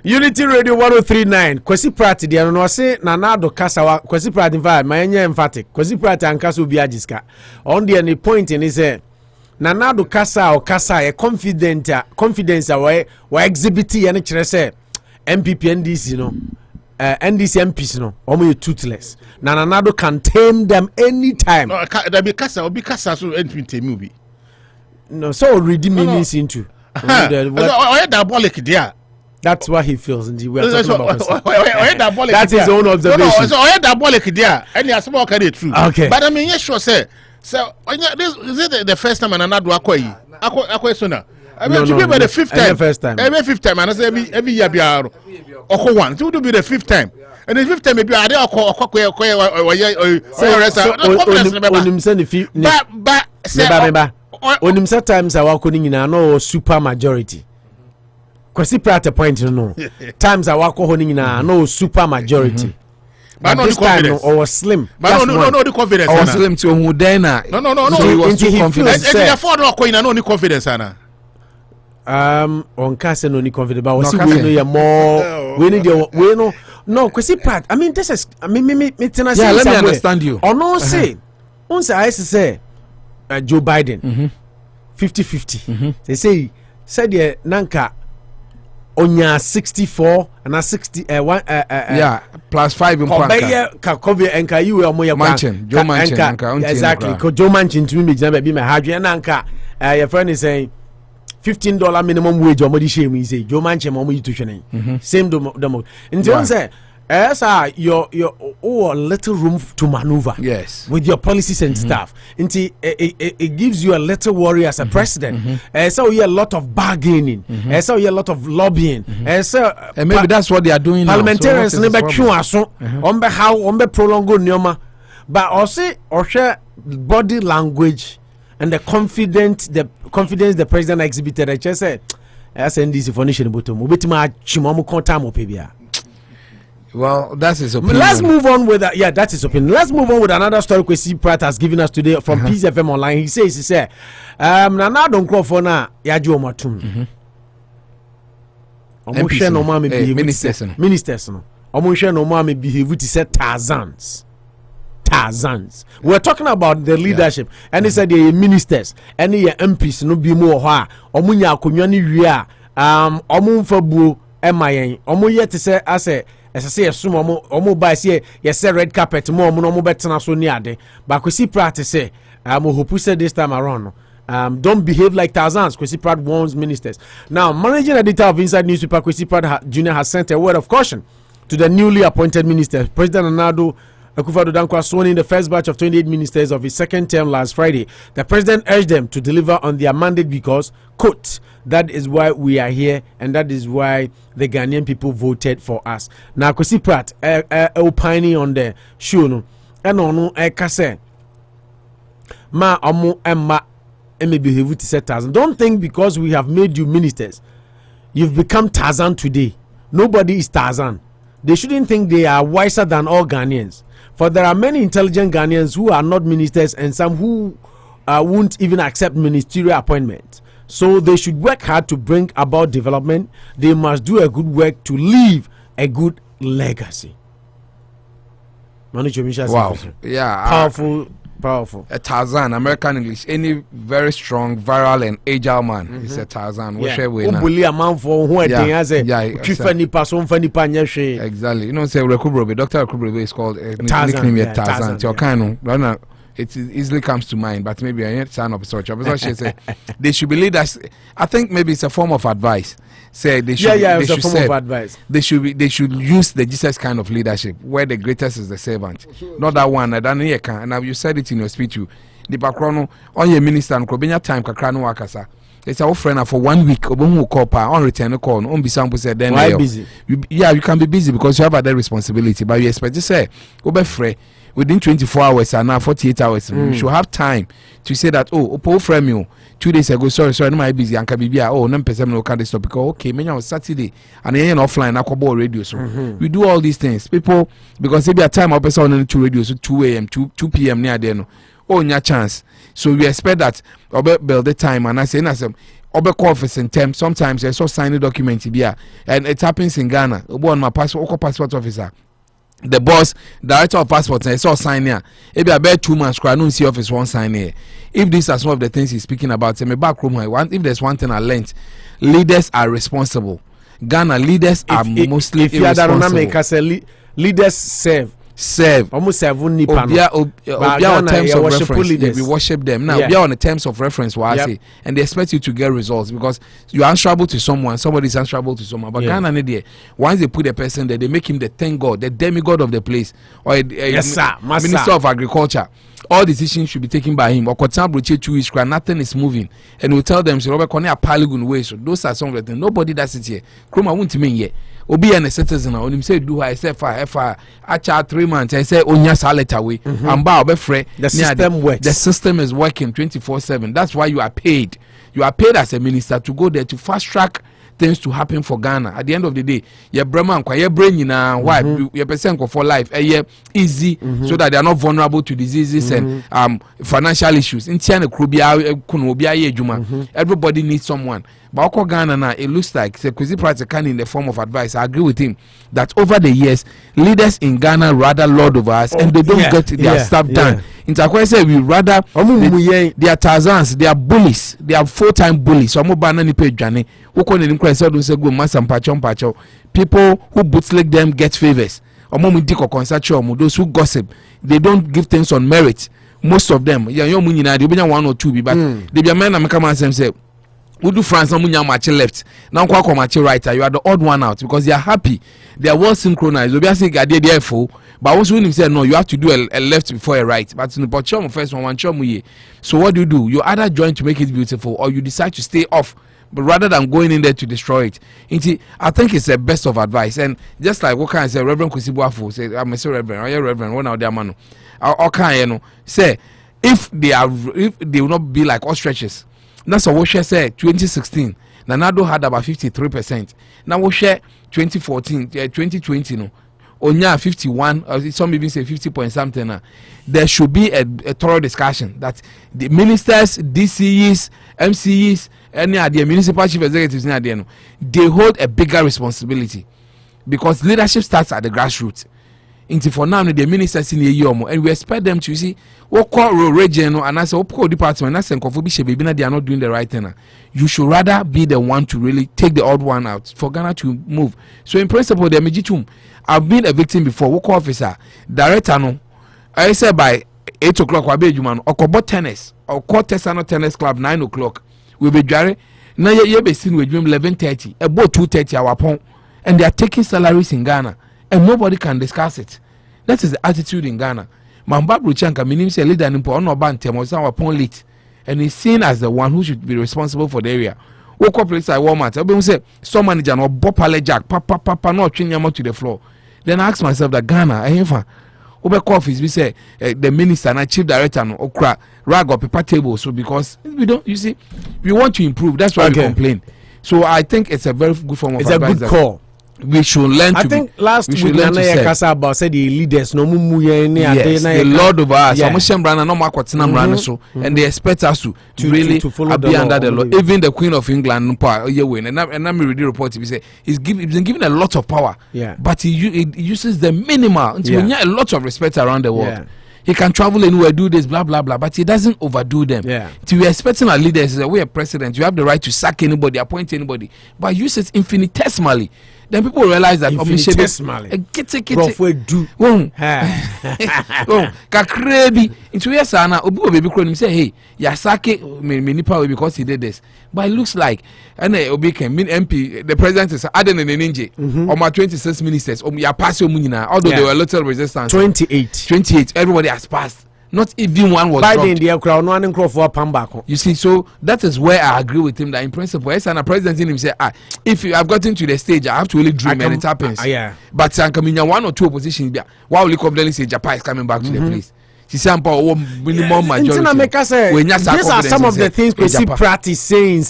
Unity Radio 1039 Kwesi Pratt dia no say Nanado Kasawa Kwesi Pratt invite my emphatic Kwesi Pratt ankaso bi agiska on the any point in is Nanado Kasa or Kasa a confidence away wa exhibit ye ne kire say MPP NDC no NDC MPs no omo toothless Nanado can tame them anytime. No there be Kasa obi Kasa so entry tame bi. No so already means into diabolic there. That's what he feels, and we are talking about. That's his own observation. So diabolic there, and he has spoken it true. Okay, but I mean, yes, sure, sir. So this is it the first time another Akufo-AdSoNA. I mean, to be the fifth time. Every fifth time, and I say every year be our one. So it will be the fifth time, and the fifth time maybe I did Onimsa times our calling in no super majority. Kwesi Pratt a point no. Times our calling in no super majority. But this time no, or slim. But no the confidence. Or slim to Mudena. No. He was too confident. And therefore no no confidence ana. On case no ni confident but we know more we need your we no Kwesi Pratt. I mean this is I mean me yeah, let me understand you. Or no say. On say I say Joe Biden 50-50. They say said yeah nanka onya 64 and 60 yeah plus 5 in ka cover enka you omoya Manchin Joe Manchin exactly ko Joe Manchin to me jina be my hadwe nanka your friend is saying $15 minimum wage omodi shame say Joe Manchin omo to hwene same demo until one say your little room to maneuver yes with your policies and stuff until it gives you a little worry as a president so you a lot of bargaining so you a lot of lobbying so and maybe that's what they are doing parliamentarians never on prolong nyoma but also body language and the confidence the president exhibited I just said as NDC for nation bottom obetima chimomo kontam opebia. Well, that's his opinion. Let's move on with that. Yeah, that's his opinion. Let's move on with another story Kwesi Pratt has given us today from PCFM Online. He says, Nana don't call for na yaji omatum. Omushe no ma me behave ministers no. Omushe no ma me behave to say Tarzans. We're talking about the leadership and he said the ministers and the MPs no be more ha. Omunya akonwa ni wie a omumfa buo emayen. Omuye te say ase as I say, assume omo buy say yes red carpet more no betena so near de. But Kwesi Pratt say hope said this time around. Don't behave like Tarzans. Kwesi Pratt warns ministers. Now, managing editor of Inside Newspaper Kwesi Pratt Jr. has sent a word of caution to the newly appointed ministers. President Akufo-Addo sworn in the first batch of 28 ministers of his second term last Friday. The president urged them to deliver on their mandate because, quote, that is why we are here and that is why the Ghanaian people voted for us. Now, Kwesi Pratt opining on the show no, and no kase ma omo emma behave to say Tarzan. Don't think because we have made you ministers, you've become Tarzan today. Nobody is Tarzan. They shouldn't think they are wiser than all Ghanaians. For there are many intelligent Ghanaians who are not ministers and some who won't even accept ministerial appointments. So they should work hard to bring about development. They must do a good work to leave a good legacy. Wow. Yeah. Powerful. A Tarzan, American English. Any very strong, viral, and agile man is a Tarzan. Exactly. You know, say Rekubrobe, Dr. Rekubrobe is called Tarzan. Tarzan. It easily comes to mind, but maybe I need to sign up such. They should be leaders. I think maybe it's a form of advice. Say they should. It's a form of advice. They should use the Jesus kind of leadership, where the greatest is the servant, not that one. And now you said it in your speech. The background on your minister and Kobenya time kakrano wakasa. it's our friend for 1 week obo call pa on return call on be sample said then why busy you can be busy because you have other responsibility, but you expect to say obe free within 24 hours and now 48 hours you should have time to say that opo frame you 2 days ago sorry no my busy and can be no person no can stop because okay me on Saturday and then offline akọbọ radio so we do all these things people because if be a time up person on 2 radio so 2 a.m. 2 p.m. near there no nya chance, so we expect that obe build the time and I say na some obe call office in term sometimes I saw sign a document here and it happens in Ghana obo on my passport officer the boss director of passports I saw sign here maybe about 2 months I don't see office one sign here. If these are some of the things he's speaking about, say me back room if there's one thing I learned, leaders are responsible. Ghana leaders are mostly irresponsible. Leaders serve almost 7 nipa no on terms of reference we worship them now. We are on the terms of reference what I say, and they expect you to get results because you are answerable to someone, somebody is answerable to someone, but Ghana there once they put a person there they make him the thank God, the demigod of the place, or a minister of agriculture. All decisions should be taken by him. Or nothing is moving, and we tell them so those are some of the things. Nobody does it here. Kroma won't mean yet. Obi and a citizen on him say do I say FR 3 months I say onya saleta away and ba obefre the system works. The system is working 24/7. That's why you are paid as a minister to go there to fast track things to happen for Ghana. At the end of the day your brema and your brain why your person for life easy so that they are not vulnerable to diseases and financial issues. Everybody needs someone. But Ghana now, it looks like Kwesi Pratt can in the form of advice. I agree with him that over the years, leaders in Ghana rather lord over us and they don't get their stuff done. In Kwesi, we rather they are Tarzans, they are bullies, they are full-time bullies. So people who bootleg them get favors. Those who gossip, they don't give things on merit. Most of them, one or two, but they be a man and come and say. We do France match left. Now match right. You are the odd one out because they are happy. They are well synchronized. But also when you say no, you have to do a left before a right. But in the first one so what do? You either join to make it beautiful or you decide to stay off. But rather than going in there to destroy it, I think it's the best of advice. And just like what can I say, Reverend Kwesi Boafo say, I'm a Reverend, or Reverend, one of their man. Or say if they will not be like ostriches. That's what we said 2016. Nanado had about 53%. Now we share 2014, 2020 no. Onya 51, some even say 50 point something. There should be a thorough discussion that the ministers, DCEs, MCEs, any other municipal chief executives, they hold a bigger responsibility because leadership starts at the grassroots. For now, the ministers in the year, and we expect them to see what call region and I say, what department, I say, they are not doing the right thing. You should rather be the one to really take the odd one out for Ghana to move. So, in principle, the Mejitum, I've been a victim before. Work officer, director, no, I said by 8 o'clock, or Okobo tennis, or call Tessano Tennis Club 9 o'clock. We'll be jarring. Now, you'll be seen with 11:30, about 2:30 our point, and they are taking salaries in Ghana. And nobody can discuss it. That is the attitude in Ghana. Mambabru Chanka, meaning say leader in Pono was our upon late, and is seen as the one who should be responsible for the area. Woke up place like Walmart. I will say, some manager no bopale jack, papa, no chinyama to the floor. Then I ask myself that Ghana, I have over office, we say the minister and chief director no okra rag or paper table. So because we don't, you see, we want to improve. That's why we complain. So I think it's a very good form of advice. It's a good call. We should learn I think last week Nana about said the leaders no yes, the Lord of us and they expect us to really be under the law. Even the Queen of England and I'm reading the report he say he's been given a lot of power, but he uses the minimal until a lot of respect around the world. He can travel anywhere, do this, blah, blah, blah, but he doesn't overdo them. So we're expecting our leaders, we're a president, you have the right to sack anybody, appoint anybody, but use it infinitesimally. Then people realize that kakrebi into yes ana obi obi kro say hey yasake me nipa because he did this, but it looks like and obi can mean MP the president is adding an ninja or my 26 ministers ya pass nyina, although there were a little resistance. 28 everybody has passed. Not even one was Biden the crowd no one for back. You see, so that is where I agree with him that in principle, yes, and a president in him say, if I've gotten to the stage, I have to really dream and it happens. Yeah. But I'm coming in 1 or 2 oppositions. Why will you come say Japan is coming back to the place? She said, minimum majority. These are some of the things Kwesi Pratt is saying.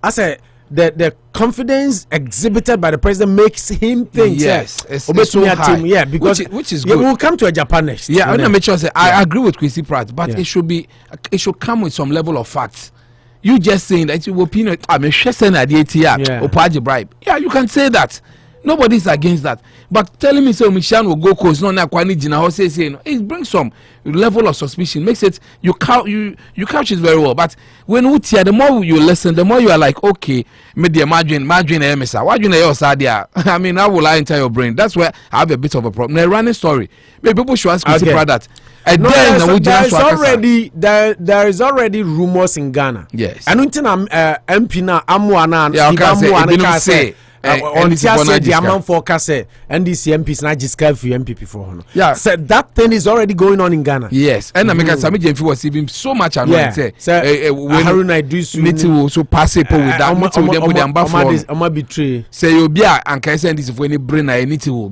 I said the confidence exhibited by the president makes him think. Yes, it's so high. Yeah, because which is good. We'll come to a Japan next. Yeah, I make sure I agree with Kwesi Pratt, but it should come with some level of facts. You just saying that you opinion. I'm a shessen at the ATR or party bribe. Yeah, you can say that. Nobody's against that. But telling me so Michelle will go coast, no, it brings some level of suspicion. Makes it you couch it very well. But when we hear, the more you listen, the more you are like, okay, maybe margin MSA. Why do you know I mean, how will I enter your brain? That's where I have a bit of a problem. Now, running story. Maybe people should ask me that. And there is already rumors in Ghana. Yes. And until MP na Amuana say. On the amount for NDC MPs not just for MPP for yeah, so that thing is already going on in Ghana. Yes, and American Sami Jemfi was even so much annoyed. When Haruna do so pass it with that betray. Say you be and can send this for any brain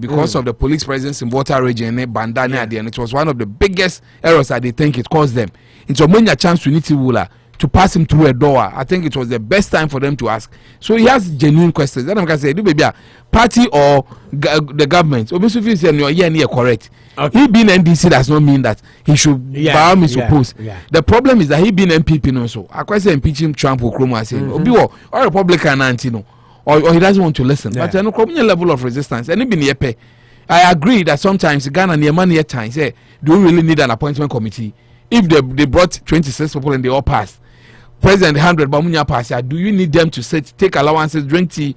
because of the police presence in water region Bandana and it was one of the biggest errors that they think it caused them. It's a many chance to Nitiwula to pass him through a door. I think it was the best time for them to ask. So he has genuine questions. Then I'm going to say, do baby, party or the government? Obviously, you're correct. Okay. He being NDC does not mean that he should bow me suppose. The problem is that he being MPP also. I quite say impeach him Trump or Chroma saying, or Republican Antino, or he doesn't want to listen. But there's no level of resistance. And even yepe, I agree that sometimes Ghana near money at times say, do we really need an appointment committee? If they brought 26 people and they all passed. President 100 Bamunya pass, do you need them to take allowances, drink tea?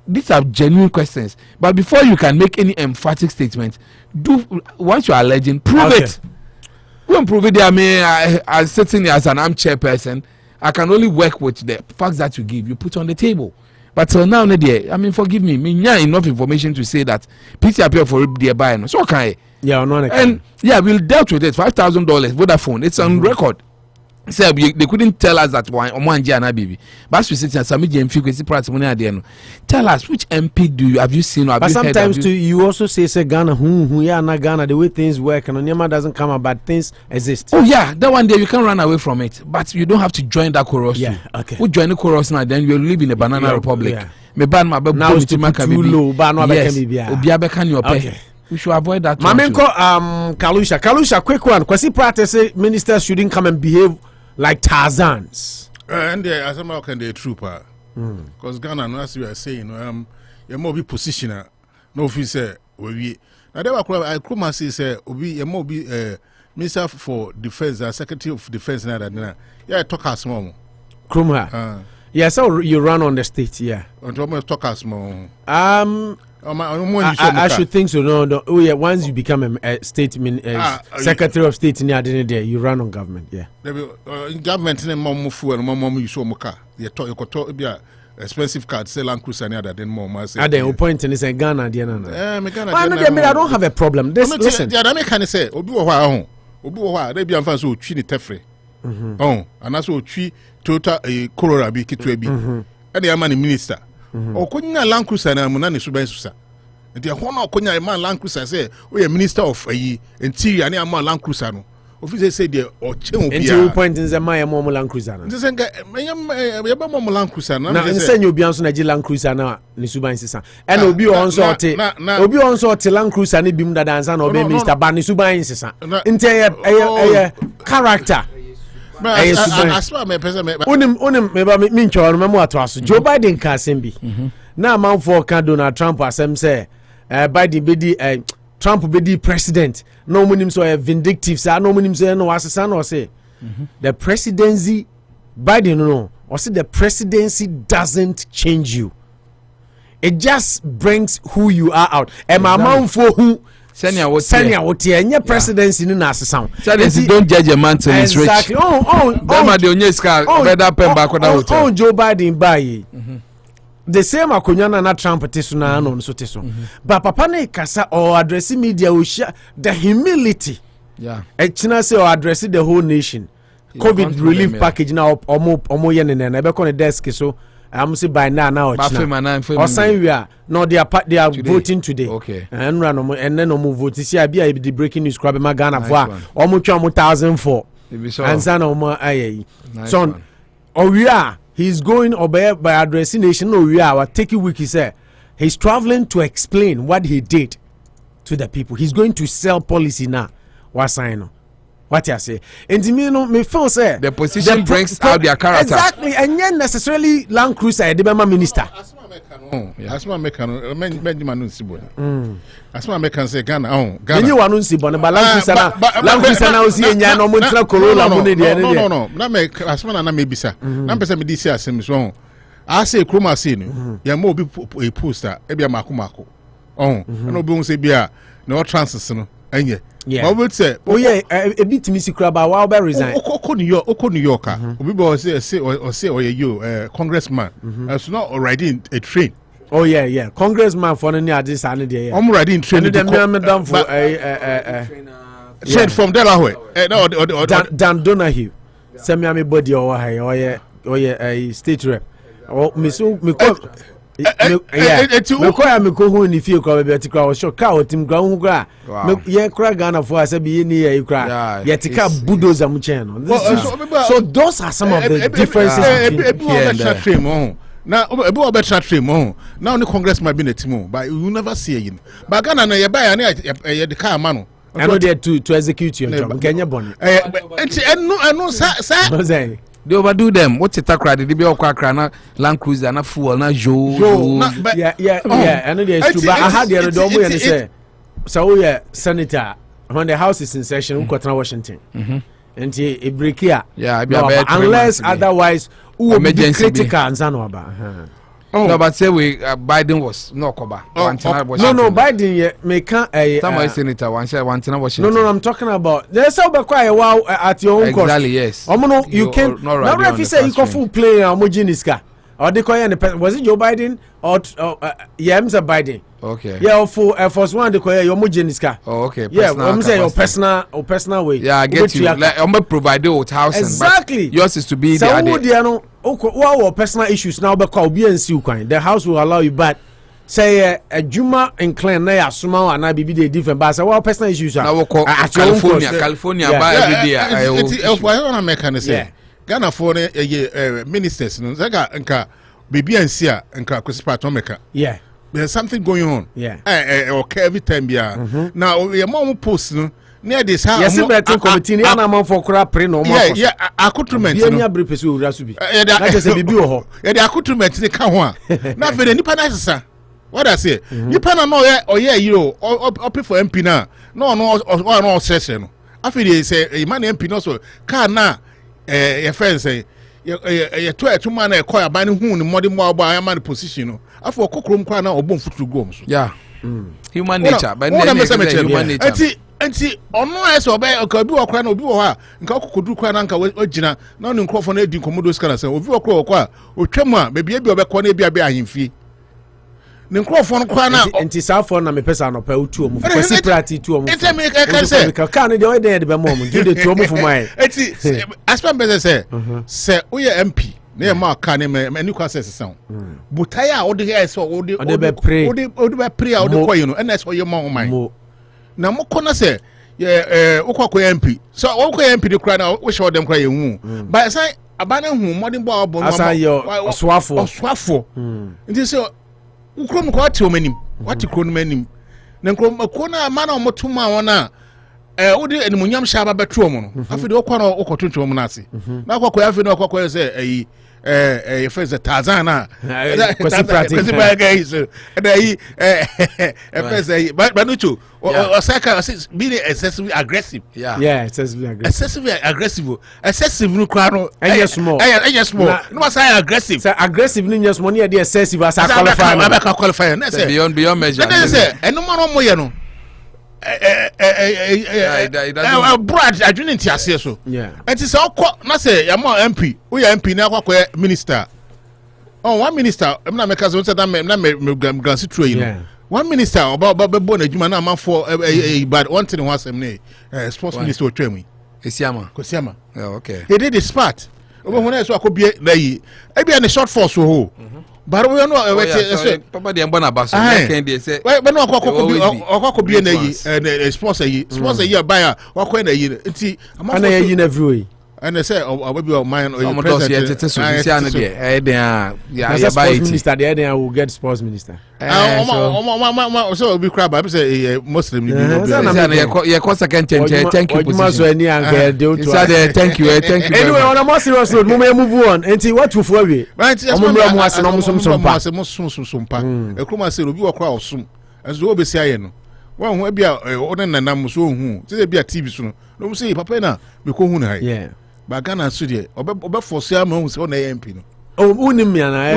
These are genuine questions. But before you can make any emphatic statement, once you are alleging, prove it. When prove it, I mean, as sitting as an armchair person, I can only work with the facts that you give, you put on the table. But till now, I mean, forgive me, enough information to say that PC appear for the buy. So can I? Yeah, no, and we'll dealt with it. $5,000 Vodafone. It's on record. So they couldn't tell us that one baby. But we sit and some tell us which MP have you seen or have but you sometimes heard too, you also say Ghana, not Ghana, the way things work and Onyema doesn't come up, but things exist. Oh yeah, that one day you can run away from it, but you don't have to join that chorus. Yeah, too. okay. We join the chorus now, then you'll live in a banana republic. Yeah. Now it's too low, okay. We should avoid that. Mamenko Kalusha, quick one. Kwesi Pratt say ministers shouldn't come and behave like Tarzans. And as I'm can the trooper. Because Ghana, as we are saying, you're more be positioner. No officer, we now there I come say, you're more be Minister for Defense, Secretary of Defense, yeah, talk us more. Krumha. Yeah, so you run on the state, yeah. Talk us more. I should think so. No. Oh yeah. Once you become a state secretary of state in there, you run on government. Yeah. Government name mom fuel and mom you show moka. You talk be expensive card, say Land Cruiser and other than more. At the point in say Ghana, Ghana. I don't have a problem. Listen. The other can say obi wa they be amfa so twi ni tefre. And also twi total Colorado bi kitwe bi. And the man minister. Okonya Land Cruiser na mu na ne so ban susa. Nti ho na okonya man Land Cruiser say we are minister of interior na am Land Cruiser no. Officer say the oche obi. Nti point in the my mom Land Cruiser na. Nti say me ba mom Land Cruiser na. Na nse nyo obi anso na gi Land Cruiser na ne so ban sisa. E na obi onso ote Land Cruiser na bim dada ansa na obi minister ba ne so ban sisa. Nti eye character. Unim me ncho no ato aso Joe Biden ka sembi na man for ka Donald Trump asem say Biden bedi Trump bedi president no munim so vindictive say no munim say no asesa no say the presidency Biden no or say the presidency doesn't change you, it just brings who you are out and my man for who Senior what here? Presidency in Nassau. Don't judge a man till he's rich. Exactly. Oh, Joe Biden buy. The same Akunyana na Trump tesuna no so teso. But Papa ne kasa or addressing media will share the humility Yeah. China say or address the whole nation. COVID relief package now omo yen and ebe kon the desk so I'm say by now or sign we are no they are voting today. Okay. And run and then omo vote see I be the breaking news crab ma Ghana for omo twa 1,004 and san omo aye so we are he's going by addressing nation we are taking week he said he's traveling to explain what he did to the people. He's going to sell policy now. What sign? What you say? And me feel say the position brings out their character. Exactly, and yet necessarily Land Cruiser the minister. Asma mekano men man nsibon. Asma mekan say Ghana Ghana. You wanu nsibon but Land Cruiser na osi enya no mo ntra Corolla mo ne de. No. Na me asma na me bisa. Na pese me di si asem so. I say kroma say no. Ya mo obi a poster e bia mako. And obi say bia no transits no enye. Yeah. But say a bit Missy Crabba while be resign. New York. Obi bo say you congressman. So not riding a train. Oh yeah. Congressman for any this and there. I'm riding train. Them for said from Delaware. Dan Donahue. Send me body or a state rep. Oh me yeah, me ko hu ni fie kwa be tikra o shoka o tim gwa hu gra ye kra Ghana for asabi ni ye kra ye tika bulldozer mu chen no. So those are some of the differences between now ebu obetra train now only congressman be na team but you never see again. But Ghana na ye buy na ye the car man I know there to execute your job Kenya boni eno sa they overdo them. What's it takra? They be okra na Land Cruiser na fuel na jo. Yeah. I know there's true, but I had the other domo and say, so yeah, senator when the house is in session, we got Washington, and he break here. Yeah, unless otherwise, who be critical and sanoba. No, but say we Biden was no cover. No, Biden make some senator one Washington. No, I'm talking about there's so quite a while at your own cost. Exactly, yes. You can now if you say you can full play homogeniska or they call was it Joe Biden or Mr. Biden? Okay. Yeah, for first one they call your homogeniska. Oh, okay. Yeah, I'm saying your personal way. Yeah, I get you. Like I'm provide with housing. Exactly. Yours is to be the what personal issues now because the house will allow you, but say a Juma and Clan na small and I be different but say what personal issues are California buy every day. I make say Ghana for ministers no zaga nka baby and sia nka Kwesi Pratt. Yeah, there's something going on. Yeah, okay, every time now your mom post no near this house. Yes, betting committee na man for kura pre no more. Yeah, accoutrement. Yeah, near brief so ura subi. That is a bibi ho. Yeah, the accoutrement they can ho. Na fe nipa na sisa. What I say? Nipa na no you up for MP na. No session no. Afi dey say man MP no so car na your friend say you to man e call ban hu ni modern mobile man position no. Afi okokrom kwa na obon futuru go so. Yeah. Human nature, but human nature. Enti ono ese obi okra na obi wo ha nka okokodu kwa na nka ogina na onu nkrofo na edi nkomodo skala se obi okra okwa otwam a bebia bi obekọ na bia ahemfie ne nkrofo no kwa na enti safo na me pesa no pa otu omu Kwesi Pratt tu omu enti me ka se ka na de be mo do de tu omu for mai enti aspam be se oye MP na ma ka ne me ni kwa se sesan butai a odi ese odi be pray a odi koyi no na ese oye ma mai na mokona se ukwa MP so ukwa MP de kra na wo show dem kra ye hu but say abana hu modern boy obo no oswafo nti se ukrom ko ati omanim wati kro no manim na nkrom ko na ma na omotuma wona wodi animunyam sha ba betu omo no afi de okwa na okotonto omo na ase na akwa afi na okwa se ayi first the Tarzans na Kwesi Pratt guys and but no too Osaka being excessively aggressive. Yeah, excessively aggressive no cry no yes small no was aggressive aggressive no yes money dey excessive as qualify beyond measure and no man mo ye no Brad adwene ti ase so enti se okọ na se ya mo MP we ya MP na akwa minister one minister na make us say that na me gansi true you one minister about born a human man for but one thing was sports minister or train me. Kosiama. Oh, okay. He did his part. When I saw could be a short force who. But we are not Papa the Ambona Basso. Say, but no could be a sports a year buyer or when a year. I'm not every way. And they say, oh, maybe your mind or your president. Sports minister, the other will get sports minister. So we crab. I say a Muslim. Second thank you. Thank you. Anyway, on a more serious note, we move on. And see what to for we. Right, yes, I'm a cruma say, we walk out soon. As we be saying, one will be a order and I'm so who. Say be a TV soon. No, say, Papa, na, we call Huna. Yeah. But Ghana Studio, or for some months on the MP. Oh, Unimiana,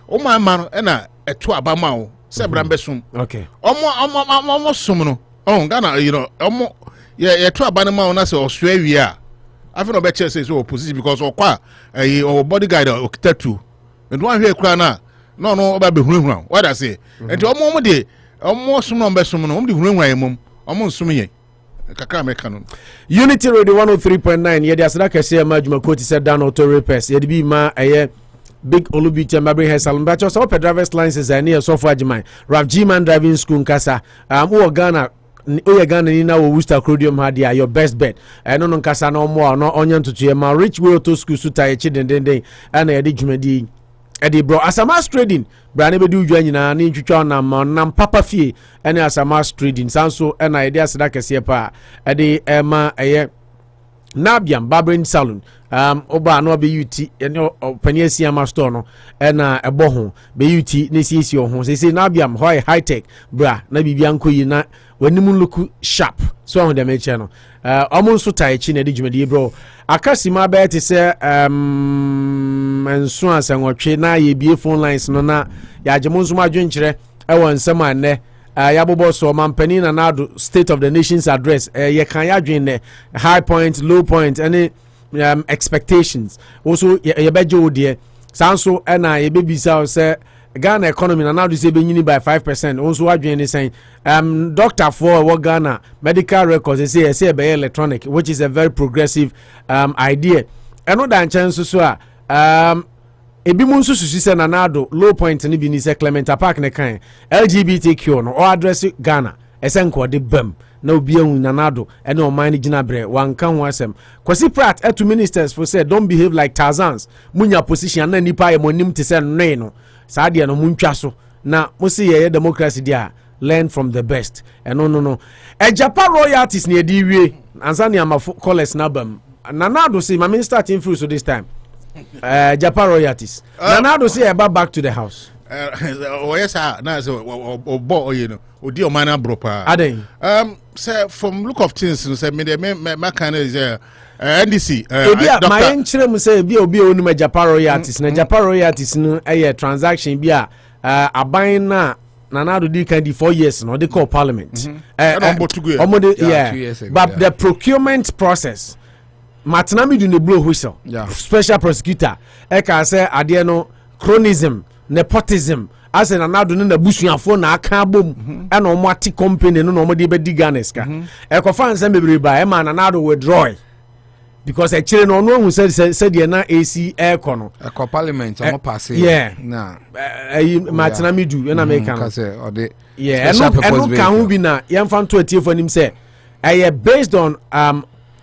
oh, my man, and a 2 Abamao, Sabram Besum. Okay. Almost Summono. Oh, Ghana, you know, almost, yeah, 2 Abanama, that's Australia. I feel no better says opposition because or qua or bodyguard or tattoo. And one here crana, no, about the room. What I say, and to almost day, almost some number, some on the room, almost swimming. Unity Radio 103.9. Yeah, there's like I say, Majuma Koti said down auto repairs. Yeah, be ma a big Olubi Mabri Hair Salon. But also, driver's license and near software Jimai. Rav G-Man driving school in Kasa. Ghana. Ghana Nina Worcester Crudium Hadia, your best bet. I don't know Kasa no more, no onion to Chiema. Rich will to school suta a chidden day and a digmedi. Eddie bro, as a mass trading, Brane do join na ni chucha nam papa fee, and as a mass trading, Sanso and idea Sadaka Siepa, Eddie Emma a Nabiam Barbering Saloon, Oba no BUT, and your Penesia Mastono, and a bohon, BUT, Nisi your home. They say Nabiam, high tech, bra, Nabi Bianco, you not when you look sharp, so on the main channel. Almost so tight, China Digimedi bro. Akasima bet is and so as and what na ye be phone lines no na ya jamunzuma dwenchere e won sama ne yabobo so mampani na na state of the nation's address ye kan ya dwen ne high point low point any expectations also ye beje odie sanso na ye bebisa say Ghana economy na do say benyini by 5%. Also adwen ni saying doctor for Ghana medical records say be electronic, which is a very progressive idea. Eno dan chance so a ebi mu nso susu say nanado low point ni bi ni say Clement Apaakdo ne kan LGBTQ no or address Ghana esenko de bam na obi ehun nanado ene o man ni gina bre wan kan ho asem Kwesi Pratt to ministers for say don't behave like Tarzans munya position na nipa ye monim te say no Sadia no muntwa so na musi ye democracy dia learn from the best no Agyapa Royalties ne di wie ansa ne ama college na bam nanado say my minister team through so this time Agyapa Royalties nanado say back to the house yes na so obo you know odi o man abro pa aden say from look of things say me kind is NDC my enchire mu say bi obi onu Agyapa Royalties na Agyapa Royalties no transaction bi a aban na nanado di kan di 4 years no they call parliament yeah but the procurement process Matinami do ne blow whistle special prosecutor can say ade no chronism nepotism as an anado na busuafo na aka bom e na omo ati company no na omo de be diganeska e ko fan say bebre ba e ma nanado withdraw because e chire no no hu say de na AC air kono e ko parliament omo pass na Matinami do na make am say ode no kan hu bi na yem fan to atie for nim say e based on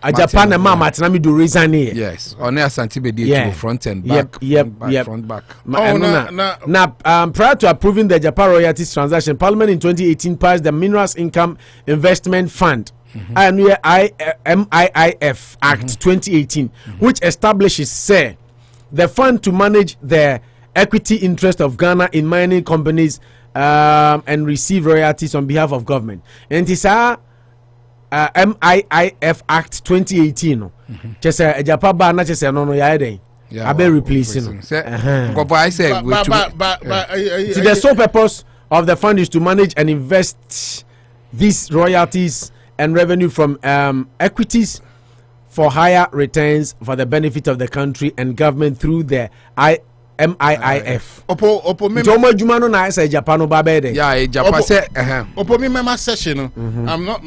Japan and Mama Matinami do resign here. Yes, on the Asante to front and back. Yep. Front back. Now, prior to approving the Agyapa Royalties transaction, Parliament in 2018 passed the Minerals Income Investment Fund, and MIIF Act 2018, which establishes the fund to manage the equity interest of Ghana in mining companies and receive royalties on behalf of government. And it is MIIF Act 2018 no chese Agyapa ba na chese no ya den abe replacing I say to the sole purpose of the fund is to manage and invest these royalties and revenue from equities for higher returns for the benefit of the country and government through the MIIF. Opo me. Jomo adwuma no na say Japan no ba be dey. Yeah, Japan say Opo me mema session no. I'm not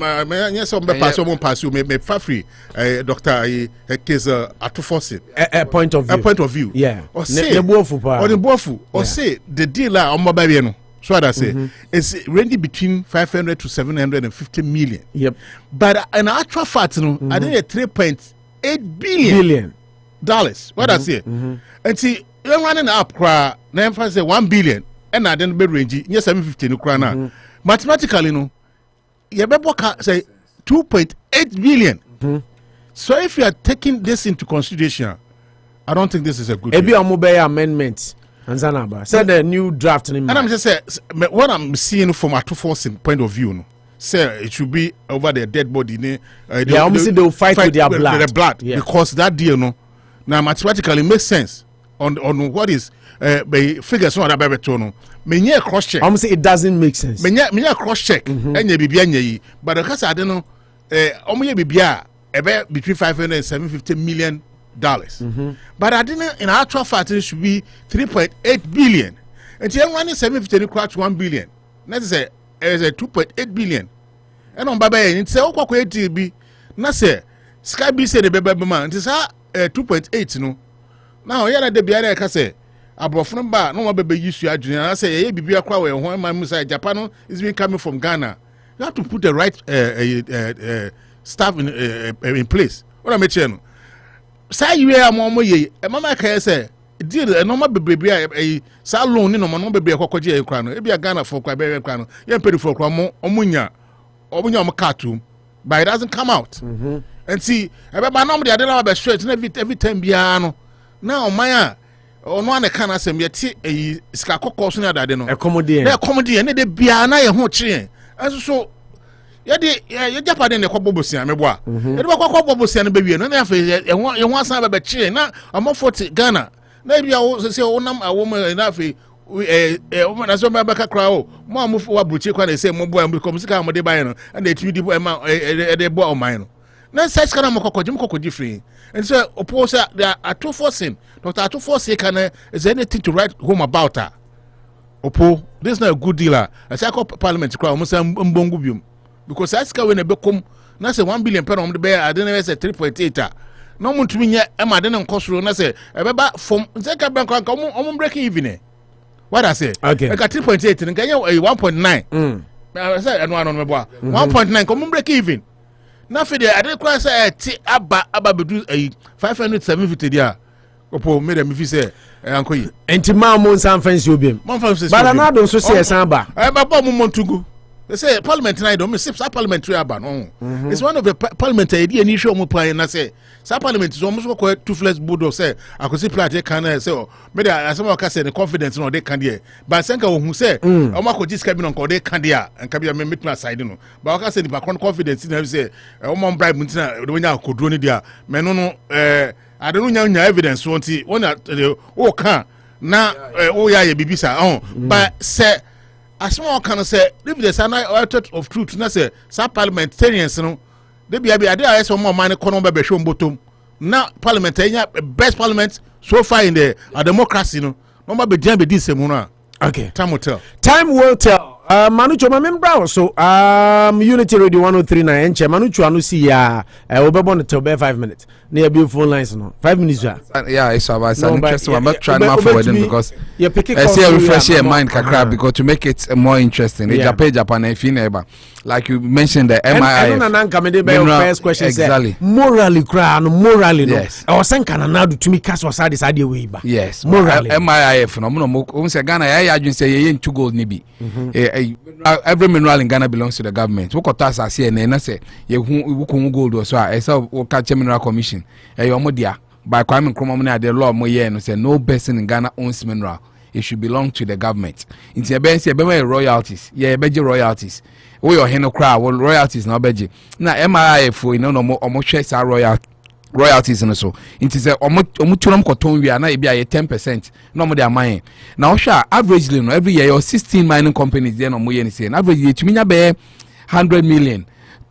yes on be pass on pass you me free Dr. case Akufo-AdSoNA. A point of view. A point of view. Yeah. Or say the bofu pa. Or the bofu. Or say the deal on mobile no. So what I say it's ranging between 500 to 750 million. Yep. But in actual fact, no, I think $3.8 billion. What I say, and see, you're running up, cry. Now if I say 1 billion, and I didn't be ranging, yes, 750 no cry now. Mathematically, no, you better say 2.8 billion. So if you are taking this into consideration, I don't think this is a good. Maybe a mobile amendment. Said the new draft. And I'm just saying, what I'm seeing from Akufo-AdSoNA point of view, no, say it should be over their dead body. They'll fight with their blood. Their blood. Yeah. Because that deal, no, now mathematically makes sense on what is figures on that baby tono. Many cross check. I'm saying it doesn't make sense. Many cross check. And you be but because I don't know, between 500 and 750 million. But I didn't in actual fact it should be 3.8 billion. And you want 750 crash 1 billion. That's a 2.8 billion. And on Baba and it's all quite be na say Sky B said the baby man. It's 2.8 no. Now here the Biara can say above from bar no one baby use your junior. I say be a crowd when my Musa Japan is being coming from Ghana. You have to put the right staff in place. What I mention. Say you are more ye, a mama can say, dear, a normal baby, a salon in a man baby a cockroach crown, it be a Ghana for Quaber crown, young petty for Cramo, Omunya, Omunya cartoon, but it doesn't come out. And see, about normally I don't know about straight every time piano. Now, Maya, on one can I say, me a scacco course, I don't know, a comedy, and they be an eye and hot chain. And so, yeah, Japan in the Kobobusian, me boy. It was Kobobusian, baby, and then you want some of a chain. Now, I'm off for Ghana. Maybe I also say, oh, a woman enough. A woman as well, my back a crowd. More move for Buchi when they say, my boy, become sick of the bino, and they treat the amount a boy of mine. Now, such kind of Moko different. And so, oppose there are 2 forcing. Dr. Akufo-AdSoNA is anything to write home about her. Oppo, this is not a good dealer. I say, I call Parliament crowd, almost Mbongubium. Because that's when a become not say 1 billion per on the bear, I didn't say 3.8. No one to me yet, Emma didn't cost room. I say, about from Zeka Bank, I'm breaking even. What I say? Okay, I got 3.8 and get you a 1.9. I said, and one on my boy 1.9, come on, break even. Nothing there, I didn't quite say about a 500, 750 there. Opo made them if you say, Uncle, and to my months and friends you'll be. But I don't so say a samba. I'm about Montugu. They say Parliament tonight don't miss parliamentary ban. It's one of the parliamentary issue I'm playing. And I say, Parliament is almost quite toothless bull. Say, I could see Pratt can say, maybe someone can say the confidence no they can hear. But Senka who say, I'm not just coming on they can hear and can be a meet my side. But I can say the background confidence in them say, I'm bribe when I could run it there. Men no, I don't know your evidence. One oh can now, oh yeah, Bibisa. But say. As someone can say, if there's an outlet of truth, na say, some parliamentarians, no, they be a some more money, be shown bottom. Now, parliamentarian, best parliament so far in the democracy, no, no, be jammed this semuna. Okay, time will tell. Time will tell. Manucho, my member, so Unity Radio 103.9, and Manucho, I see ya. We'll be on the 5 minutes. Near beautiful lines, no 5 minutes. Yeah, it's about interesting. I'm not trying to forward them because I see a refresh your mind, Kakra, because to make it more interesting. Japan, if you never, like you mentioned, the MIIF. I don't know. First question exactly. Morally, morally, yes. I was saying, can I do to me? Cast was this idea way back. Yes, morally. MIIF. No, Ghana. I just say you 2 gold, maybe. Every mineral in Ghana belongs to the government. What got us? I say, and I say, you can gold or so. I saw what catch mineral commission. By Kwame Nkrumah, the law more year and say no person in Ghana owns mineral. It should belong to the government. It's a bench, royalties. Yeah, beji royalties. We are heno crowd. Well, royalties now beji. Now MIIF for no more almost shares our royalties and so. It is a omuturam cotton we are now be a 10%. No more their mine. Now sure averagely every year your 16 mining companies there no more anything. Average to me be 100 million.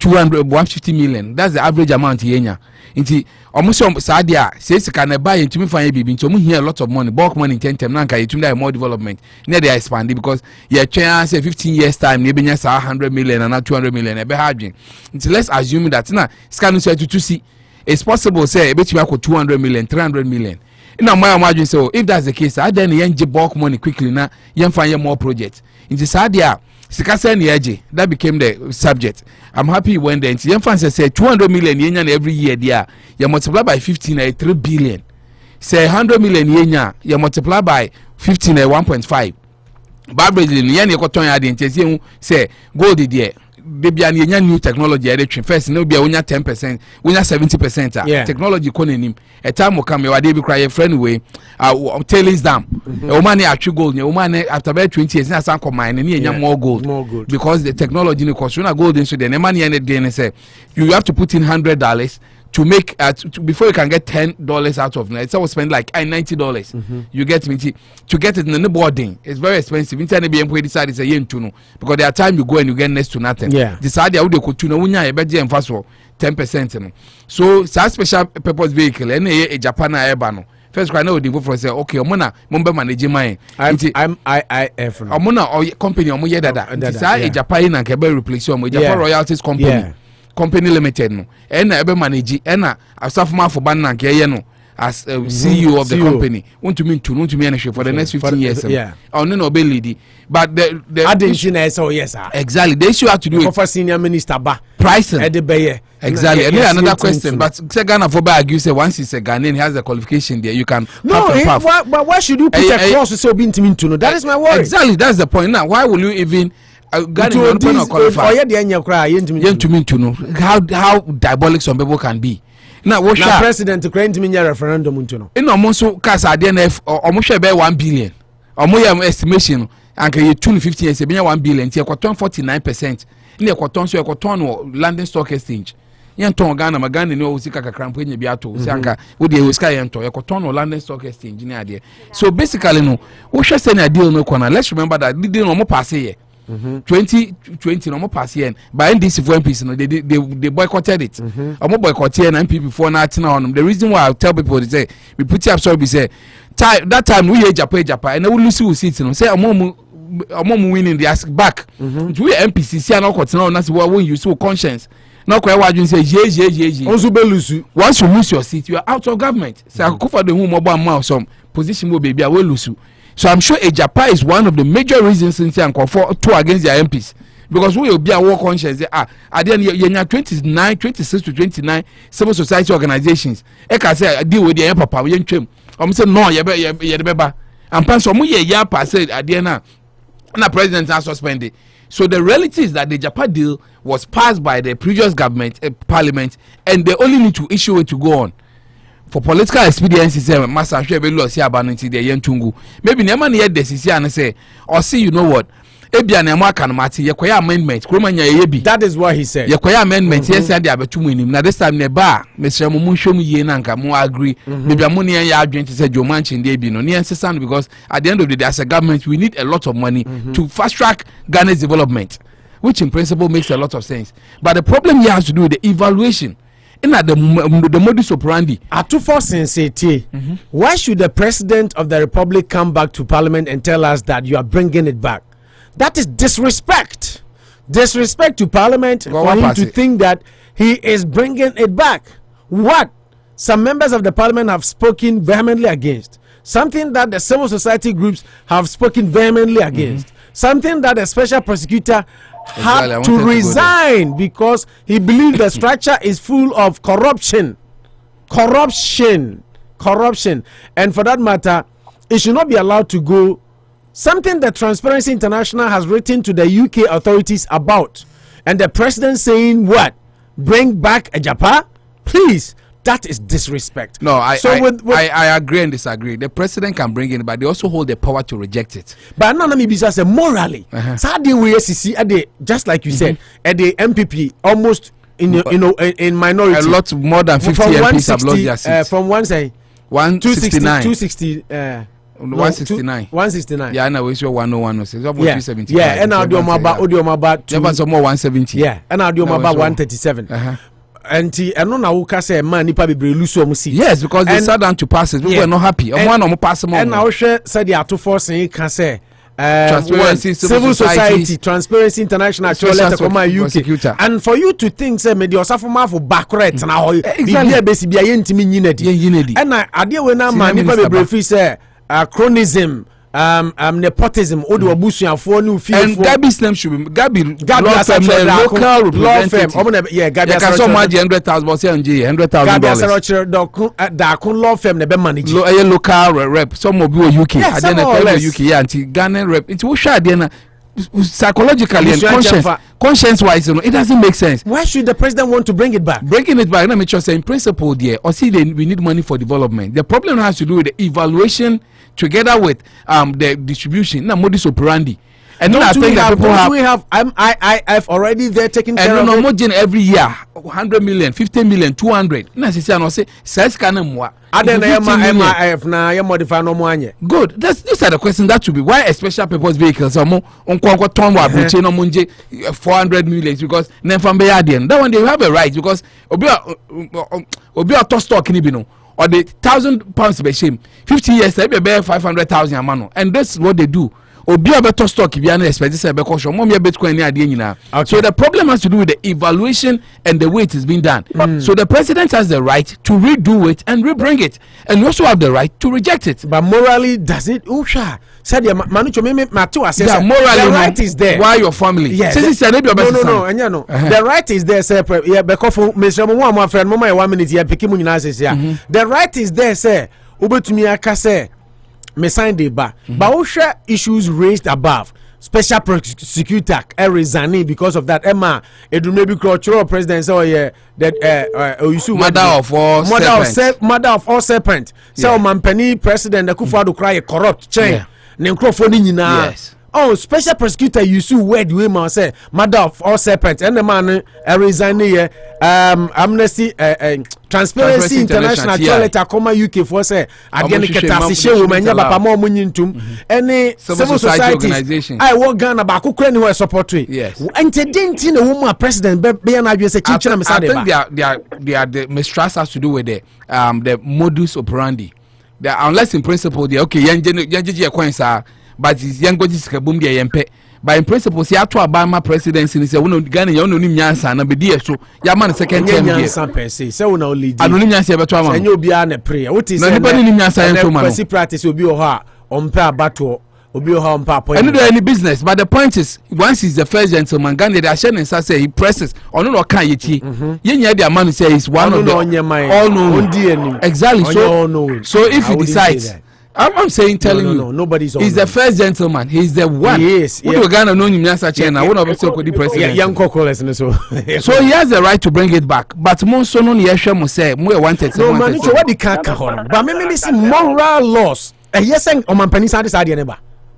150 million. That's the average amount here. Inti almost Sadia says can buy into me find baby into me here a lot of money, bulk money in 10 term. Nanka you try more development. Near they expanding because your chance say 15 years time, maybe just 100 million and not 200 million. A behaving. Until let's assume that now scan to see it's possible say a bit you have 200 million, 300 million. Now my imagine so if that's the case, I then yen bulk money quickly now yen find more projects. Into Sadia. That became the subject. I'm happy when the NTM say 200 million yen every year there. You multiply by 15 at 3 billion. Say 100 million yen, you multiply by 15 at 1.5. Barbara yen you got on say gold there. They be an new technology edition first no be 10%, we 70% technology konenim a time will come you dey be cry a friend way tailings dam money actual gold money after about 20 years na san combine and more gold because the technology no cost na gold so the money and again say you have to put in $100 to make before you can get $10 out of it. So spend like $90. You get me to get it in the boarding. It's very expensive. Internet be employed decide it's a yen to know because there are time you go and you get next to nothing. Decide how they could to know when you bet and fast for 10%. So special purpose vehicle and a Japan airbano. First cry now the for say okay omona mombe manage mine. I'm IIF. Omona or company omo ye dada. Decide a Japan na kebe replace omo Agyapa Royalties company. Company limited no and ebe manage and asafuma for ban na nke no as CEO of the company want to mean for the next 15 years on no be lady but the addition is yes exactly they issue have to do for senior minister ba pricing exactly and another question but Ghana for argue say once he's a Ghanaian he has the qualification there you can but why should you put a cross to so being to know that is my worry exactly that's the point now why will you even how diabolic some people can be. Now what president to create me referendum into in almost so cast IDNF almost about 1 billion. Or estimation and can you 250 years 1 billion till 49%. In the cotton so a London Stock Exchange. Yan ton Ghana magani no usika kakrampo nye biato sanka wo de uska yan to cotton or London Stock Exchange ni ade. So basically no wo hwe say na deal no kona let's remember that the deal no mo pass here. 2020 no more pass here by NDC MPs no they boycotted it boycott here and MPP for na on the reason why I tell people to say we put up so be say that time we Agyapa and we lose seats no say among winning the ask back we MPC see na continue na say when you so conscience no kwa wadun say je once you lose your seat you are out of government say Akufo-Addo who mobile man some position will be a we lose. So I'm sure Agyapa is one of the major reasons since and for two against their MPs because we will be a war conscience. At the end, 26 to 29 civil society organizations. I can say deal with the papa. We ain't I'm saying no, you and pan some year pass at the end. And the president has suspended. So the reality is that the Agyapa deal was passed by the previous government, parliament, and they only need to issue it to go on. For political expediency say master share be lo see abanti the yentungu maybe na man yet this and say or see you know what ebia na mo aka no mate yekoya amendment kromanya ye bi that is what he said yekoya amendment yes and dey abetu munim na this time ne ba mesra mo nhwem ye na nka mo agree maybe mo ne ya adwent say jomanchi dey bi no ne ensesa because at the end of the day as a government we need a lot of money to fast track Ghana's development which in principle makes a lot of sense but the problem here has to do with the evaluation. In the modus operandi. Why should the president of the republic come back to parliament and tell us that you are bringing it back? That is disrespect. Disrespect to parliament for him to think that he is bringing it back. What? Some members of the parliament have spoken vehemently against. Something that the civil society groups have spoken vehemently against. Something that the special prosecutor had to resign because he believed the structure is full of corruption. And for that matter, it should not be allowed to go. Something that Transparency International has written to the UK authorities about. And the president saying what? Bring back Agyapa? Please. That is disrespect. No, I agree and disagree. The president can bring it, but they also hold the power to reject it. But no, me say morally. Just like you said, at the MPP almost in minority. A lot more than 50 MPs have lost their seats. From one say 169. 260. 169. 169. Yeah, and I wish you 101. About 270. Yeah, and I'll do my about never some more 170. Yeah, and I'll do my about 137. And no who can say man nipa bebre lose am see. Yes, because they sat down to pass it. People were not happy. One pass more. And now said the auto force can say Transparency, Civil Society, Transparency International, UK. And for you to think, say, me the suffer for backward now, basically, I ain't me yinedi. And I deal with now, man, nipa bebre say chronism. Nepotism, Odu Obusu for new field. And Gabi's name should be Gabi local representative. Yeah, Gabi has so much 100,000, but say $100,000. Gabi Dakun law firm nebe manage. Local rep, some of you UK. Yeah, some of UK, yeah, anti Ghana rep. It's what should then psychologically and conscience-wise, it doesn't make sense. Why should the president want to bring it back? Bringing it back, let me just say, in principle, dear, or see, we need money for development. The problem has to do with the evaluation together with the distribution. Now, modus operandi. And then I think that people have. I've already there taking care of it. And every year, 100 million, 50 million, 200. Necessarily, say, says can MIF na modify no more. Good. These are the questions that should be why a special purpose vehicles are more on 400 million because then from Bayadian. That one they have a right because obi a to stock in Ibino or the £1,000 per shame. 50 years they be 500,000 a man. And that's what they do. Obi a better stock if you are expected say because mom ya Bitcoin ni ade nyina. So the problem has to do with the evaluation and the way it is being done. So the president has the right to redo it and rebring it, and you also have the right to reject it. But morally, does it? Usha said the morally the right is there. Why your family? Yeah, no. The right is there, sir. Yeah, because Mr. Mwa friend, Mama 1 minute here, pick him the right is there, sir. Ubetumi aka say. Me sign the bar. But Osha issues raised above. Special prosecutor resigning because of that. Emma, it will maybe cultural president say that mother of all serpent. So Mampani president Akufo-Addo cry corrupt chain. Yes. Oh, special prosecutor Yusu word we must say mother of all serpents and the man resigning Amnesty Transparency International letter come UK for say again ketasi woman ya papa mo munyintum any civil society organization I work Ghana ba kokra ni we support we and didn't na woman president be na adwe say chinchina me say they are the mistrust has to do with the modus operandi. Unless in principle they okay yanjeje kwansa but yango jisika boom dia yempe. But in principle, see, after Obama presidency, he said, "We no Ghana, you no ni nyansa na be there so. Ya man second term here. Nyansa per se. Say we no lead. Anu ni nyansa be to ama. Say you be an prayer. What is? Na nobody ni nyansa yen to man. Kwesi practice obi o ha ompe abato obi o ha ompe appointment. And do any business, but the point is, once he's the first gentleman, Ghana they share and say he presses. Ono no kan yechi. Yenya the man say he's one of the all known. Exactly. So if he decides. I'm saying, telling you, nobody's he's the first gentleman. He's the one. Yes. What do Ghana know him? Yes, China. One of us could be president. Young cockles, so he has the right to bring it back. But Monson on Yesha must say, "We wanted." No man, so what the can't But maybe listen, moral loss. Yes, on my penis idea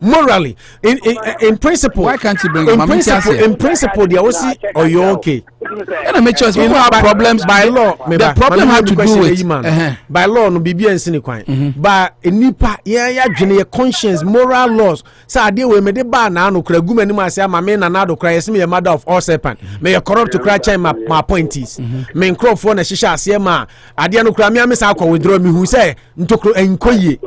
morally, in principle, why can't you bring in principle, they also are you okay? And I make sure people have problems by law. The problem had to do with by law no BB and Siniquine. But in Nipa, yeah, conscience, moral laws. So I deal with me the bar now. No cry, good man. Say my man and now cry. Me a mother of all serpent. May a corrupt to cry my appointees. Men crop for a shisha. See ma. I dear no cry. Me a miss alcohol withdraw me. Who say to enkoye.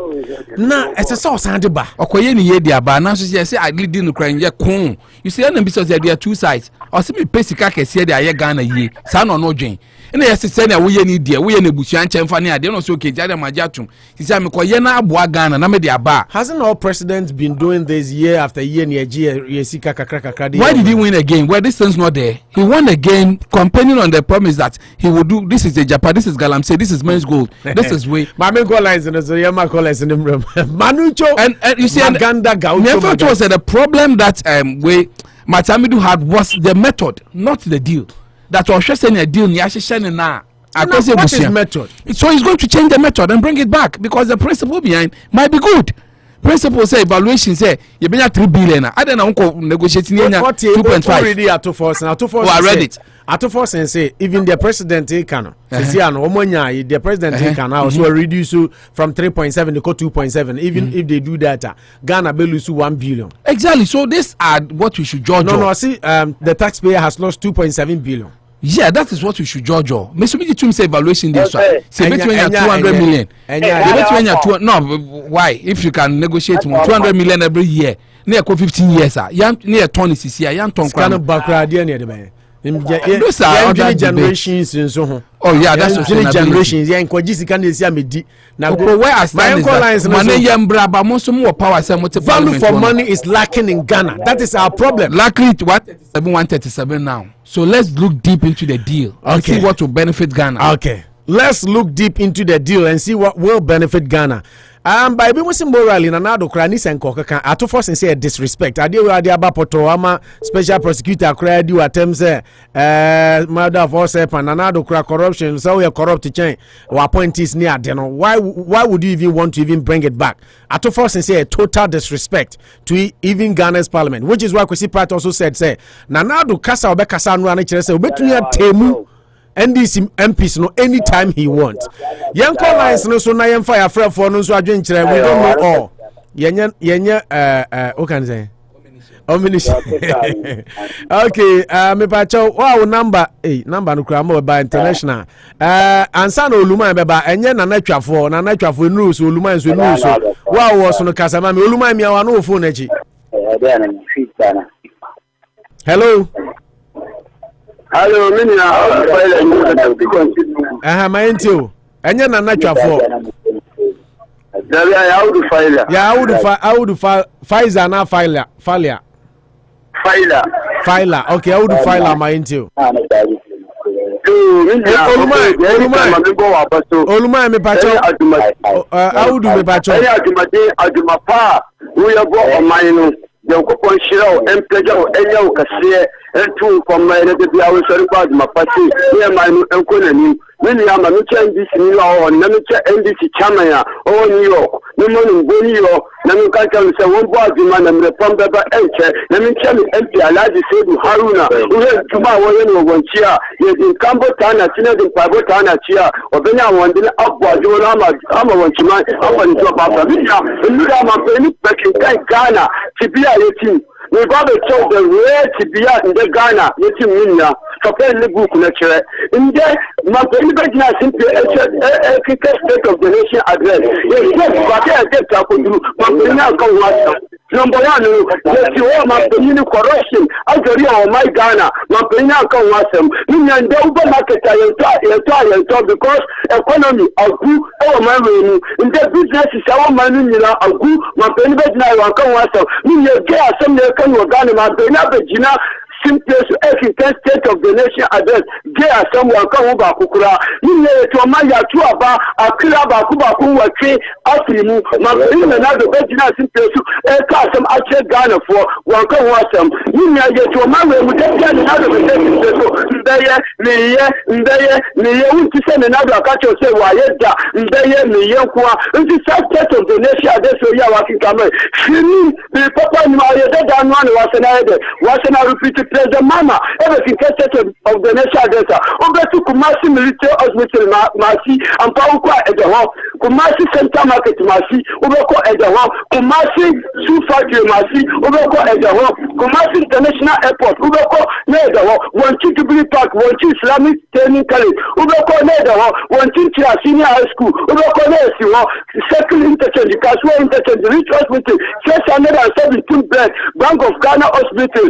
Na it's a source and the bar. Okoye ni ye dia bar. Now she say I did no cry. Yeah, cool. You see, and because there are two sides. Or see me pay sikake see there. Ghana ye san no dwen ene yesi se na wo ye ni die wo ye na busuan chemfa ne ade no so ke jade majatum ti say me koye na aboa Ghana na me de aba. Hasn't all presidents been doing this year after year near yesi kakra? Why did he win again? Well, this thing's not there. He won again campaigning on the promise that he would do. This is the Japan, this is Galamsey, this is men's gold, this is way Mame Gola is in the Yama Gola is in the room. Manucho and you see Maganda Gaucho was the problem that way Matamidu had was the method, not the deal. That was just a deal. What is method? So he's going to change the method and bring it back because the principle behind might be good. principle say evaluation say you been 3 billion. I don't know negotiating 2.5. Already at 2 force now 2 force. I read it. At 2 force and say even the president can. The president can also reduce from 3.7 to 2.7. Even if they do that, Ghana will lose 1 billion. Exactly. So these are what we should judge. No, see, the taxpayer has lost 2.7 billion. Yeah, that is what we should judge. Maybe to say evaluation this one. Say between 200 million. No, why? If you can negotiate 200 million every year, near 15 years, near 20 cc, young Tom Crown background near the man. Those are other generations and so on. Oh yeah, that's generations. Yeah, in Kwesi can they see me now where I stand is value for money is lacking in Ghana. That is our problem. Luckily, what 137 now. So let's look deep into the deal and see what will benefit Ghana. Okay, let's look deep into the deal and see what will benefit Ghana. By being moral in another cranis and coca at force and say disrespect. I deal with the Abapoto special prosecutor cried do attempts murder of us and another corruption. So we are corrupt chain or appointees near. Why would you even want to even bring it back? At force and say a total disrespect to even Ghana's parliament, which is why Kwesi Pratt also said, say, Nanado Casa Obekasa no Anichese, Obetunia Temu. NDC MPs no anytime he wants. Young lines no so na yen fire free for no so adwen kire we don't know all. Yenya what can I say? Okay, me pacho wow number no kra mo ba international. Ansa na Oluma beba enye na natwafo news Oluma so news so. Wow was no kasama me Oluma mi awa no phone echi. Hello. Hello, my into. And you're not natural. I would Pfizer now filer. Okay, I would file my into. Oluma me pacho. I would do me pacho. We are born mine. The coupon shiro and pleasure Elio Cassia and 2 from my native hours about my party near my uncle and you. When you are Manucha this New York or Nanucha NDC Chamaya or New York, no money New York, Nanuka say one body man and the Pumba Enche, Nanucha MP Aladi said Haruna, who has tomorrow one cheer, yet in Cambotana, Tina in Pabotana cheer, or Bena one dinner upward, you I'm a one to my up on top of Villa, and you are my penny back in Ghana, Tibia 18. We got to show the rare Tibia in the Ghana, Yatim Minia, Capel the book lecture. In there, my penny back now simply a state of the nation address. Yes, but I get up to do, but we now go watch. Number 1, yes, you are my penny corruption. I tell you, my Ghana, my penny can watch them. Minion, the overmarket I talk because economy, I'll do all my money. In the business is our money, I'll do my penny back now, I can watch them. Minion, get some can you Ghana, my penny, Gina. Simply to state of the nation address, get someone come over Kukura. You know to Maya to Aba, Akira Bakuba, who were tree, Afrimu, Marine, and other Virginia simply to some actual Ghana for one come watch them. You know to a man with another to send another catcher say, why is that? And the state of the nation address, so you are working coming. She knew the Papa Maya, that one was an repeated. President Mama, everything of the nation data. Over to Kumasi Military Hospital, Masi, and Pauka at the home, Kumasi Center Market, Masi, Ubeko at the home, Kumasi Shoe Factory, Masi, Ubeko at the home, Kumasi International Airport, Ubeko near the home, one Chitubri Park, one Islamic Training College, Ubeko near the home, one Chia Senior High School, Ubeko near the home, Second Interchange, Kasua Interchange, Rich Hospital, 617 bed, Bank of Ghana Hospital,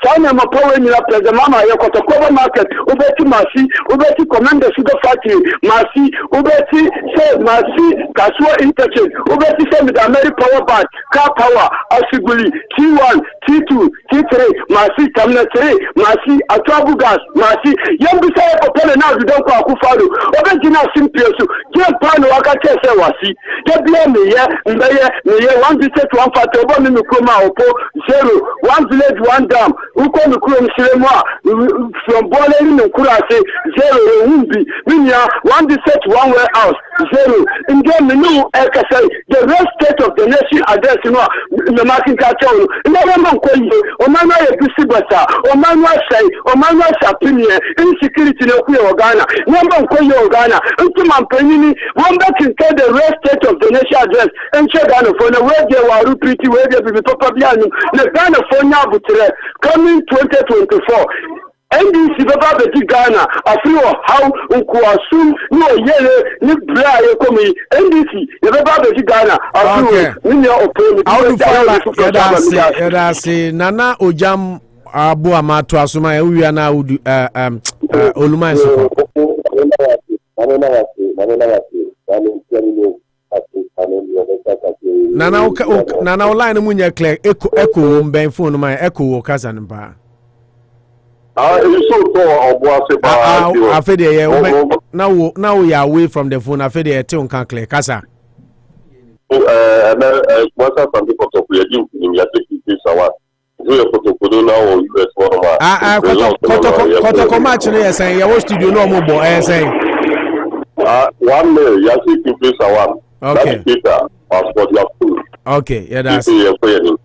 China Mapowe ni la President Mama yako Tokoba Market, ubeti Masi, ubeti Commander Sugar Factory, Masi, ubeti say Masi, Kasua Interchange, ubeti say with American Power Bank, Car Power, Asiguli, T1, T2, T3, Masi, Terminal 3, Masi, Atwabu Gas, Masi, Yambisa Popele now you don't call Akufo-Addo, ubeti na Simpiosu, Jempano Wakate se Wasi, Jebie Miye, one visit, one factor, one Mikuma Opo, 0, one village, one dam, Uko Mikuma Silema, from Boiling Kurase, 0, be. One district, one warehouse, 0. In Germany, the real state of the nation address, the marking cartel. Never man call you, or man, I see better, or man, I say, or man, I opinion, insecurity in Ghana. Number call you Ghana, until my penny, one back in the real state of the nation address, and check Ghana for the way they were pretty way they be Papabiano, the Ghana for now, coming 2024. NDC Baba Beti Ghana, I feel how Ukuasum, no yellow, ni Bria Komi, NDC, Baba Beti Ghana, I feel in your opinion. Nana Ojam Abu Amatu Asuma, we are now Oluma Soko. Nana Ola Munya Clay, Echo, Ben Phone, my Echo, Kazan Bar. Now we are away from the phone. I feel the tune can clear. Casa. Okay, yeah, that's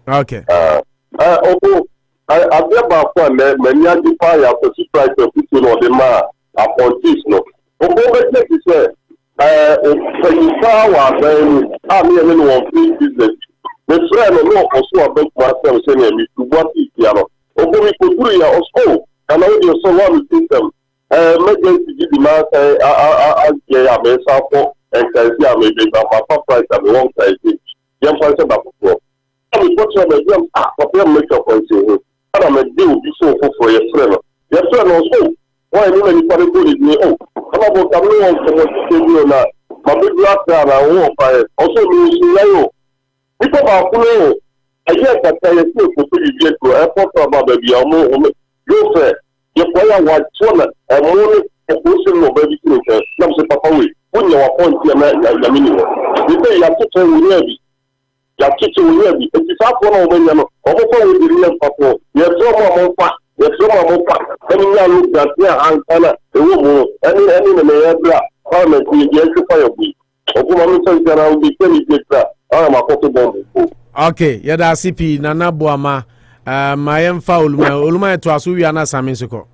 okay. Agyapa many fire for price of people on the man upon this no. Obo say when you power then one free business. The friend no also about myself saying me to what is here. Obo we could do ya also and now you so one system. Emergency give the man say I for and can see maybe my price at the wrong side. Young price about for. I will put them for them make up on I'm a deal for your friend. Your friend also. Why anybody put me? Oh, I'm about to know from what my big black guy, I won't fire. Also, you people are full. I guess that I still for you get to airport about the Biamo. You say, your player was one and only a person of baby children. Some say, Papa, when you are point here, the minimum. You say you have to tell me. Ya kitu wewe etisapo na obenyano obofo we diriye papo ye zomo mofa eni ya lu gatia ankana ewo mo eni me yebra parliament ye jesu fire bui okuma mi so jara ubi temi jetra ara makoto bombo. Okay, yada CP Nana Boama mayemfa oluma to aso wi ana saminsiko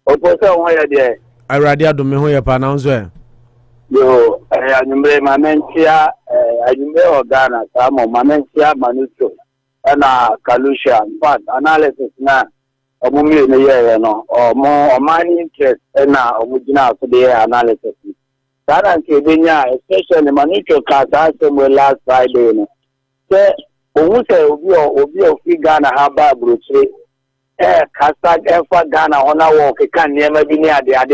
oposa won ya de awrade adome ho ye pa na nzo e yo anyumbe mamentia anyumbe Ghana samo mamentia manucho na kalusha but analysis na omumi ne ye no omani interest na omugina so de analysis sana nke benya especially manucho kasa semwe last Friday no se omuse obi ofi Ghana haba brochre kasa efa Ghana ona wo ke kan niema bi ni ade a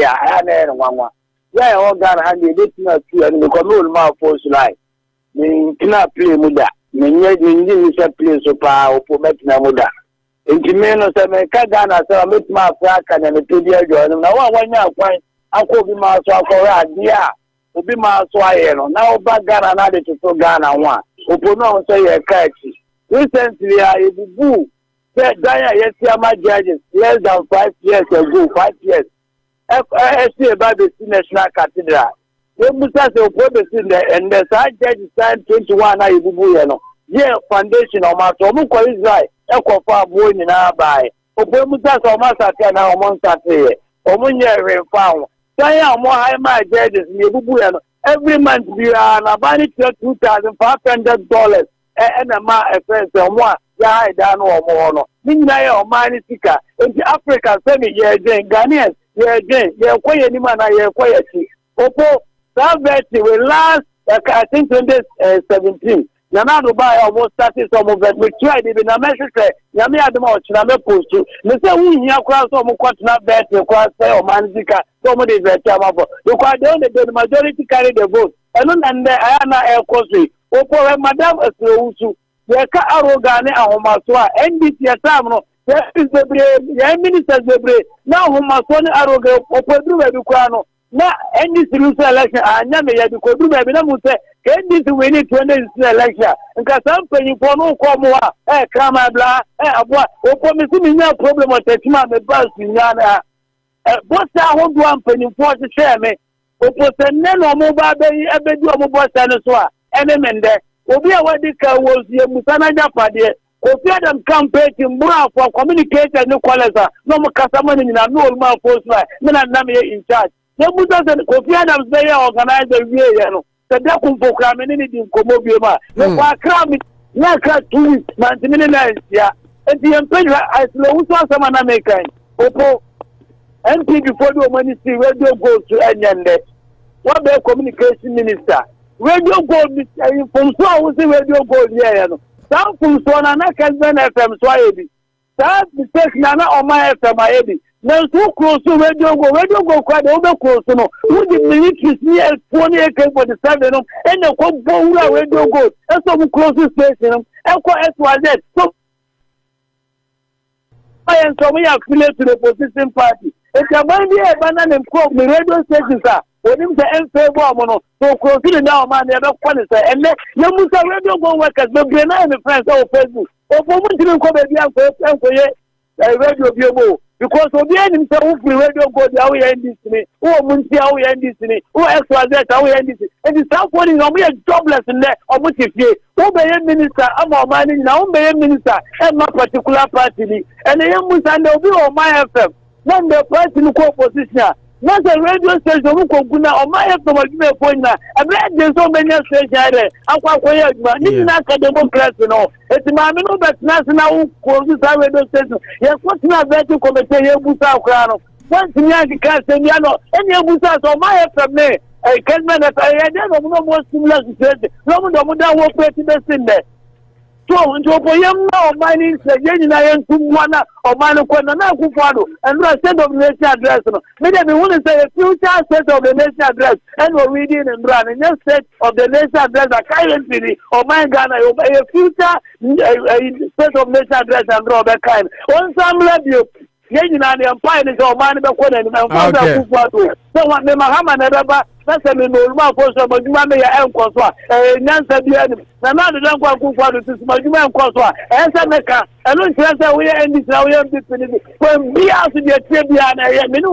na nwanwa yeah, all Ghana and they did not see and the control my force line. They cannot play muda. Many didn't play so power for making a muda. In Timeno, Ghana, so I met my frack and a 2 year journey. Now, 1 year, I could be my so for a dear. To be my swire. Now, back Ghana, another to Ghana one. Opono say a catch. Recently, I boo. Said Daya, yes, my judges less than 5 years ago, 5 years. FSC about the National Cathedral. We must say and the side judge signed 21 na ibubu no. Yeah, foundation o ma to mu ko Israel e ko fa bo ni na bai. Obo mu say o ma sate na o mo sate. O mu nye refa o. Say o mo high my judges ni ibubu no. Every month we are na bani $2,500 and a ma expense o mo ya da no o mo no. Ni na ye o ma ni sika. In Africa say me ye den Ghanaians yeah, quite any man, I quite Opo, that betting will last, I think, 2017. Nana to buy almost 30 some of that. We tried it in a message. Yami had the most, Name post to. They say, we here cross some quantity bet, you cross or Manzika, somebody that Tamabo. You quite the majority carry the vote. And then I am not air costly. Opo, Madame Aslusu, Yaka Arogane, Ahomaswa, NDC Atamno. Yes, the brave, ministers the brave. Now, who must one arrogant or do a ducano? Now, any solution election, I never had to do maybe no say, can this win it 20 election? And because I'm paying for no comma, Krama blah, what? Or promising me no problem with the man, the bus in Yana. bossa ho do ampani for to share me opose ne no mo ba be ebedu mo bossa no so a ene mende obi a wadi ka wozie musana japade Kofi-Addo campaign mbura for communicator no kwaleza no mo kasama ni na no ma post la me na me in charge ne buta se Kofi-Addo say organize we ye no se de kumfokra me ni di nkomo bi ma no kwa kra mi na kra 2 weeks man ti ni na ya enti empage aslo wuso asama na me kan opo MP before the ministry radio go to Enyende. What be communication minister? Radio go from so we say radio go here no. Some from so na Clement FM so ayebi. That mistake na Oma FM ayebi. Na so close to radio go kwa de obe close no. Who the military near 20 AK47 no and the ko bo wura radio go. E so mu close station no. E ko SYZ. So I am so we affiliate to the opposition party. It's a bandy a banana and quote me radio stations are. When him the end favor mono, so consider now man, they don't want to say, and then you must have radio go workers, but we're not in the friends of Facebook. Or for one to come at the radio Biobo. Because of the end himself, we radio go the way NDC, or Munti, how we NDC, or XYZ, how we NDC. And the South Point is only a jobless in there, or what if you, who be a minister, I'm a man, now be a minister, and my particular party, and the young Musan will be on my FM. When the person who opposition, not a radio station who could on my FM point now. I read there's so many stations there. I'm quite quiet, but not a democracy. No, it's my minimum but national radio station. Yes, what's not better to come and say, Busa Crown. Once in the cast and Yano, and your Busa on my FM there. I can't manage. I don't know more similar to say, no one don't work pretty best in there. So, into a young now, my name is Jenny Kumwana or Manukwana Akufo-Addo, and the state of the nation address. Maybe we want to say a future state of the nation address, and we're reading and run, and just state of the nation address, a current city, or my Ghana, a future state of nation address, and draw that kind. On some level, Jenny and the Empire is all man about Conan, and Akufo-Addo. So, what the Mahama never. That's a normal person, but you may have Kwaswa, Nancy Bianim, and now the Lanka Akufo-Addo to Majuma and Kwaswa, and Sanaka, and don't say that we are in this now. When we are to the Tribia and I am in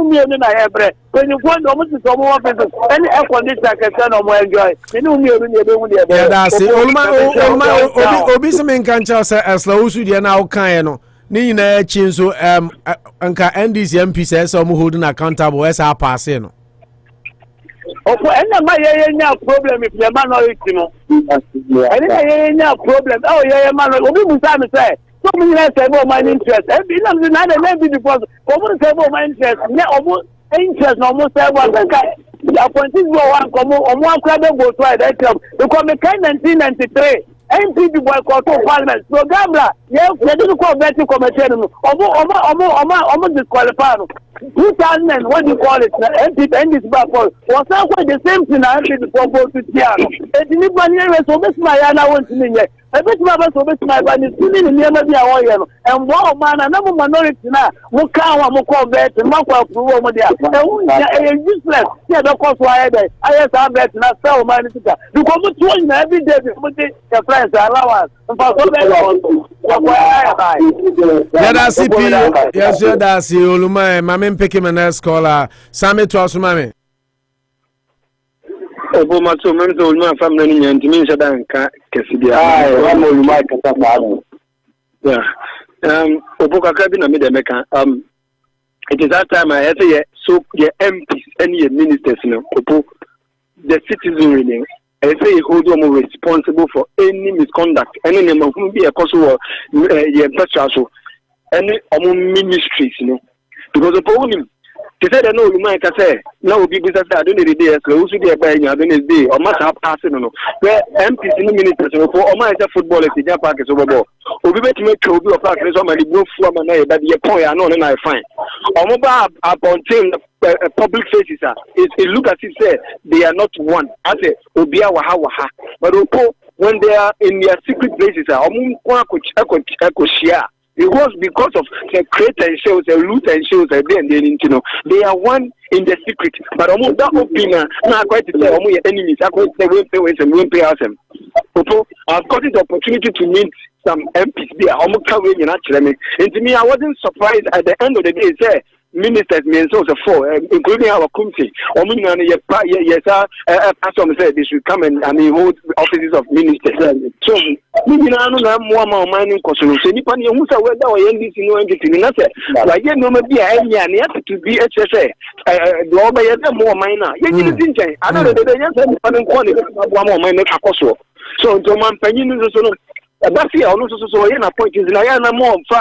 I have bread. When you want almost some more people, any air conditioner I can turn on my enjoy. You know me, yeah, that's it. Obisamin can't tell us as low as you are now kind. Nina Chinso, Anka NDC MPs, some holding accountable as our passing. And my problem if the minority, no. And problem. Oh, yeah, man, we say. So many say about my interest. And be not another maybe because almost say about my interest. Yeah, almost interest almost say about the appointees one come on one crowd go to that club. Because the 1993. NPD boycott parliament. So Gambla, yes, they didn't call better commission. Almost disqualified. 2000, what do you call it? NDC back was quite the same thing I did before go to Tiano. And the Libanian so Miss Mayana wants me yet. I bet my best of my body is still in the Yamadia and one man, another minority now, will come and call back and mark up to Romadia. And useless. Yeah, of course, why I have bet and I sell my little. You come to one every day, your friends allow us. That's CP. Yes, that's you, Luma, Mammy Picking and scholar, Sammy Twasumami. Obama to mental my family and to me, Sadanka, Cassidia. I'm only my Casabano. Yeah. Oboka Cabin, America. It is that time I say, so your MPs, any ministers, the citizenry, I say, hold on responsible for any misconduct, any name of whom be a possible, any ministries, because the problem. They said, no, you might say, no, people say, I don't need a day, so who should be a buying, I don't need a day, or must have passing, where MPs in the ministers, or my football is the Japan is over. Or we bet to make a of practice on my group from an area, but the point I know and I find. Or mobile upon team public faces, it look as if say they are not one. I say, Obia Waha, but when they are in their secret places, it was because of the creator and shows, the loot and shows, they are one in the secret. But almost that opinion, now quite to say, almost enemies, I quite say, we won't pay us. I've got the opportunity to meet some MPs there. Almost coming in actually. And to me, I wasn't surprised at the end of the day, say, ministers means also 4, including our committee. Pastor said they should come and hold offices of ministers. So, we know more mining costs. So, depending on whether or NDC no entity, like you know, maybe I have to be HSA. Law by more minor. You didn't change. I know that they just quality one more minor. So, to man, Penny is that's here also so in a point is more for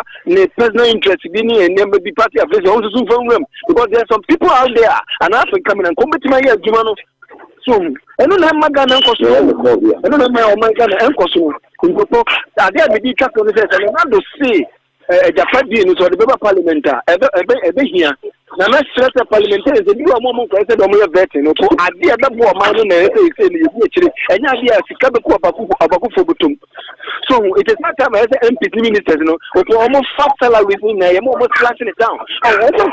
personal interest and never be party affairs also from them because there are some people out there and African coming and come to my ear so I don't have my gun and costume. I don't have my gun and costume. I dare be cut on the set and I don't see Japan or the Baba Parliamentar ever here. Now let's stress the parliamentarians and you are more president or more vetting. I dare that more money and idea to come Abakufobutum. So it is not time as an MP ministers, almost fast salaries in there, almost slashing it down. I don't know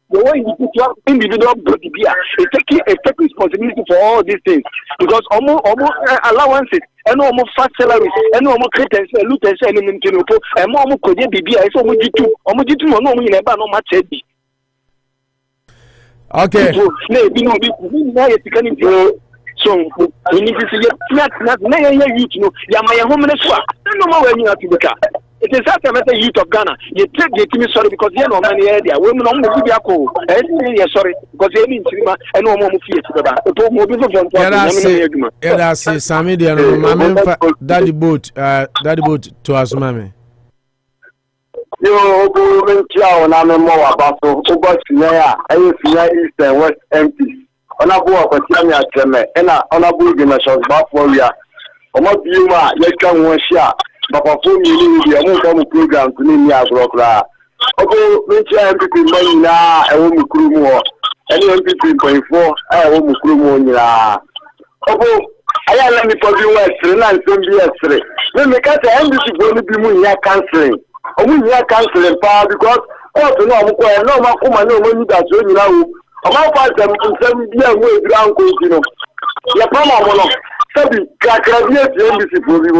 the way you put your individual body beer, take responsibility for all these things because almost allowances and almost fast salaries and almost credits and looters and more could be beer. It's almost you no much heavy. Okay. So we need to see not youth no my home no more when you have to be. It is after the youth of Ghana. You take the team sorry because you know many area. Women don't move to Yako. Sorry because they mean cinema and no more fear to the back. That's Sammy Daddy boat to us, mammy. Yo, I'm more about East and West MPs. Honorable Opportunity Clement and honorable dimensions for you. Omobima, you can one share. Papa for me, the Anopa program to me as Rockla. Ogo, Mincha MPP money now, I won't crew more. Any MPP 24, I won't crew more. Ogo, I let me for you Western and some yesterday. Let me cut the NDC going to be more cancelling. We are cancelling power because all to know no money that's when you know. About 5 7 years away ground continue. The problem Sabi Kakrabia NDC for you.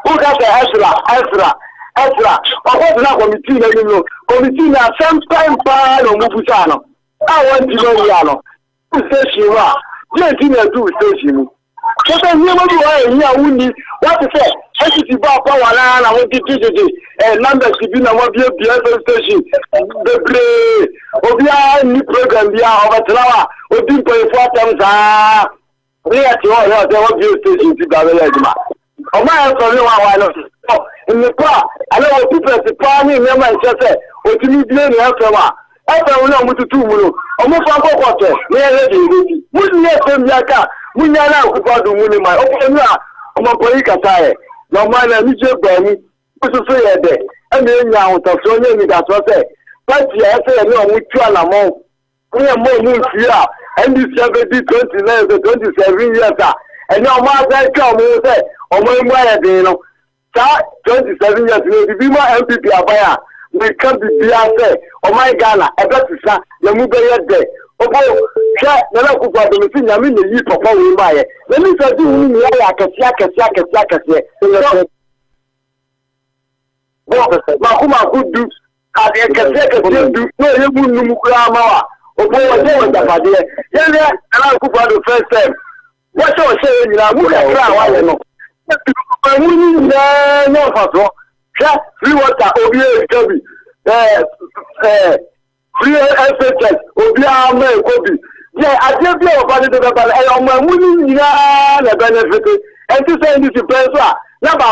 Who got the Ezra? What now committee now sometime pan or Mupusano. I want to know Yano. Who says you are? Yes, you do station. So then never do I hear what to say. SCT bar power and I want to do numbers to be now be the station. The play of new program via over Trawa or 2.4 times. We are to all the station to Gavelema. Oh, my son, in the car, I know people at the party, never said, or to me, blame after. After we know to 2 million, almost one quarter, we are ready. Wouldn't let them Yaka, we are now about the winning my open. I'm a Polika tire. No man, I need your baby, what's to say a day. And then now, with a son, that's what I say. But yes, I know we try more. We are more moons here, and this 29 to 27 years. And now, my dad come and say, oh, my, you know, 27 years, you be my MPP Abaya. We can't be say, oh my Ghana, I got to say, you move there. Oh, never could have been seen. I mean, the youth of all buy it. Let me say, do me like a sack. Mahuma could do. I can take a do. No, you wouldn't move Grandma. Oh, boy, I know that. Yeah, and I could the first time. What I was saying, I would have tried. I wouldn't know for free water, Obi, free SHS, Obi, Kobe. Yeah, I just know about it, but I am a winning benefit. And to say this is Pesa, never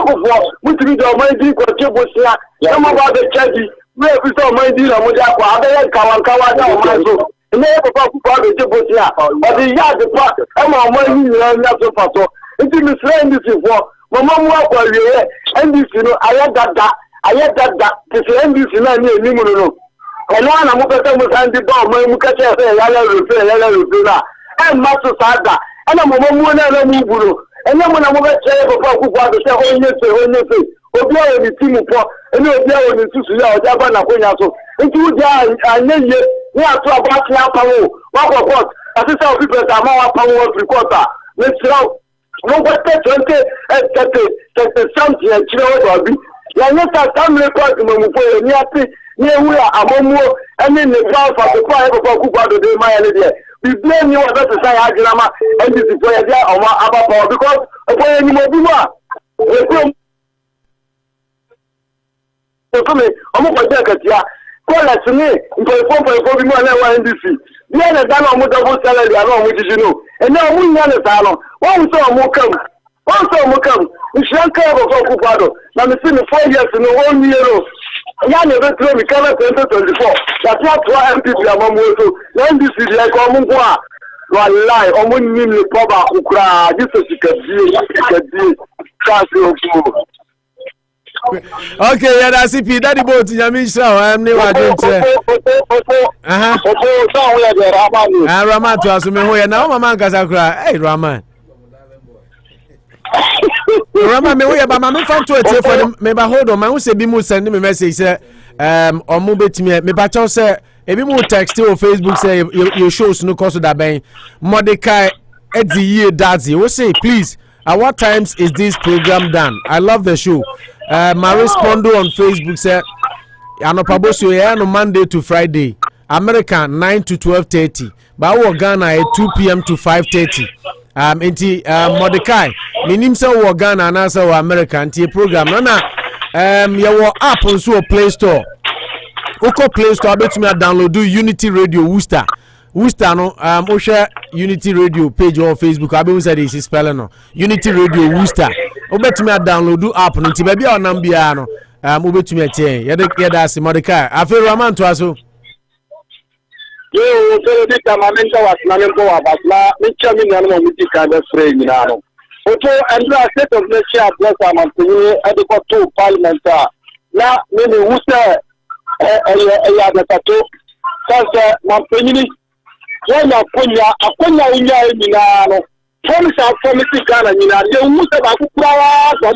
which we don't mind Kochibusha, some about the charges, where we saw my deal of Mujapa, other Kawan, and never talk about the Chibusia, but the yard, the part, I'm a money, not so far. It is misleading this for. Mama work and this I had that to say NDC no. And one I'm going to bomb my Mukacha Yala and Master Sada and I'm a Mumuna and then when I'm going to say about the say, Obia the team for and you'll be able to see our Javana Quinaso. It would and then we are to about Yapao. What as is how people are more power recorder. Let's go. No, what 20 something and children will be. You are not a family record to Mamupo, near we are a momo, and then the ground for the fire for Akufo-Addo de my idea. We blame you as a society Ajinama and this is where they are about because when you move I'm going to take it. Call us to me in NDC. The other than I'm going to salary, I know what you know. And now we know the salon. One saw more come. One saw more come. We shall care of Akufo-Addo. Now, I'm seeing 4 years in 1 year. I never told me, Clement 2024. That's not why MPs are more so. NDC, like Omungwa. One lie, Omun the Papa Ukra. This is a good Okay, yeah, that's it. Daddy boat, Yamisha, I'm never doing Raman to us, now, Mamma Kazakra. Hey, Raman. Raman, me way about my fan to it for them. Maybe hold on, my own say Bimu send me a message, or move it to me. Me Pacho say, if you move text or Facebook say your shows no cost of that bang. Mordecai at the year Dazi. We say, please, at what times is this program done? I love the show. My respondo on Facebook said, Anopa Bosuo on Monday to Friday, America 9 to 12:30, but our Ghana at 2 p.m. to 5:30. Mordecai, minim say our Ghana and answer our America anti program. Your app on so Play Store. Oko Play Store, I bet me download do Unity Radio Worcester. Worcester no share Unity Radio page on Facebook. I be say this is spelling no Unity Radio Worcester. Obetumi download do app no ti baby on bia no obetumi atie yeda se Mordecai afi Roman to aso yo so de tamamenta wasnamempo abasla michami nanu mutika be free nyina no oto andra state of nation bless amantini ediko to parliament na mini wusa ya datato sasa mampeni wona akonya unya nyina no promise Ghana nyina de wusa ba kukurawa so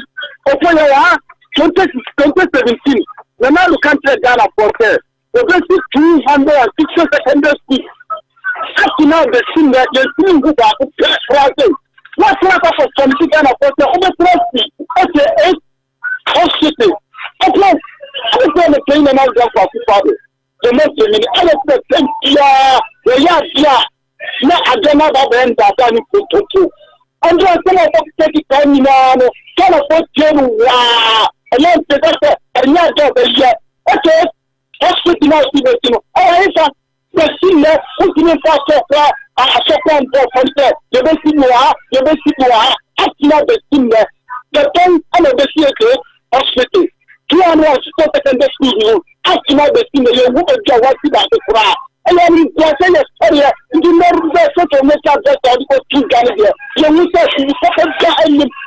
ofonya wa 2017 na na lu country Ghana for the best 260 secondary school up to now the thing that the thing go back to practice what for committee Ghana for the over practice okay hospital okay I'm going to play na go for Akufo-Addo the most many other things yeah na agama ba benda tani kutoto ando sana kwa take time na no kana kwa jenu wa ele pekata nya do ya okay hospital na sibetino aisa besile ukini fa sofa a sofa ndo fonte je besiwa akina besile the time ana besiete hospital 260 school akina besile ye wo be wa ti ba kura and then you say yes, area, you never say to make up that because two guys here. You say you second guy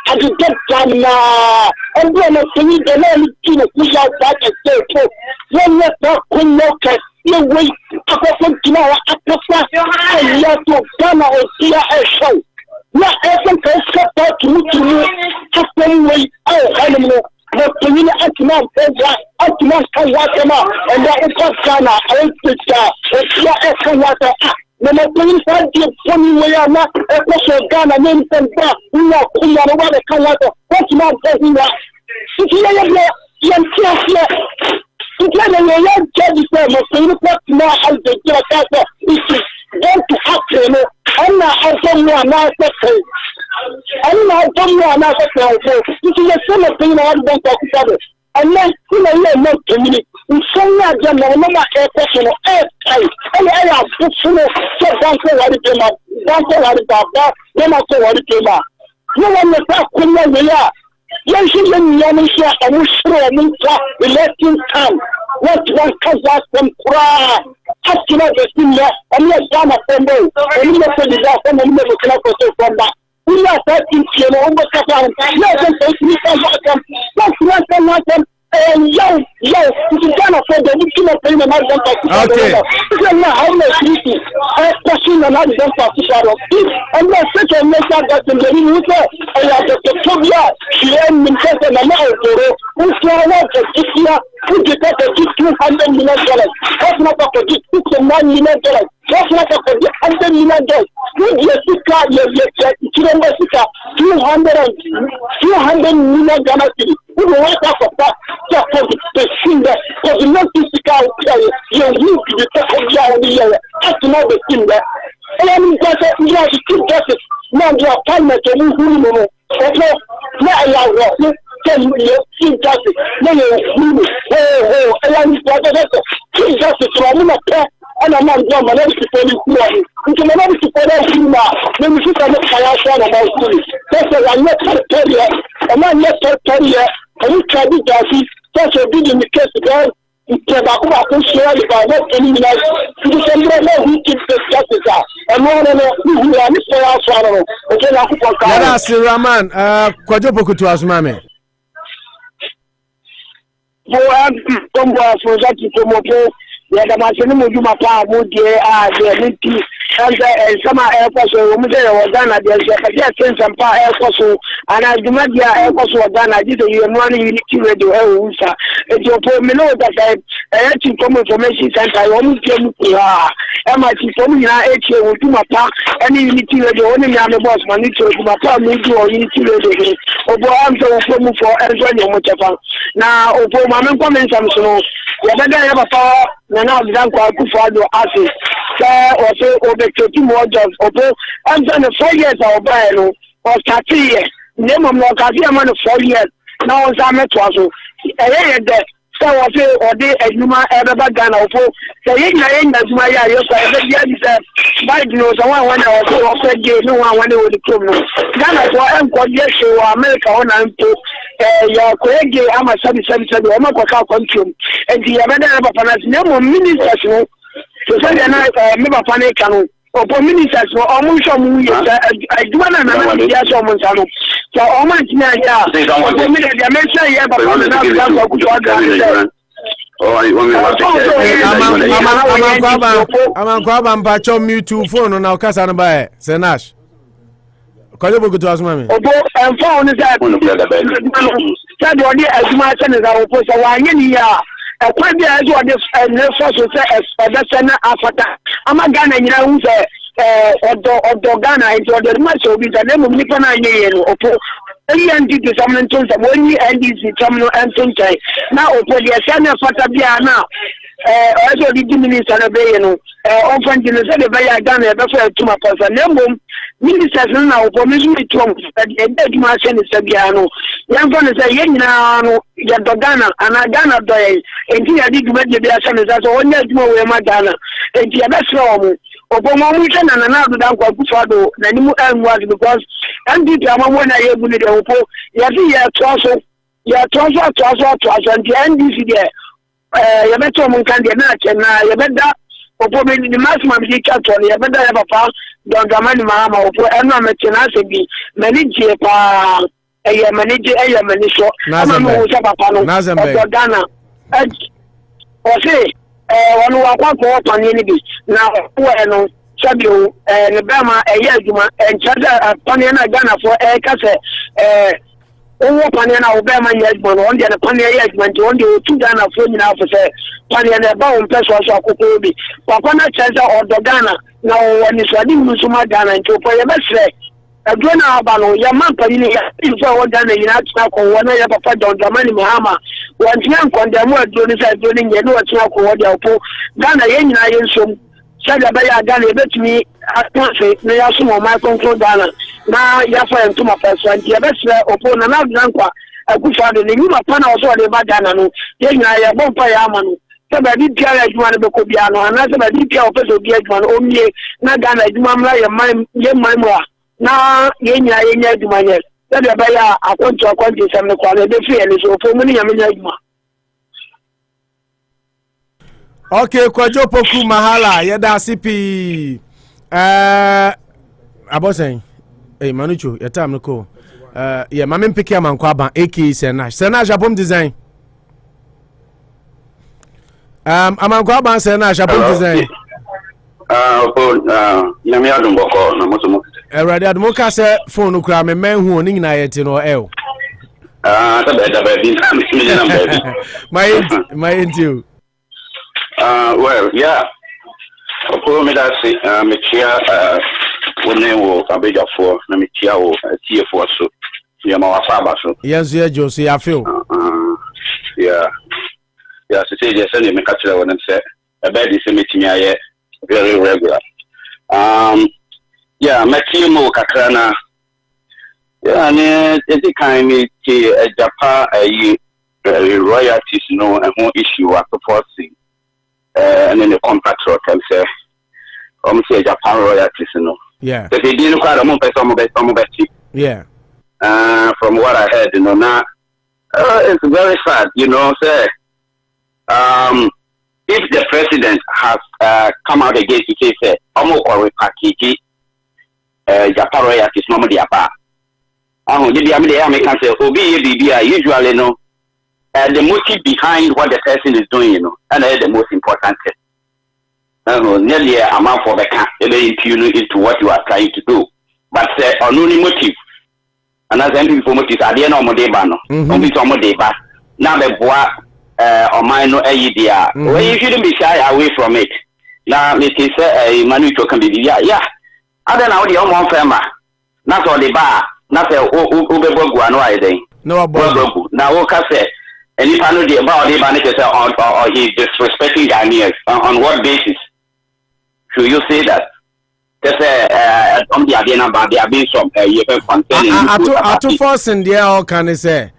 and you get done now. And then I say the name is push out back and say, so when you're not connected, you wait for tomorrow at the first and you have to Ghana or see a show. Not everything can stop out to me after way out animal. But to me, I cannot come water and that is what Ghana, I think that it's not water. When I bring the funny way, I'm not a question Ghana, names and that we are clear over the water. What's not saying that? If you are young, if you are a young judge, you must now as the judge is going to happen. I'm not someone now. I'm not someone now. This is a similar thing I want to talk about. And then, you know, not community. In some way, I'm not a personal air. And I have put so bank what it came up. Bank what it up. Then I saw what it came up. No one was that criminal. We are. Yes, you know, I'm sure election time. What one comes out from cry. Asking out the thing there. I'm not done a friend. I'm not saying that. I'm not looking up from that. We are talking to you over Qatar. Yes, and and young, you cannot say that you cannot pay the money. Okay. How much you see? Question another than Pakistan. And that's such a message that the Minister, I have the Tobia, she and Minister and America, who saw what the Kisia, who get up to $200 million. That's not a $6 million. That's not a $100 million. Who just got your 200 million Ghana city. We don't want to support the thing that because the not physical play, you need to be taken here. That's not the thing that. And I mean, that's you have to keep justice. Now you are parliament to move who okay, now I have tell you, keep justice. Now you and I mean, keep justice. So I'm not there. And I'm not young, but I'm supposed to be you can never support us now. When we should have a fire about school. That's why I'm not tell you. I'm not tell you. And you try to do that's a big in the case again. Bakuba can share about what any night. You can never we keep the justice out. And more than we are Mr. Alfano. Okay, Let us Raman, Quadruple to us, mammy. Come for that to come up. Yeah, the machine will do my power, would the and some air force was done at the some power air force, and I do not air force was done. I did a money unity radio. It's your poor me know that I had to come information center. I almost came to MIT for me. I will do my power, any unity radio, only I'm the boss, my to my power, me do or unity radio. I'm so for everyone, whatever. Now, my comments, I'm so, yeah, I have a power. Now, Akufo-Addo asking, or say, over 30 more jobs, and then the 4 years of Bayano, or 30 years. Name of Mokazia man 4 years. Now, I'm at Wazo. I so I say, or they, as you might ever done, or so, saying, that's my idea. By the someone I was also gave no one when they were the criminal. Ghana, so I'm quite yes, America on and to your colleague, I'm a 77, I'm a country, and the other finance, no more ministers, no. So say I never panic, or ministers, or almost some years, I do not know the someone. So all my yeah, the mention, yeah, but I'm going to patch on mute to phone on our cousin by Senash. Call you to us, mammy. And phone is that said what as my son is our post a while in here. A quite as what this and the social say Africa. I'm a Ghana, you know, or Ghana into the much of it, and then we can I NDC something to when NDC terminal and Tuntai. Now, the Senate Fatabia now. Also, the minister of Bayano, often in the Bay Ghana, to my person. Ministers now for me to at my Senate Sabiano. I'm going to say, now, Ghana, and I Ghana day, and here I did make the Senate as one year more my Ghana, and the best wrong. Opomomuchen and another down Akufo-Addo, the new end was because NDP when I able to Opo, and the NDC there. You better Munkandia and you better Opo the maximum catch you better have a pass, don't Gamani Mama, Opo, and I'm a tenacity, manager, a manager, a manager, Ghana. Or say, one who are quite on unity. Now, no, Sabio, and Bama, a Yazuma, and Chada, Paniana Ghana for a Cassa, Paniana, Obama, Yazman, on the Pania Yazman, on the 2 Ghana for now for say, Paniana Bound, plus was a Kokobi, Papana Chasa or the Ghana. Now, when it's a Musuma Ghana, and to play a best say, a Ghana Abano, Yamapa, in forward Ghana, in Atsako, one I have a part on the money Mahama. One young condemn word doing you know what's not called the Ghana Yen some said about Ghana bet me at once, they are some of my control Ghana. Now, Yafa and to my person, the best upon another Zanqua, a good father, the new Pana also about Ghana, Yen I am by Amano. Somebody did carry one of the Cobiano, and another did care of the Gate1 only, not Ghana, Mamma, my now, Yen I do my yes. That I want to acquaint some of the fear so for many okay, Kwajopoku Mahala, Yada CP. Aboseng, hey Manucho, your time no call. Yeah, Mamma Pikia Manquaba, AK Senash Abom design. Amanquaba Senash Abom design. Yamiadum Boko, Namotomo. Eradi Admoka said phone no cram and men who ning na yet no el. My into. Well, yeah. Opo me da se me chia woni wo abejafo na me chia wo tie fo so. Ye ma wa fa ba so. Yes, yeah, Josie, I feel. Yeah, so say just send me catch when them say a bed is meeting me very regular. Yeah, my team kakrana. Yeah, and it's kind of Agyapa royalties, and more issue at the forcing. And then the contractor can say, say Agyapa royalties, Yeah. But they didn't quite a moment, yeah. From what I heard, now it's very sad, say. If the president has come out against to say, "Omo package, Agyapa royalties normally about." Can say, usually the motive behind what the person is doing, and that's the most important thing. Nearly a amount for the camp, into what you are trying to do, but only motive. And as MP for motives, at the end of the day, only some of the day, now the boy. Or mine no idea. Well, you shouldn't be shy away from it. Now, Mr. Manu can be yeah. I don't know the old farmer. Not all the bar, not the Uber no idea. No, now, what I say, and if I know the about the manager or he's disrespecting Ghanaians, on what basis? Should you say that? Just on the idea about there being some to force in the all can say,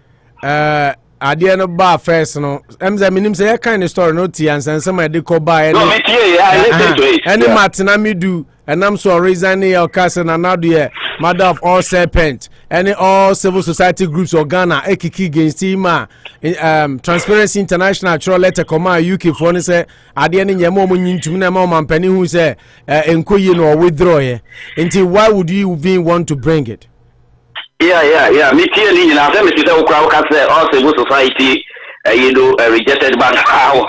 Adia no bar first no. Minim say kind of story no tea and some de ko buy no me tea listen to it. Any matina me do and I'm so reason your cousin and now the mother of all serpent any all civil society groups or Ghana ekiki against him Transparency International throw letter command UK for say Adia ni nyemo mo nyintumi na ma mampani who say enkoyi no withdraw here. Until why would you even want to bring it? Yeah. Me too. Now, let me say, all civil society, rejected, but how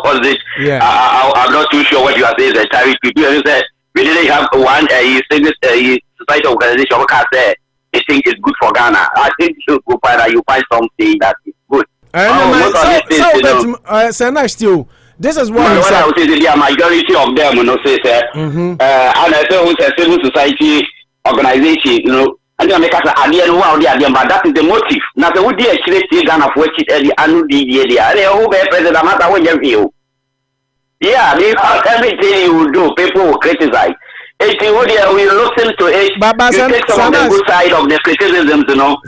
was it? Yeah. I'm not too sure what you are saying. Entirely, we didn't have one society organization who can say they think it's good for Ghana. I think you should go you find something that is good. Senator, still. This is what I would say. The majority of them, say, and I say, who's a civil society organization, and you make us idea but that is the motive. Now the would actually see Ghana for it the annual DDA. They who president matter when you view. Yeah, because everything you do, people will criticize. If you would listen to it, you take some of the good side of the criticisms, Now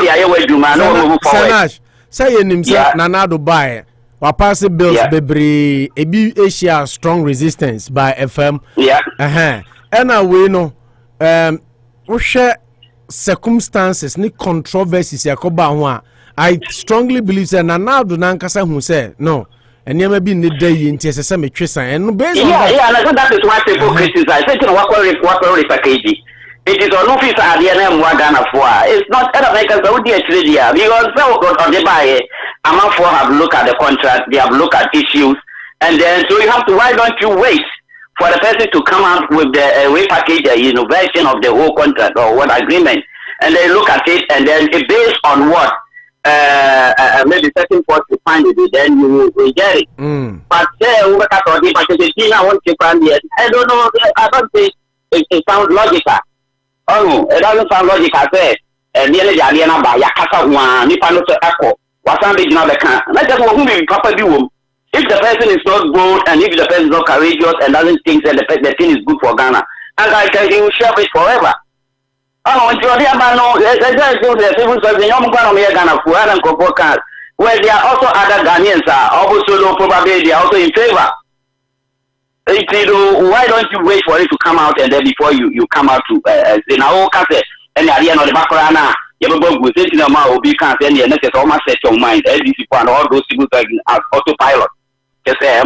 they are way to man move forward. Say in himself Nanado buy or pass bills bebre ebi Asia strong resistance by FM. Yeah. And we know circumstances ni controversies yakoba ho I strongly believe say Nanado nankasa hu say no enema bi ne day nti ese me twesan and based on that is why people criticize say what package it is on office ADNM Ghana for it's not American Saudi Arabia because on the buy amount for have looked at the contract, they have looked at issues, and then so you have to why don't you wait for the person to come out with the way package, version of the whole contract or what agreement, and then look at it, and then based on what maybe certain point to find it, then you will get it. But I don't know. I don't think it sounds logical. Oh, it doesn't sound logical. Say, nearly the Aliena by Yakasa one, if I know to echo, what's on the can. Let us know who we properly will. If the person is not bold and if the person is not courageous and doesn't think that the thing is good for Ghana, and I can he will share it forever. Oh, Ghana where there are also other Ghanaians also probably they are also in favor. Why don't you wait for it to come out and then before you come out to now and the idea of the background will say will be can't and almost set your mind LDC and all those people as autopilot. Just say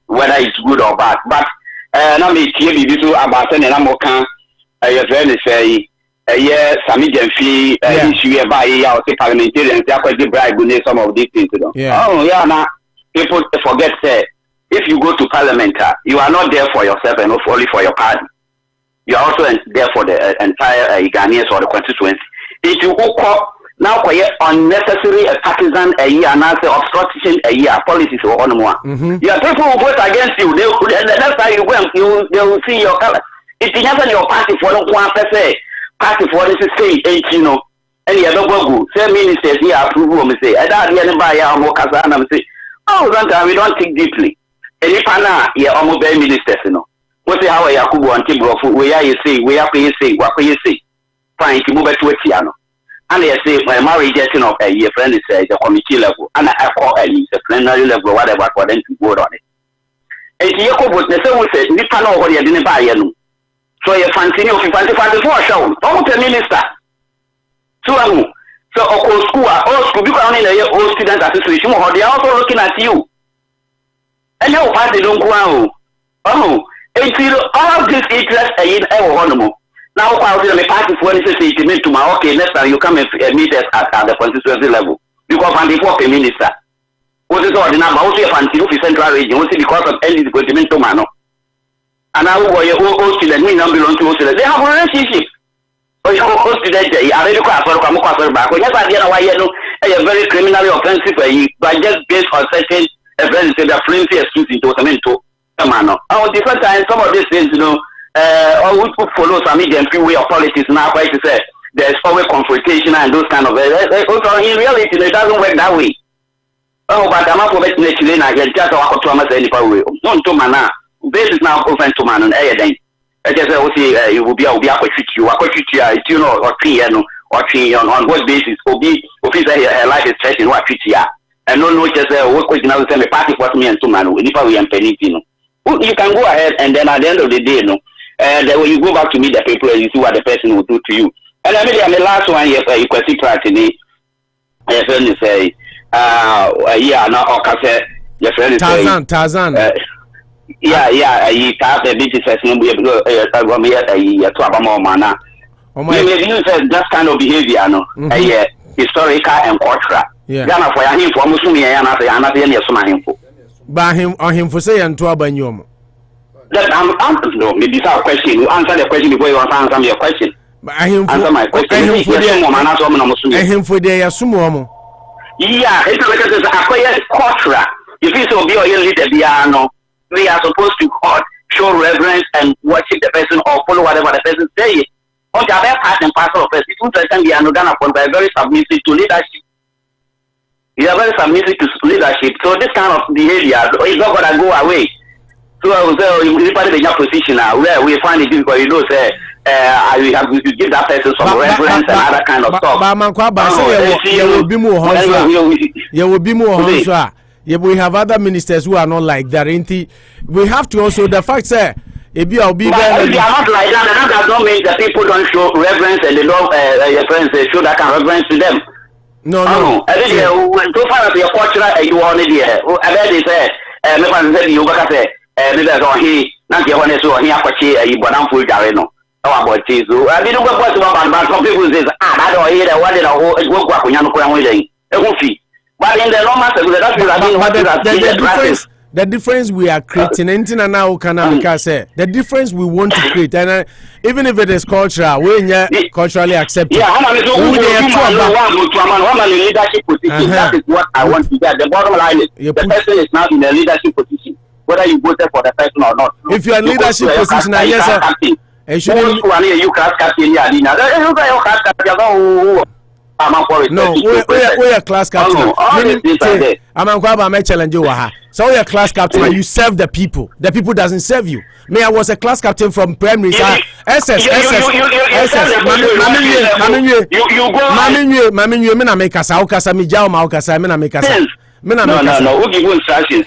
whether it's good or bad. But now me TV about and I'm okay. Your friend say Sami Jenfi issue by parliamentarians they are bribe some of these things. Now people forget say if you go to parliament, you are not there for yourself and not only for your party. You are also there for the entire Ghanaians or the constituency. If you go now quiet unnecessary partisan and obstruction policies or on more. Your people will vote against you. That's how you go. They will see your color. If you have your party for one per se, party for this say and you don't go. Say ministers here approve me say. I don't buy a more Kazana say. Oh, we don't think deeply. Any pana, yeah, almost very ministers, you know. What say how are Yakubu and Tibro? Where you say, where you say, what you say? Fine, to move back to a piano. And they say, my marriage getting of a year friend is the committee level, and I call a plenary level, whatever, for them to vote on it. And Yakubu, the same said, this panel what you didn't buy, you know. So you fancy if you fancy for a show, don't the minister. So, of course, school, because only the old student association, they are also looking at you. And now, why they don't go out? Oh, until all of this interest in our home. Now, I'll be a party for this mean to my okay, next time you come and meet us at the constituency level. Because I'm the minister. What is all the number? Also, a fancy of the central region, because of any department to Mano. And now, your old student, we don't belong to us. They have a relationship. So, you have a student, I really quite for a back. Yes, I know why you know a very criminally offensive, but just based on certain events that are flimsy excuse into Cemento. Oh, different times, some of these things, you know, or we could follow some medium free way of politics now, quite to say there's always confrontation and those kind of also in reality, it doesn't work that way. Oh, but I'm not for making it in again, just walk to almost any way. No, to mana, this is now open to man on air then. I just say you will be able to you know, or tree, or tree on what basis, or be, or life is threatening what tree, and no, just what question I will send a party for me and to man, if we am penny. You can go ahead and then at the end of the day, you know, then when you go back to meet the people and you see what the person will do to you. And I mean, the last one, yes, you can see Pratt in it. Your friend is say, yeah, no, okay, your friend is Tarzan. Yeah, he have a bit of session, we have to have more manner. You use that kind of behavior, no, historical and cultural. Yeah, Ghana for him for Musumi and another year, so my info. By him or him for say and to Abanyom. That I'm no, maybe some question. You answer the question before you answer your question. But him answer my question. Him for the Sumo. Yeah, it's like a quiet culture. If you so be or you lead the piano, we are supposed to show reverence and worship the person or follow whatever the person says. On the other part and parcel of it, it's interesting we are not gonna be very submissive to leadership. You are very submissive to leadership, so this kind of behavior is not going to go away. So I will say, in the position now, where we find it difficult, you know, say, we have to give that person some reference and other kind of stuff. We have other ministers who are not like that. We have to also, the fact that if you are not like that, that does not mean that people don't show reverence and they don't show that kind of reverence to them. No. I think so far as your culture, you want it here. I bet they say, maybe you got to say, maybe I don't hear, not your one is so here for cheer, you but I'm full Jareno. How about Jesus? I didn't go about some people say, I don't hear that one in a whole work when you're going away. But in the long the difference we are creating, and now can say the difference we want to create, and even if it is cultural, we culturally accepted. Yeah, leadership position. That is what I want to get. The bottom line is the person is now in a leadership position, whether you voted for the person or not. If you are in leadership position, yes, sir. You can't captain. No, we are class captain. I'm challenge you. So we are class captain and you serve the people. The people doesn't serve you. Me, I was a class captain from primary. SS. No, who give you instructions?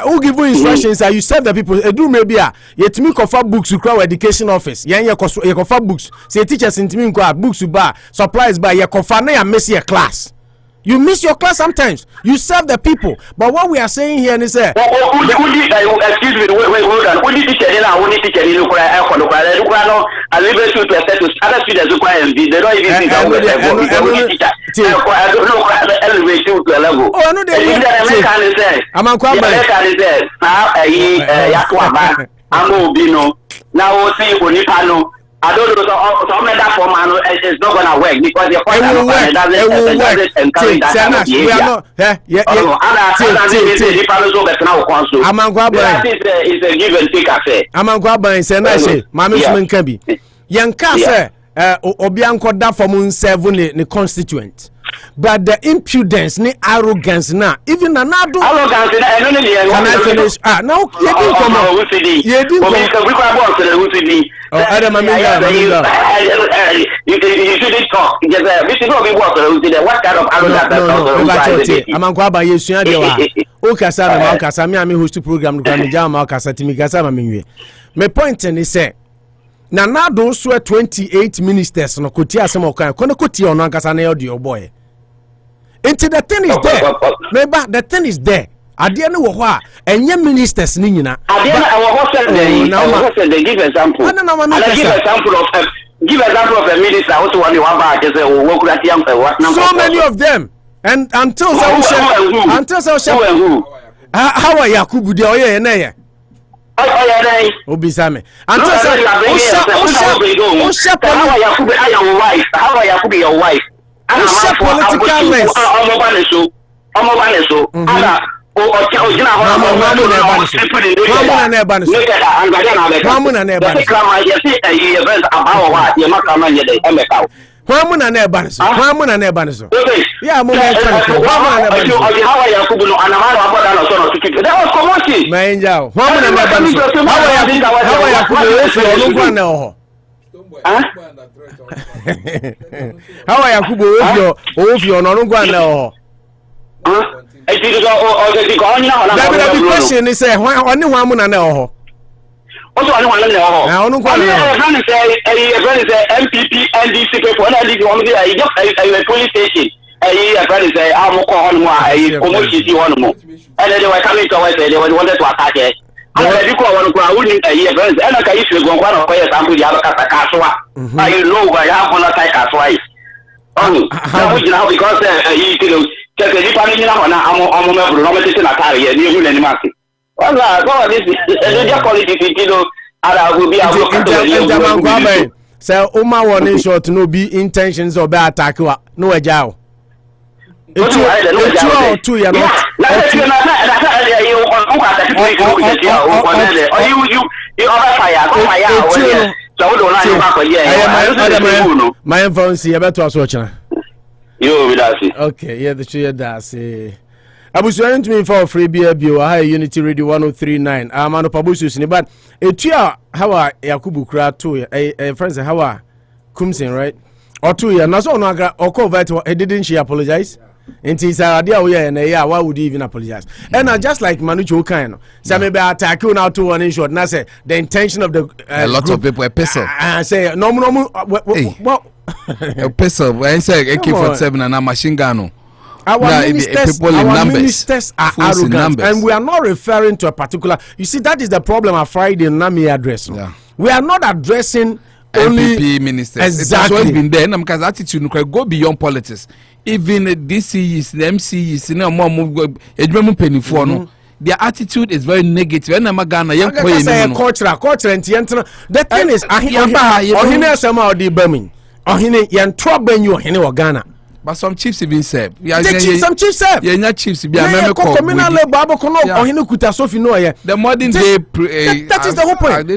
Who give you instructions? You serve the people. Do maybe yet me cover books to crowd education office. You cover books. Say teachers in me books to bar supplies by your cover na miss your class. You miss your class sometimes. You serve the people. But what we are saying here is excuse me, hold on. Only teacher now, only teacher in Ukraine, I leave you to accept to other students who they don't even think I'm going elevate you to a level. Oh, no, they now see Onipano. I don't know, some of that form is not going to work because the doesn't encourage that kind of behavior. It's a give and take affair. I'm going to say, Yanka, sir. obianko da from 7 ne constituent. But the impudence, the arrogance, now even another arrogance. Can I finish? Now you didn't come. Adam, you shouldn't talk. This is what we want. What kind of arrogance? I'm going to use you. Okay, sir. Kasami, I'm host program. My point is say. Now those 28 ministers no kotia some kan kono kotia ono ankasa na your boy. Until the thing is there. Maybe the thing is there. Ade ne wo ho a enye ministers ni nyina. Ade na wo ho say they give example. Give example of a minister who want one ba just say wo kurati am what number. So many of them. And until how are Yakubu de oye na ye. Obisame. Until how are Yakubu your wife? Political lens. How are Yakubu of your no the question is only one moon and also, I don't want to say MPP, NDC, for a police station. A friend say, I'm almost one more. And then they were coming to us, they wanted to attack it. I wouldn't a year, and I can issue one of the sample the other Casua. I know why I have one attack as wife. Oh, now because he check the family now, I'm a member of the Natalia, new and market. Well, this is politics, you know. I will be so Oma one short no be intentions or bad attack no a jow. It's 2 years. My phone see about us watching. Okay, yeah, the chair does. I was trying to me for free beer, high Unity Radio 1039. I'm on a Bosuo, but it's how are Yakubu Kra 2 friends, how are Kumsin, right? Or 2 years, not so naga or covert, didn't she apologize? And he's idea, and why would you even apologize? And just like Manucho Kano, so maybe I attack you now to one in short. Now say the intention of the a lot of people a pistol. I say no, what a pistol. When I say AK-47 and a machine gun. Our ministers are arrogant, and we are not referring to a particular. You see, that is the problem of Friday Nami address. Yeah. We are not addressing only MPP ministers. Exactly. It's always been there. Because attitude can go beyond politics. Even the DCs, the MCs, you know, more their attitude is very negative. And I'm a Ghana young culture. The thing is, Ghana. But some chiefs even said, some chiefs said, yeah, not chiefs. Be a member communal labor, the modern day. That is the whole point.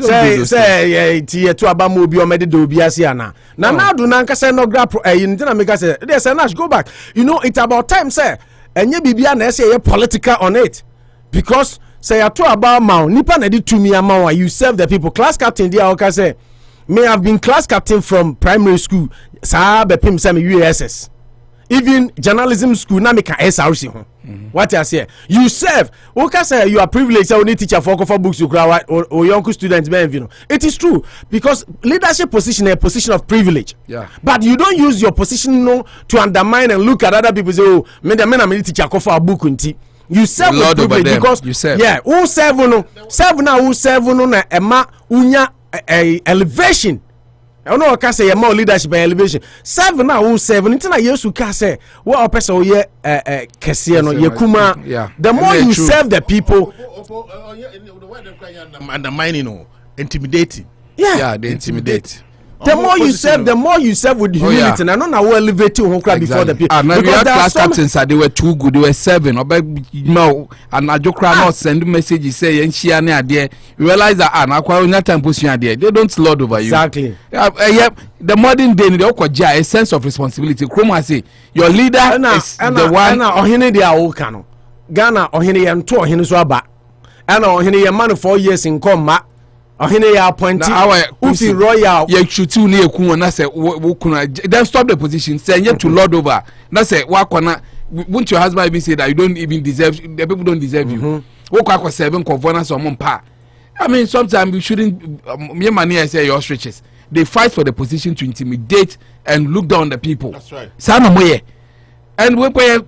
Say, to Abamu be or Medido Biasiana. Now, do Nanka no grab in Dinamica say, there's a Nash go back. You know, it's about time, sir. And you be a political on it. Because, say, I talk about Mount Nipan edit to me, you serve the people. Class captain, dear Oka say, may have been class captain from primary school, Saab Pim Sam USS. Even journalism school na make SRC what I say you serve okay say you are privileged only teacher for books you or young students it is true because leadership position is a position of privilege but you don't use your position to undermine and look at other people say oh me the teacher for a book you serve with privilege because you serve. Yeah who serve no na ema unya elevation I know I say more leadership and elevation. 7 now 7 until I used to say what person ye Kesiano Yakuma. The more you serve the people undermining or intimidating. Yeah, they intimidate. The more you serve with humility, and I don't know how elevate you before the people. Because we had class captains they were too good, they were 7. And I just not send messages say and she and there. You realize that time pushing there. They don't lord over you. Exactly. The modern day a sense of responsibility. Chroma say your leader is the one. Ghana ohene and 2 ohene so aba. And ohene man 4 years in coma. Ohene ya appointee ufi royal ye chutu ne eku na say then stop the position say you to lord over na say wakona won't your husband even say that you don't even deserve, the people don't deserve you wokwa 7 convenience or mumpa. I mean sometimes we shouldn't me money say your stretches they fight for the position to intimidate and look down on the people. That's right. And we pay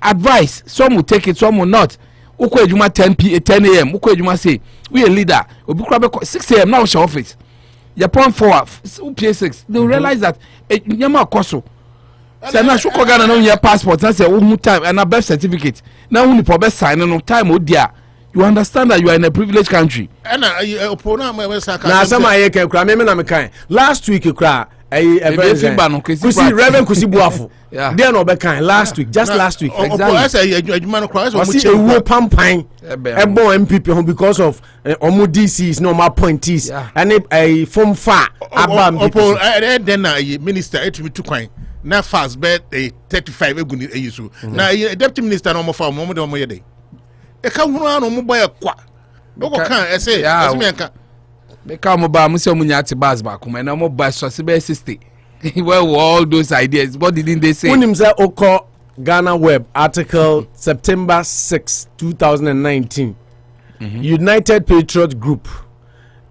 advice. Some will take it, some will not. Uko ejuma 10 a.m. Uko ejuma say we a leader. Obi krabe 6 a.m. now show office. You point 4 PA6. They will realize that nyama koso. Say na shuko Ghana no your passport. Na say time and a birth certificate. Now only for best sign no time odia. You understand that you are in a privileged country. Na some aye ke kra me na me kan. Last week kra Kusi Reverend Kusi Buafu. There no be kind last week, just last week. Exactly. MPP because of omo DCs no appointees and a form far abam. Then minister etimi tu kwan. Na fast bet 35 eguni eyisu. Na deputy minister no mo fa mo de mo yede. E ka hunu an mo boy kwa. Oko kan ese asemi enka. Become about Monsieur Munyati Basba, and I'm about Swasibe 60. Where were all those ideas? What didn't they say? When him say Oko Ghana Web article September 6, 2019. United Patriot Group.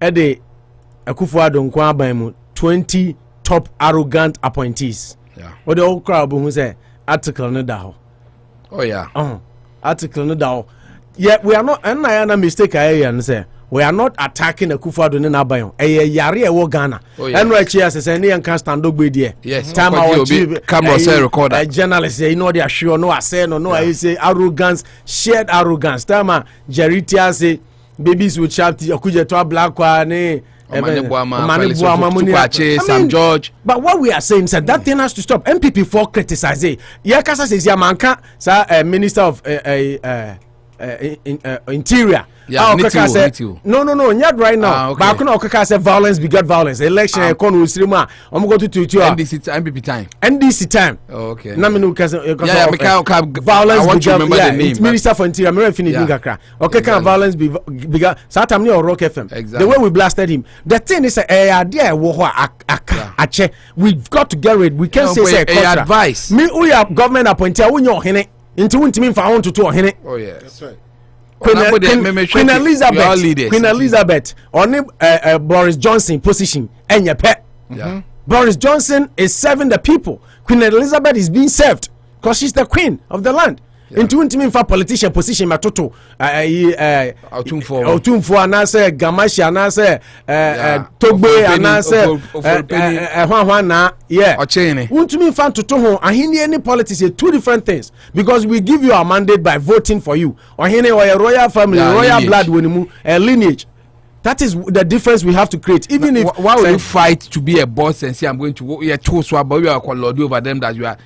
Ede Akufo-Addo nkwa 20 top arrogant appointees. Yeah. What the old crowd who say article no da. Oh yeah. Article no da. Yeah, we are not and I am a mistake I say. We are not attacking Akufo-Addo in Abayon. Yari ewo Ghana. And right here says any can stand up with there. Yes. Time our camera say recorder. A journalist say they are sure no I say no I say arrogance, shared arrogance. Time Jeritia say babies with sharp okuje to black one Sam George. But what we are saying is that thing has to stop. MPP for criticize. Yakasa says Yamanka, Minister of Interior. Yeah, no, not right now. But I can say violence begat violence. Election, economy, I'm going to NDC MPP time. NDC time. Oh, okay. Violence. I want to remember the name. Minister for Interior. I'm going to finish. Okay, can violence be begat? Saturday or Rock FM. Exactly. The way we blasted him. The thing is, we've got to get rid. We can't say advice. Me, we are government appointed. We know hene. Into winter for I want to do hene. Oh yeah, that's right. Queen Elizabeth on Boris Johnson position and your pet. Boris Johnson is serving the people. Queen Elizabeth is being served because she's the queen of the land. Into winter for politician position matoto Otumfo anase Gamashi anase Togbe anase Hwana Untumi fan to ho any politics are 2 different things because we give you our mandate by voting for you or a royal family royal blood lineage. That is the difference we have to create. Even if why would you fight to be a boss and say I'm going to you are too so about you are lord over them that you are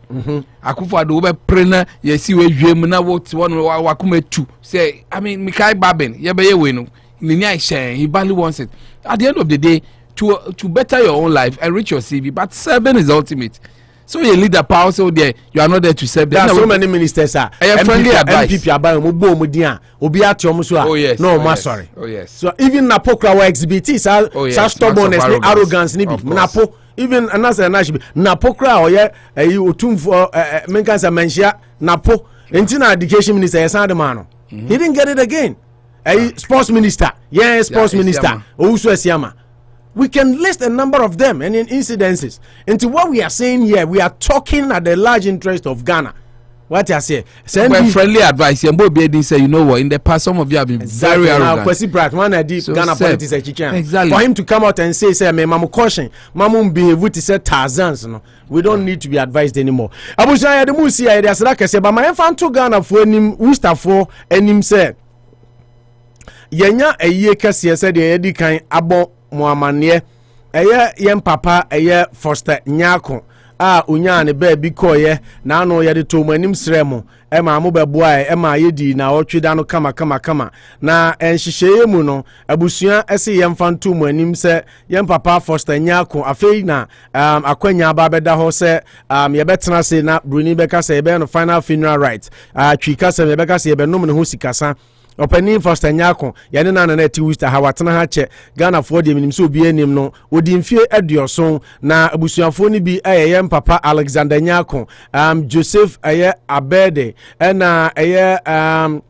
Akufo-Addo be prena ye si we hwem na what one wakuma 2 say I mean Mikai Babin ye be ye we no ni shen he badly wants it at the end of the day to better your own life and reach your CV, but serving is ultimate. So you lead the power so there you are not there to serve. There are so many ministers are friendly advice. MPP abayo mo bo mo dia obi ati omo so. Oh yes. No, ma sorry. Oh yes. So even Napokra wa exhibit sa stubbornness ni arrogance ni bi Napo even anasa na shibi Napokra oye otumfo menkansa menhia Napo entina education minister yesan de man no. He didn't get it again. Sports minister. Yeah, sports minister. Owusu Asiama. We can list a number of them and in incidences. Into what we are saying here, we are talking at the large interest of Ghana. What I say, friendly advice. You know what? In the past, some of you have been very arrogant. Kwesi Pratt, one idea Ghana politics exactly. For him to come out and say, "Me, mamu caution, mamu behave to say Tarzans." No, we don't need to be advised anymore. Abuja, the musi idea. So like I say, but my infant to Ghana for him, Worcester for him say, "Yenya a year kasi said the Eddie kind abo." Muamanie ɛyɛ yɛn papa ɛyɛ Foster Nyako unya ne baby koye na ano yɛde to mu anim srɛ mu ɛma mo bɛboa ɛma yɛdi na ɔtweda no kama na ɛnhyehyɛe mu no abusua ɛse yɛmfa nto mu anim sɛ yɛn papa Foster Nyako afei na akwanya ba bɛda hɔ sɛ yɛbɛtena se na bruni bɛka sɛ yɛbɛyɛ no final funeral right twika sɛ yɛbɛka sɛ yɛbɛnom ne ho sikasa Opening Foster Nyako yɛne na ti Worcester ha watena ha kyɛ Ghana for de minim so obi anim no odi mfie aduoson na abusuafo ni bi yɛn papa Alexander Nyako Joseph Abede ɛna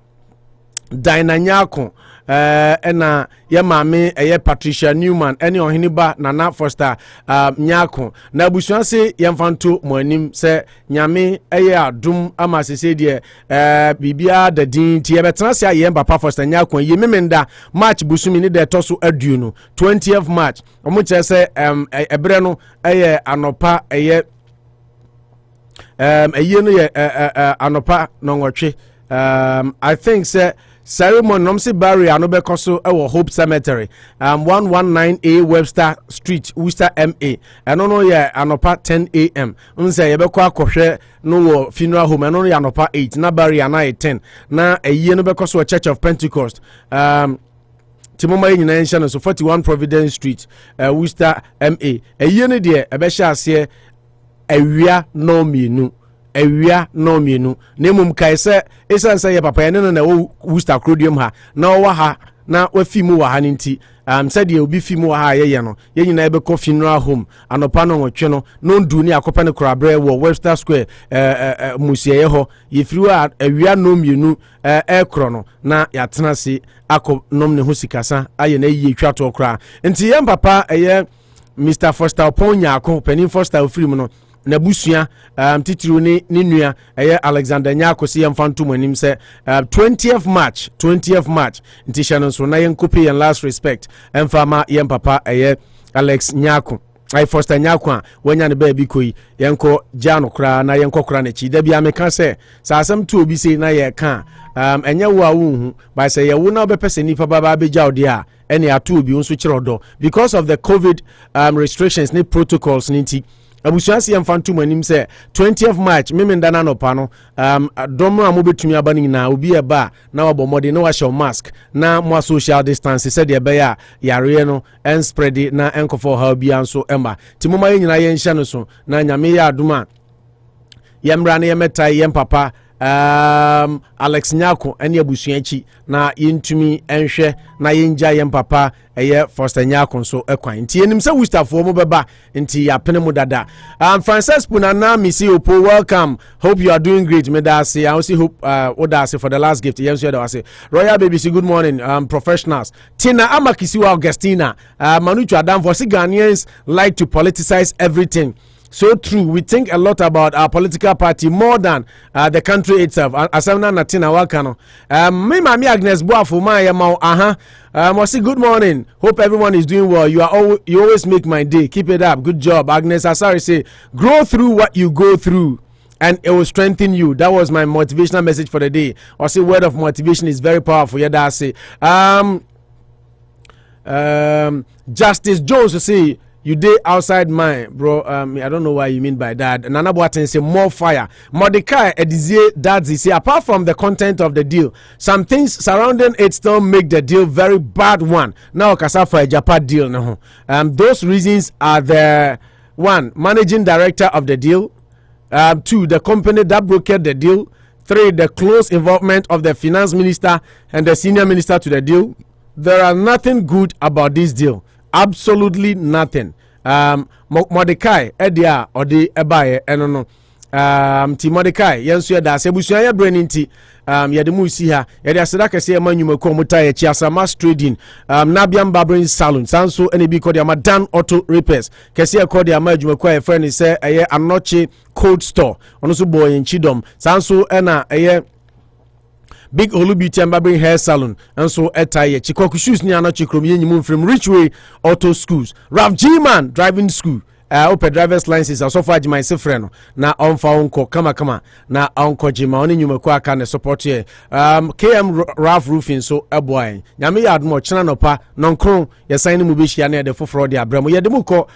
Dinah Nyako ɛna yɛ maame Patricia Newman ɛne ɔhene ba Nana Foster Nyako na abusua se yɛmfanto mo anim sɛ nyame adum ama sese deɛ bibia da din ti yɛbɛtena se yɛn papa Foster Nyako yɛ memenda March busumi ne de to so adu no 20th March ɔmo kyerɛ sɛ ɛbrɛ no Anopa no yɛ Anopa nɔnwɔtwe I think sɛ ceremony nomsi barrier no bekoso ewo Hope Cemetery 119A Webster Street Worcester MA eno no ye anopa 10 AM nse ye beko akohwe no wo funeral home eno no ye anopa 8 na barrier na 10 na eyi no bekoso Church of Pentecost Timoma nyina nhye no so 41 Providence Street Worcester MA eyi no de ebehye ase awia no mienu ewia no mienu nemum kai se esan se ye papa ye no na wo Worcester Crodium ha na wo ha na wafi mu wa ha nti said ye obi fi mu wa ha ye no ye nyina ebe ko funeral home Anopa no wotwe no no ndu ni akopa ne korabre wo Webster Square musie ye ho ye firi a ewia no mienu ekro no na yatena se akọ nom ne ho sikasa aye na yi twa to kra nti ye papa Mr. Foster Nyako Penny Foster ofiri mu no na busua titiri ni nua Alexander Nyako se yemfanto manim se 20th March nti hye so na yenkope yen last respect emfama yen papa Alex Nyako Foster Nyako a wanya ne ba bi koyi yenko jano kra na yenko kra na chi da bia meka se sa asem to obi se na ye ka enye wo a wo ba se ye wo na obepese nipa baba beja ode a ene ato obi nso kire because of the COVID restrictions ni protocols ni nti abusuasi yemfanto manim se 20th March memenda na Anopa no domo a mobetumi aba ni na obi eba na wabomode na wahye mask na mo social distance se de be ya yare no en spread na enkofo ha obi anso emba timoma nyina ye nhya no so na nyame ya aduma yemra na yemeta yem papa Alex Nyako ene abusuanchi na yentumi enhwe na yenja yem papa Foster Nyako so ekwan nti enim se Worcester fo mo beba nti ya pene mo dada Francis Punana misi opo welcome hope you are doing great me da say I also hope oda say for the last gift yes you da say Royal BBC good morning professionals Tina Amakisiwa Augustina Manuchu Adam for Ghanaians like to politicize everything. So true. We think a lot about our political party more than the country itself. Asamna Natina Wakano. Me mami Agnes Boafuma Yamao. Mosi, good morning. Hope everyone is doing well. You always make my day. Keep it up. Good job, Agnes. Asari say, grow through what you go through, and it will strengthen you. That was my motivational message for the day. I say word of motivation is very powerful. Yeah, that's it. Justice Jones will say. You did outside mine, bro. I don't know what you mean by that. Nana Boaten say more fire. Mordecai Edizie Dadzi say apart from the content of the deal, some things surrounding it still make the deal very bad one. Now Kasafa Agyapa deal no. Those reasons are the one, managing director of the deal, 2, the company that brokered the deal, 3, the close involvement of the finance minister and the senior minister to the deal. There are nothing good about this deal. Absolutely nothing. Mordecai Edia Odi Ebaye enono ti Mordecai yenso da sebusuan ya brand nti yede mu si ha yede aseda kese ya manyuma ko muta ya chiasama trading Nabiam Barbering Salon sanso ene bi ko dia Dan Auto Repairs kese ya ko dia majuma ko e friend say eye Anoche Cold Store ono so boy in Chidom sanso ena eye Big Olubi and Barbering Hair Salon and so etaye Chikoku shoes ni Anoche krom yenyimu from Richway Auto Schools Ralph G Man Driving School open driver's license asofo agima sefre no na onfa onko kama na onko jima oni nyumako aka ne support here KM Ralph Roofing so eboy nyame ya admo chena nopa nonkron ye sign mu behia na de foforo de abramo ye de mu ko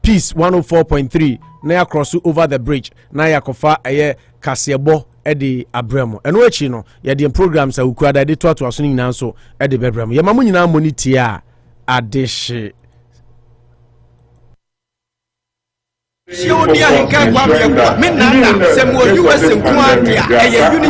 Peace 104.3 na ya cross over the bridge na ya kofa eye kasebo edi abramo eno echi no ye de programs a ukura de to aso nyina so edi bebramo ye mamu nyina moniti a adehye She would be a hinka, me nana, some more US and Quantia, a unity.